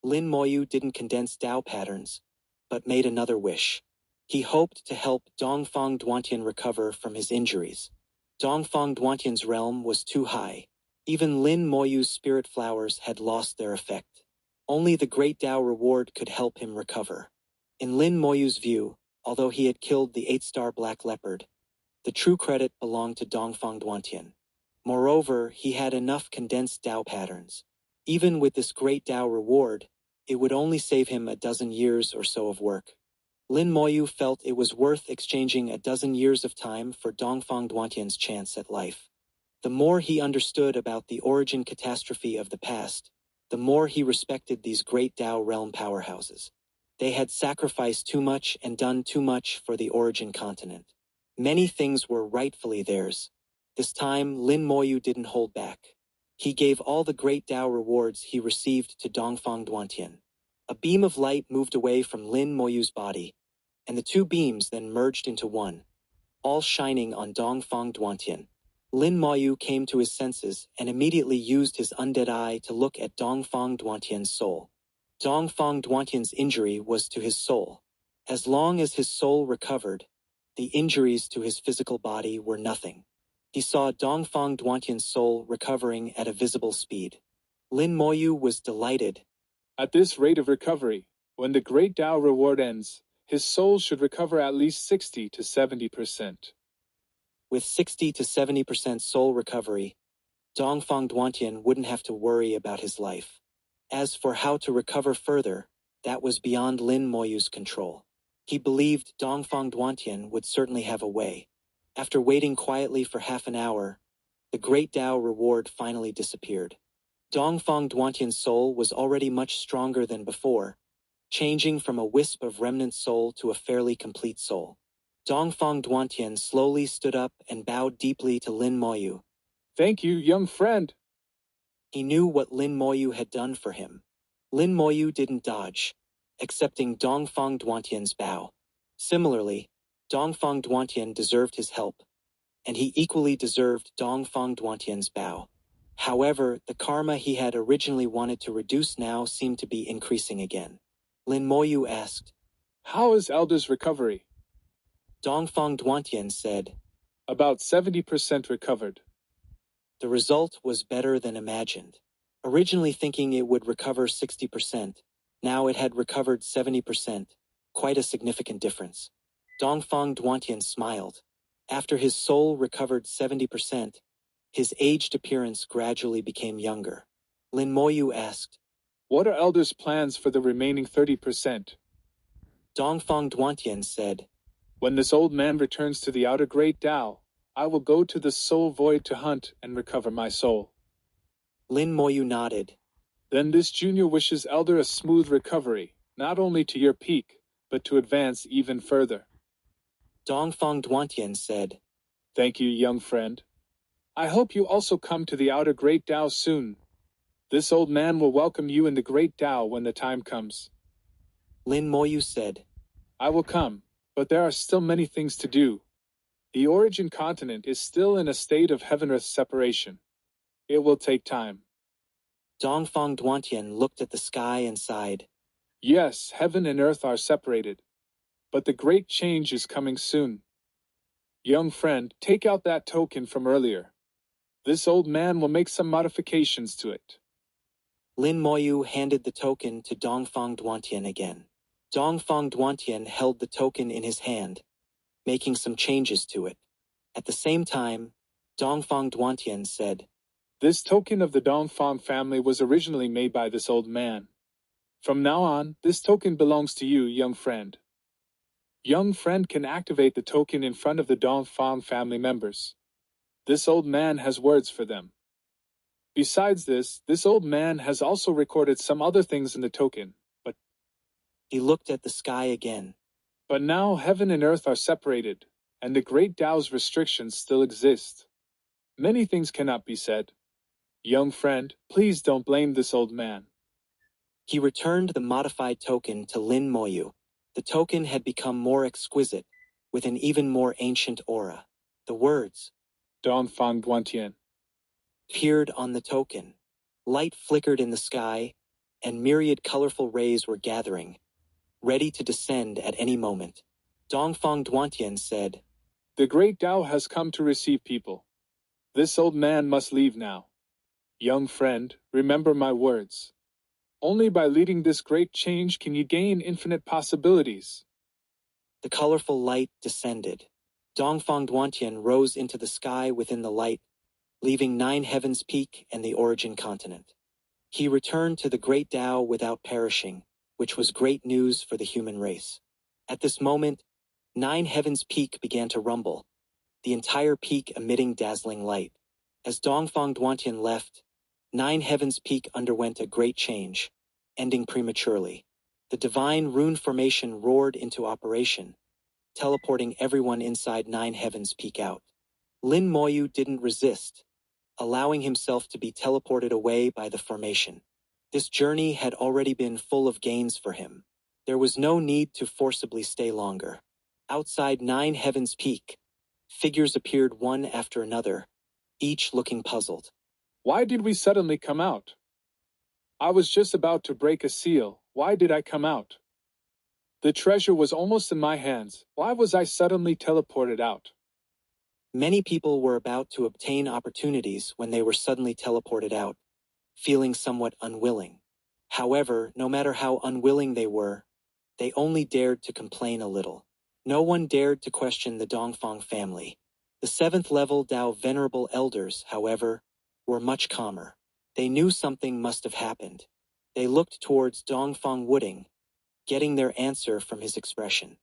Lin Moyu didn't condense Tao patterns, but made another wish. He hoped to help Dongfang Duantian recover from his injuries. Dongfang Duantian's realm was too high. Even Lin Moyu's spirit flowers had lost their effect. Only the Great Tao reward could help him recover. In Lin Moyu's view, although he had killed the 8-star black leopard, the true credit belonged to Dongfang Duantian. Moreover, he had enough condensed Tao patterns. Even with this Great Tao reward, it would only save him a dozen years or so of work. Lin Moyu felt it was worth exchanging a dozen years of time for Dongfang Duantian's chance at life. The more he understood about the origin catastrophe of the past, the more he respected these great Tao realm powerhouses. They had sacrificed too much and done too much for the origin continent. Many things were rightfully theirs. This time, Lin Moyu didn't hold back. He gave all the great Tao rewards he received to Dongfang Duantian. A beam of light moved away from Lin Moyu's body, and the 2 beams then merged into one, all shining on Dongfang Duantian. Lin Moyu came to his senses and immediately used his undead eye to look at Dongfang Duantian's soul. Dongfang Duantian's injury was to his soul. As long as his soul recovered, the injuries to his physical body were nothing. He saw Dongfang Duantian's soul recovering at a visible speed. Lin Moyu was delighted. At this rate of recovery, when the great Tao reward ends, his soul should recover at least 60 to 70%. With 60 to 70% soul recovery, Dongfang Duantian wouldn't have to worry about his life. As for how to recover further, that was beyond Lin Moyu's control. He believed Dongfang Duantian would certainly have a way. After waiting quietly for half an hour, the Great Tao reward finally disappeared. Dongfang Duantian's soul was already much stronger than before, changing from a wisp of remnant soul to a fairly complete soul. Dongfang Duantian slowly stood up and bowed deeply to Lin Moyu. Thank you, young friend. He knew what Lin Moyu had done for him. Lin Moyu didn't dodge, accepting Dongfang Duantian's bow. Similarly, Dongfang Duantian deserved his help, and he equally deserved Dongfang Duantian's bow. However, the karma he had originally wanted to reduce now seemed to be increasing again. Lin Moyu asked, How is Elder's recovery? Dongfang Duantian said, About 70% recovered. The result was better than imagined. Originally thinking it would recover 60%, now it had recovered 70%, quite a significant difference. Dongfang Duantian smiled. After his soul recovered 70%, his aged appearance gradually became younger. Lin Moyu asked, What are Elder's plans for the remaining 30%? Dongfang Duantian said, When this old man returns to the outer great Tao, I will go to the soul void to hunt and recover my soul. Lin Moyu nodded. Then this junior wishes Elder a smooth recovery, not only to your peak, but to advance even further. Dongfang Duantian said, Thank you, young friend. I hope you also come to the outer great Tao soon. This old man will welcome you in the great Tao when the time comes. Lin Moyu said, I will come, but there are still many things to do. The origin continent is still in a state of heaven-earth separation. It will take time. Dongfang Duantian looked at the sky and sighed. Yes, heaven and earth are separated. But the great change is coming soon. Young friend, take out that token from earlier. This old man will make some modifications to it. Lin Moyu handed the token to Dongfang Duantian again. Dongfang Duantian held the token in his hand, making some changes to it. At the same time, Dongfang Duantian said. This token of the Dongfang family was originally made by this old man. From now on, this token belongs to you, young friend. Young friend can activate the token in front of the Dongfang family members. This old man has words for them. Besides this old man has also recorded some other things in the token, but He looked at the sky again. But now heaven and earth are separated, and the great Tao's restrictions still exist. Many things cannot be said. Young friend, please don't blame this old man. He returned the modified token to Lin Moyu. The token had become more exquisite, with an even more ancient aura. The words, Dongfang Duantian, appeared on the token. Light flickered in the sky, and myriad colorful rays were gathering, ready to descend at any moment. Dongfang Duantian said, The great Tao has come to receive people. This old man must leave now. Young friend, remember my words. Only by leading this great change can you gain infinite possibilities. The colorful light descended. Dongfang Duantian rose into the sky within the light, leaving Nine Heavens Peak and the Origin Continent. He returned to the great Tao without perishing, which was great news for the human race. At this moment, Nine Heavens Peak began to rumble, the entire peak emitting dazzling light. As Dongfang Duantian left, Nine Heavens Peak underwent a great change, ending prematurely. The divine rune formation roared into operation, teleporting everyone inside Nine Heavens Peak out. Lin Moyu didn't resist, allowing himself to be teleported away by the formation. This journey had already been full of gains for him. There was no need to forcibly stay longer. Outside Nine Heavens Peak, figures appeared one after another, each looking puzzled. Why did we suddenly come out? I was just about to break a seal. Why did I come out? The treasure was almost in my hands. Why was I suddenly teleported out? Many people were about to obtain opportunities when they were suddenly teleported out, feeling somewhat unwilling. However, no matter how unwilling they were, they only dared to complain a little. No one dared to question the Dongfang family. The 7th level Dao Venerable Elders, however, were much calmer. They knew something must have happened. They looked towards Dongfang Wooding, getting their answer from his expression.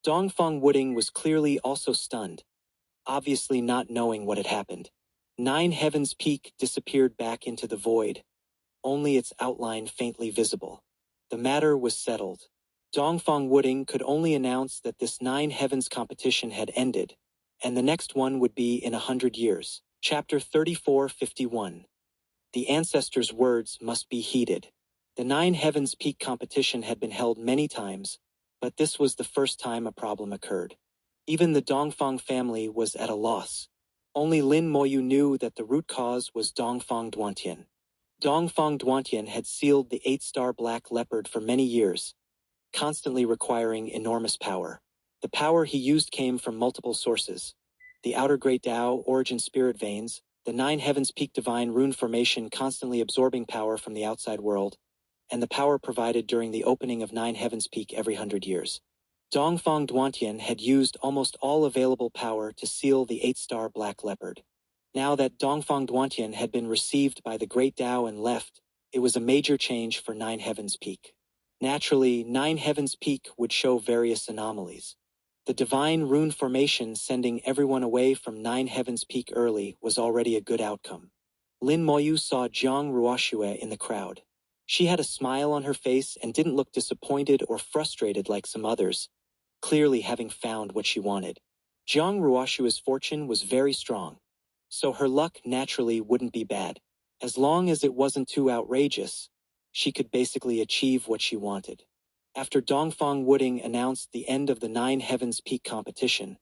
Dongfang Wooding was clearly also stunned, obviously not knowing what had happened. Nine Heavens Peak disappeared back into the void, only its outline faintly visible. The matter was settled. Dongfang Wooding could only announce that this Nine Heavens competition had ended, and the next one would be in 100 years. Chapter 3451. The ancestors' words must be heeded. The Nine Heavens Peak competition had been held many times, but this was the first time a problem occurred. Even the Dongfang family was at a loss. Only Lin Moyu knew that the root cause was Dongfang Duantian. Dongfang Duantian had sealed the 8-star black leopard for many years, constantly requiring enormous power. The power he used came from multiple sources: the outer Great Tao, Origin Spirit Veins, the Nine Heavens Peak Divine Rune Formation constantly absorbing power from the outside world, and the power provided during the opening of Nine Heavens Peak every 100 years. Dongfang Duantian had used almost all available power to seal the 8-star black leopard. Now that Dongfang Duantian had been received by the Great Tao and left, it was a major change for Nine Heavens Peak. Naturally, Nine Heavens Peak would show various anomalies. The divine rune formation sending everyone away from Nine Heavens Peak early was already a good outcome. Lin Moyu saw Jiang Ruoxue in the crowd. She had a smile on her face and didn't look disappointed or frustrated like some others, clearly having found what she wanted. Jiang Ruoxue's fortune was very strong, so her luck naturally wouldn't be bad. As long as it wasn't too outrageous, she could basically achieve what she wanted. After Dongfang Wooding announced the end of the Nine Heavens Peak competition,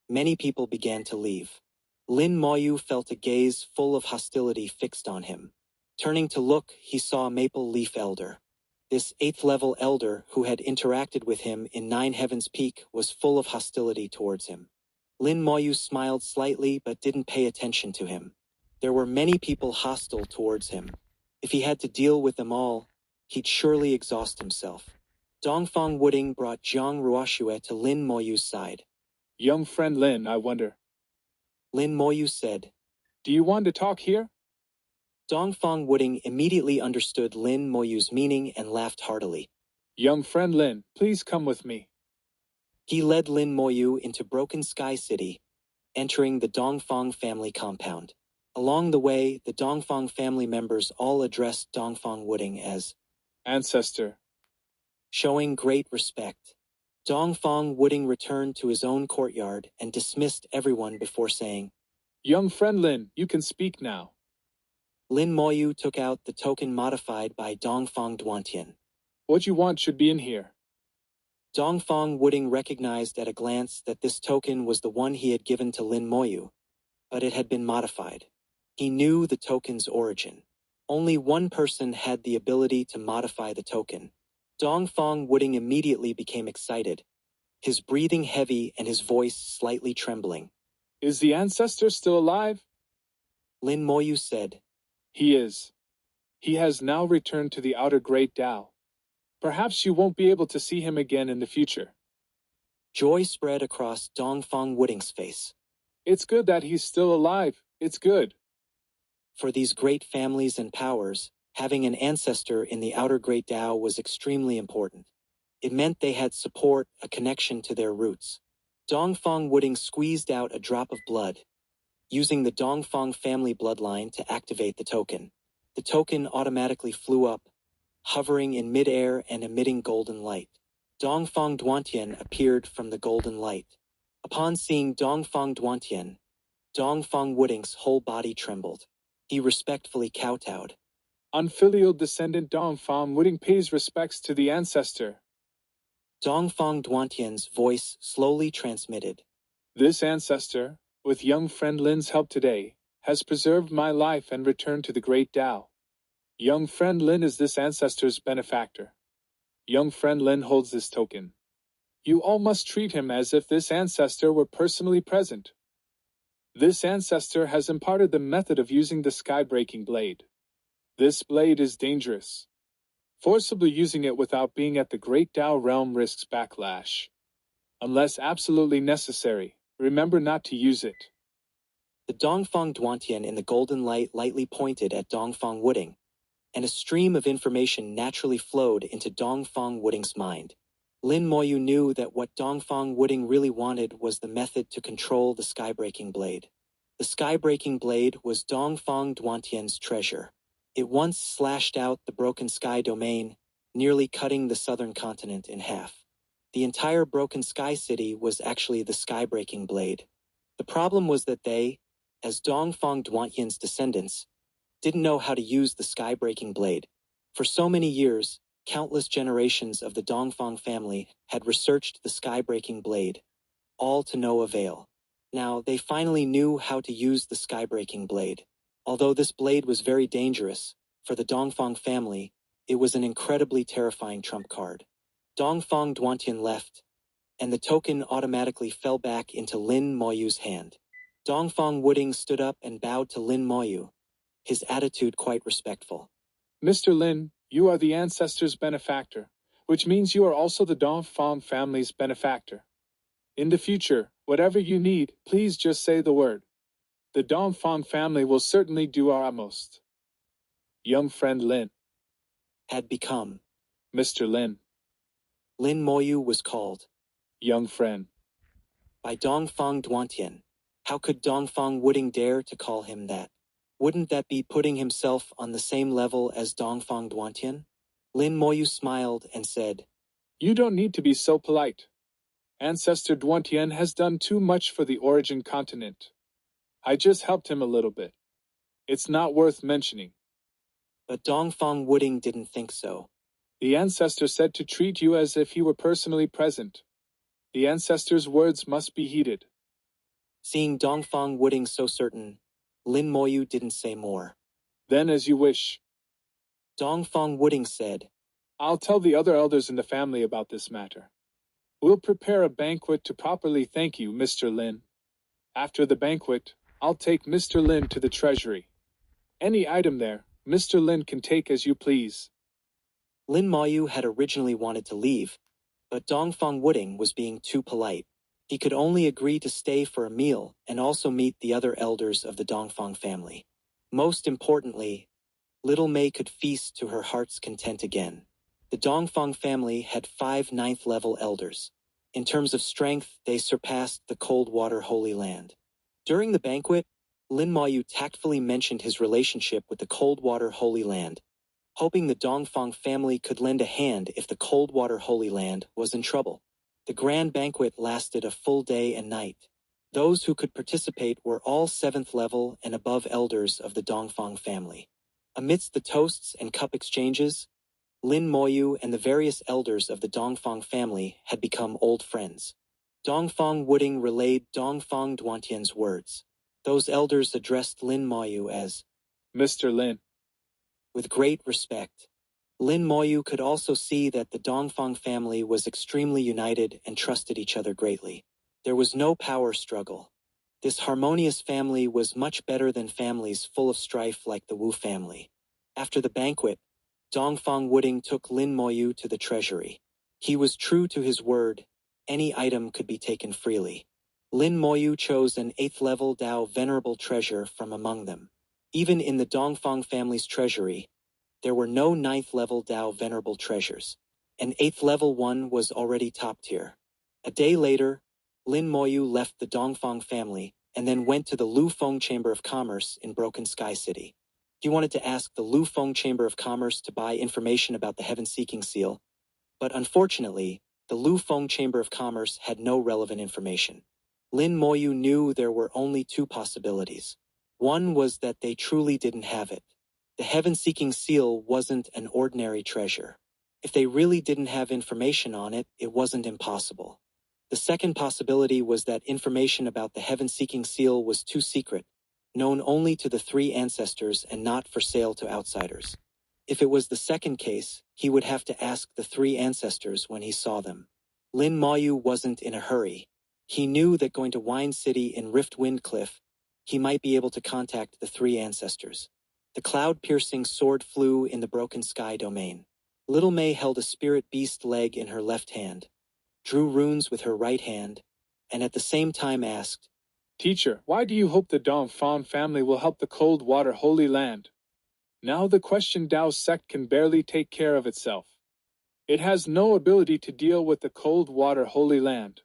many people began to leave. Lin Moyu felt a gaze full of hostility fixed on him. Turning to look, he saw Maple Leaf Elder. This 8th-level elder who had interacted with him in Nine Heavens Peak was full of hostility towards him. Lin Moyu smiled slightly but didn't pay attention to him. There were many people hostile towards him. If he had to deal with them all, he'd surely exhaust himself. Dongfang Wooding brought Jiang Ruoxue to Lin Moyu's side. Young friend Lin, I wonder. Lin Moyu said, Do you want to talk here? Dongfang Wooding immediately understood Lin Moyu's meaning and laughed heartily. Young friend Lin, please come with me. He led Lin Moyu into Broken Sky City, entering the Dongfang family compound. Along the way, the Dongfang family members all addressed Dongfang Wooding as Ancestor. showing great respect. Dongfang Wooding returned to his own courtyard and dismissed everyone before saying, Young friend Lin, you can speak now. Lin Moyu took out the token modified by Dongfang Duantian. What you want should be in here. Dongfang Wooding recognized at a glance that this token was the one he had given to Lin Moyu, but it had been modified. He knew the token's origin. Only one person had the ability to modify the token. Dongfang Wooding immediately became excited, his breathing heavy and his voice slightly trembling. Is the ancestor still alive? Lin Moyu said. He is. He has now returned to the outer Great Tao. Perhaps you won't be able to see him again in the future. Joy spread across Dongfang Wooding's face. It's good that he's still alive. It's good. For these great families and powers, having an ancestor in the outer Great Tao was extremely important. It meant they had support, a connection to their roots. Dongfang Wooding squeezed out a drop of blood, using the Dongfang family bloodline to activate the token. The token automatically flew up, hovering in midair and emitting golden light. Dongfang Duantian appeared from the golden light. Upon seeing Dongfang Duantian, Dongfang Wooding's whole body trembled. He respectfully kowtowed. Unfilial descendant Dongfang Wooding pays respects to the ancestor. Dongfang Duantian's voice slowly transmitted. This ancestor, with young friend Lin's help today, has preserved my life and returned to the Great Tao. Young friend Lin is this ancestor's benefactor. Young friend Lin holds this token. You all must treat him as if this ancestor were personally present. This ancestor has imparted the method of using the sky-breaking blade. This blade is dangerous. Forcibly using it without being at the Great Tao realm risks backlash. Unless absolutely necessary, remember not to use it. The Dongfang Duantian in the golden light lightly pointed at Dongfang Wooding, and a stream of information naturally flowed into Dongfang Wooding's mind. Lin Moyu knew that what Dongfang Wooding really wanted was the method to control the sky-breaking blade. The sky-breaking blade was Dongfang Duantian's treasure. It once slashed out the Broken Sky domain, nearly cutting the southern continent in half. The entire Broken Sky City was actually the sky-breaking blade. The problem was that they, as Dongfang Duantian's descendants, didn't know how to use the sky-breaking blade. For so many years, countless generations of the Dongfang family had researched the sky-breaking blade, all to no avail. Now, they finally knew how to use the sky-breaking blade. Although this blade was very dangerous, for the Dongfang family, it was an incredibly terrifying trump card. Dongfang Duantian left, and the token automatically fell back into Lin Moyu's hand. Dongfang Wooding stood up and bowed to Lin Moyu, his attitude quite respectful. Mr. Lin, you are the ancestor's benefactor, which means you are also the Dongfang family's benefactor. In the future, whatever you need, please just say the word. The Dongfang family will certainly do our utmost. Young friend Lin. Had become. Mr. Lin. Lin Moyu was called. Young friend. By Dongfang Duantian. How could Dongfang Wooding dare to call him that? Wouldn't that be putting himself on the same level as Dongfang Duantian? Lin Moyu smiled and said, You don't need to be so polite. Ancestor Duantian has done too much for the origin continent. I just helped him a little bit. It's not worth mentioning. But Dongfang Wooding didn't think so. The ancestor said to treat you as if he were personally present. The ancestor's words must be heeded. Seeing Dongfang Wooding so certain, Lin Moyu didn't say more. Then as you wish. Dongfang Wooding said, I'll tell the other elders in the family about this matter. We'll prepare a banquet to properly thank you, Mr. Lin. After the banquet, I'll take Mr. Lin to the treasury. Any item there, Mr. Lin can take as you please. Lin Moyu had originally wanted to leave, but Dongfang Wooding was being too polite. He could only agree to stay for a meal and also meet the other elders of the Dongfang family. Most importantly, little Mei could feast to her heart's content again. The Dongfang family had 5 ninth-level elders. In terms of strength, they surpassed the Cold-Water Holy Land. During the banquet, Lin Moyu tactfully mentioned his relationship with the Cold-Water Holy Land, hoping the Dongfang family could lend a hand if the Cold-Water Holy Land was in trouble. The grand banquet lasted a full day and night. Those who could participate were all 7th level and above elders of the Dongfang family. Amidst the toasts and cup exchanges, Lin Moyu and the various elders of the Dongfang family had become old friends. Dongfang Wuding relayed Dongfang Duantian's words. Those elders addressed Lin Moyu as Mr. Lin. with great respect. Lin Moyu could also see that the Dongfang family was extremely united and trusted each other greatly. There was no power struggle. This harmonious family was much better than families full of strife like the Wu family. After the banquet, Dongfang Wuding took Lin Moyu to the treasury. He was true to his word. Any item could be taken freely. Lin Moyu chose an 8th-level Dao venerable treasure from among them. Even in the Dongfang family's treasury, there were no 9th-level Dao venerable treasures. An 8th-level one was already top tier. A day later, Lin Moyu left the Dongfang family and then went to the Lufeng Chamber of Commerce in Broken Sky City. He wanted to ask the Lufeng Chamber of Commerce to buy information about the Heaven-Seeking Seal, but unfortunately, the Lufeng Chamber of Commerce had no relevant information. Lin Moyu knew there were only 2 possibilities. One was that they truly didn't have it. The Heaven-Seeking Seal wasn't an ordinary treasure. If they really didn't have information on it, it wasn't impossible. The second possibility was that information about the Heaven-Seeking Seal was too secret, known only to the 3 ancestors and not for sale to outsiders. If it was the second case, he would have to ask the 3 ancestors when he saw them. Lin Moyu wasn't in a hurry. He knew that going to Wine City in Rift Wind Cliff, he might be able to contact the 3 ancestors. The cloud-piercing sword flew in the Broken Sky domain. Little Mei held a spirit beast leg in her left hand, drew runes with her right hand, and at the same time asked, Teacher, why do you hope the Dongfang family will help the Cold-Water Holy Land? Now the Question Dao sect can barely take care of itself. It has no ability to deal with the Cold-Water Holy Land.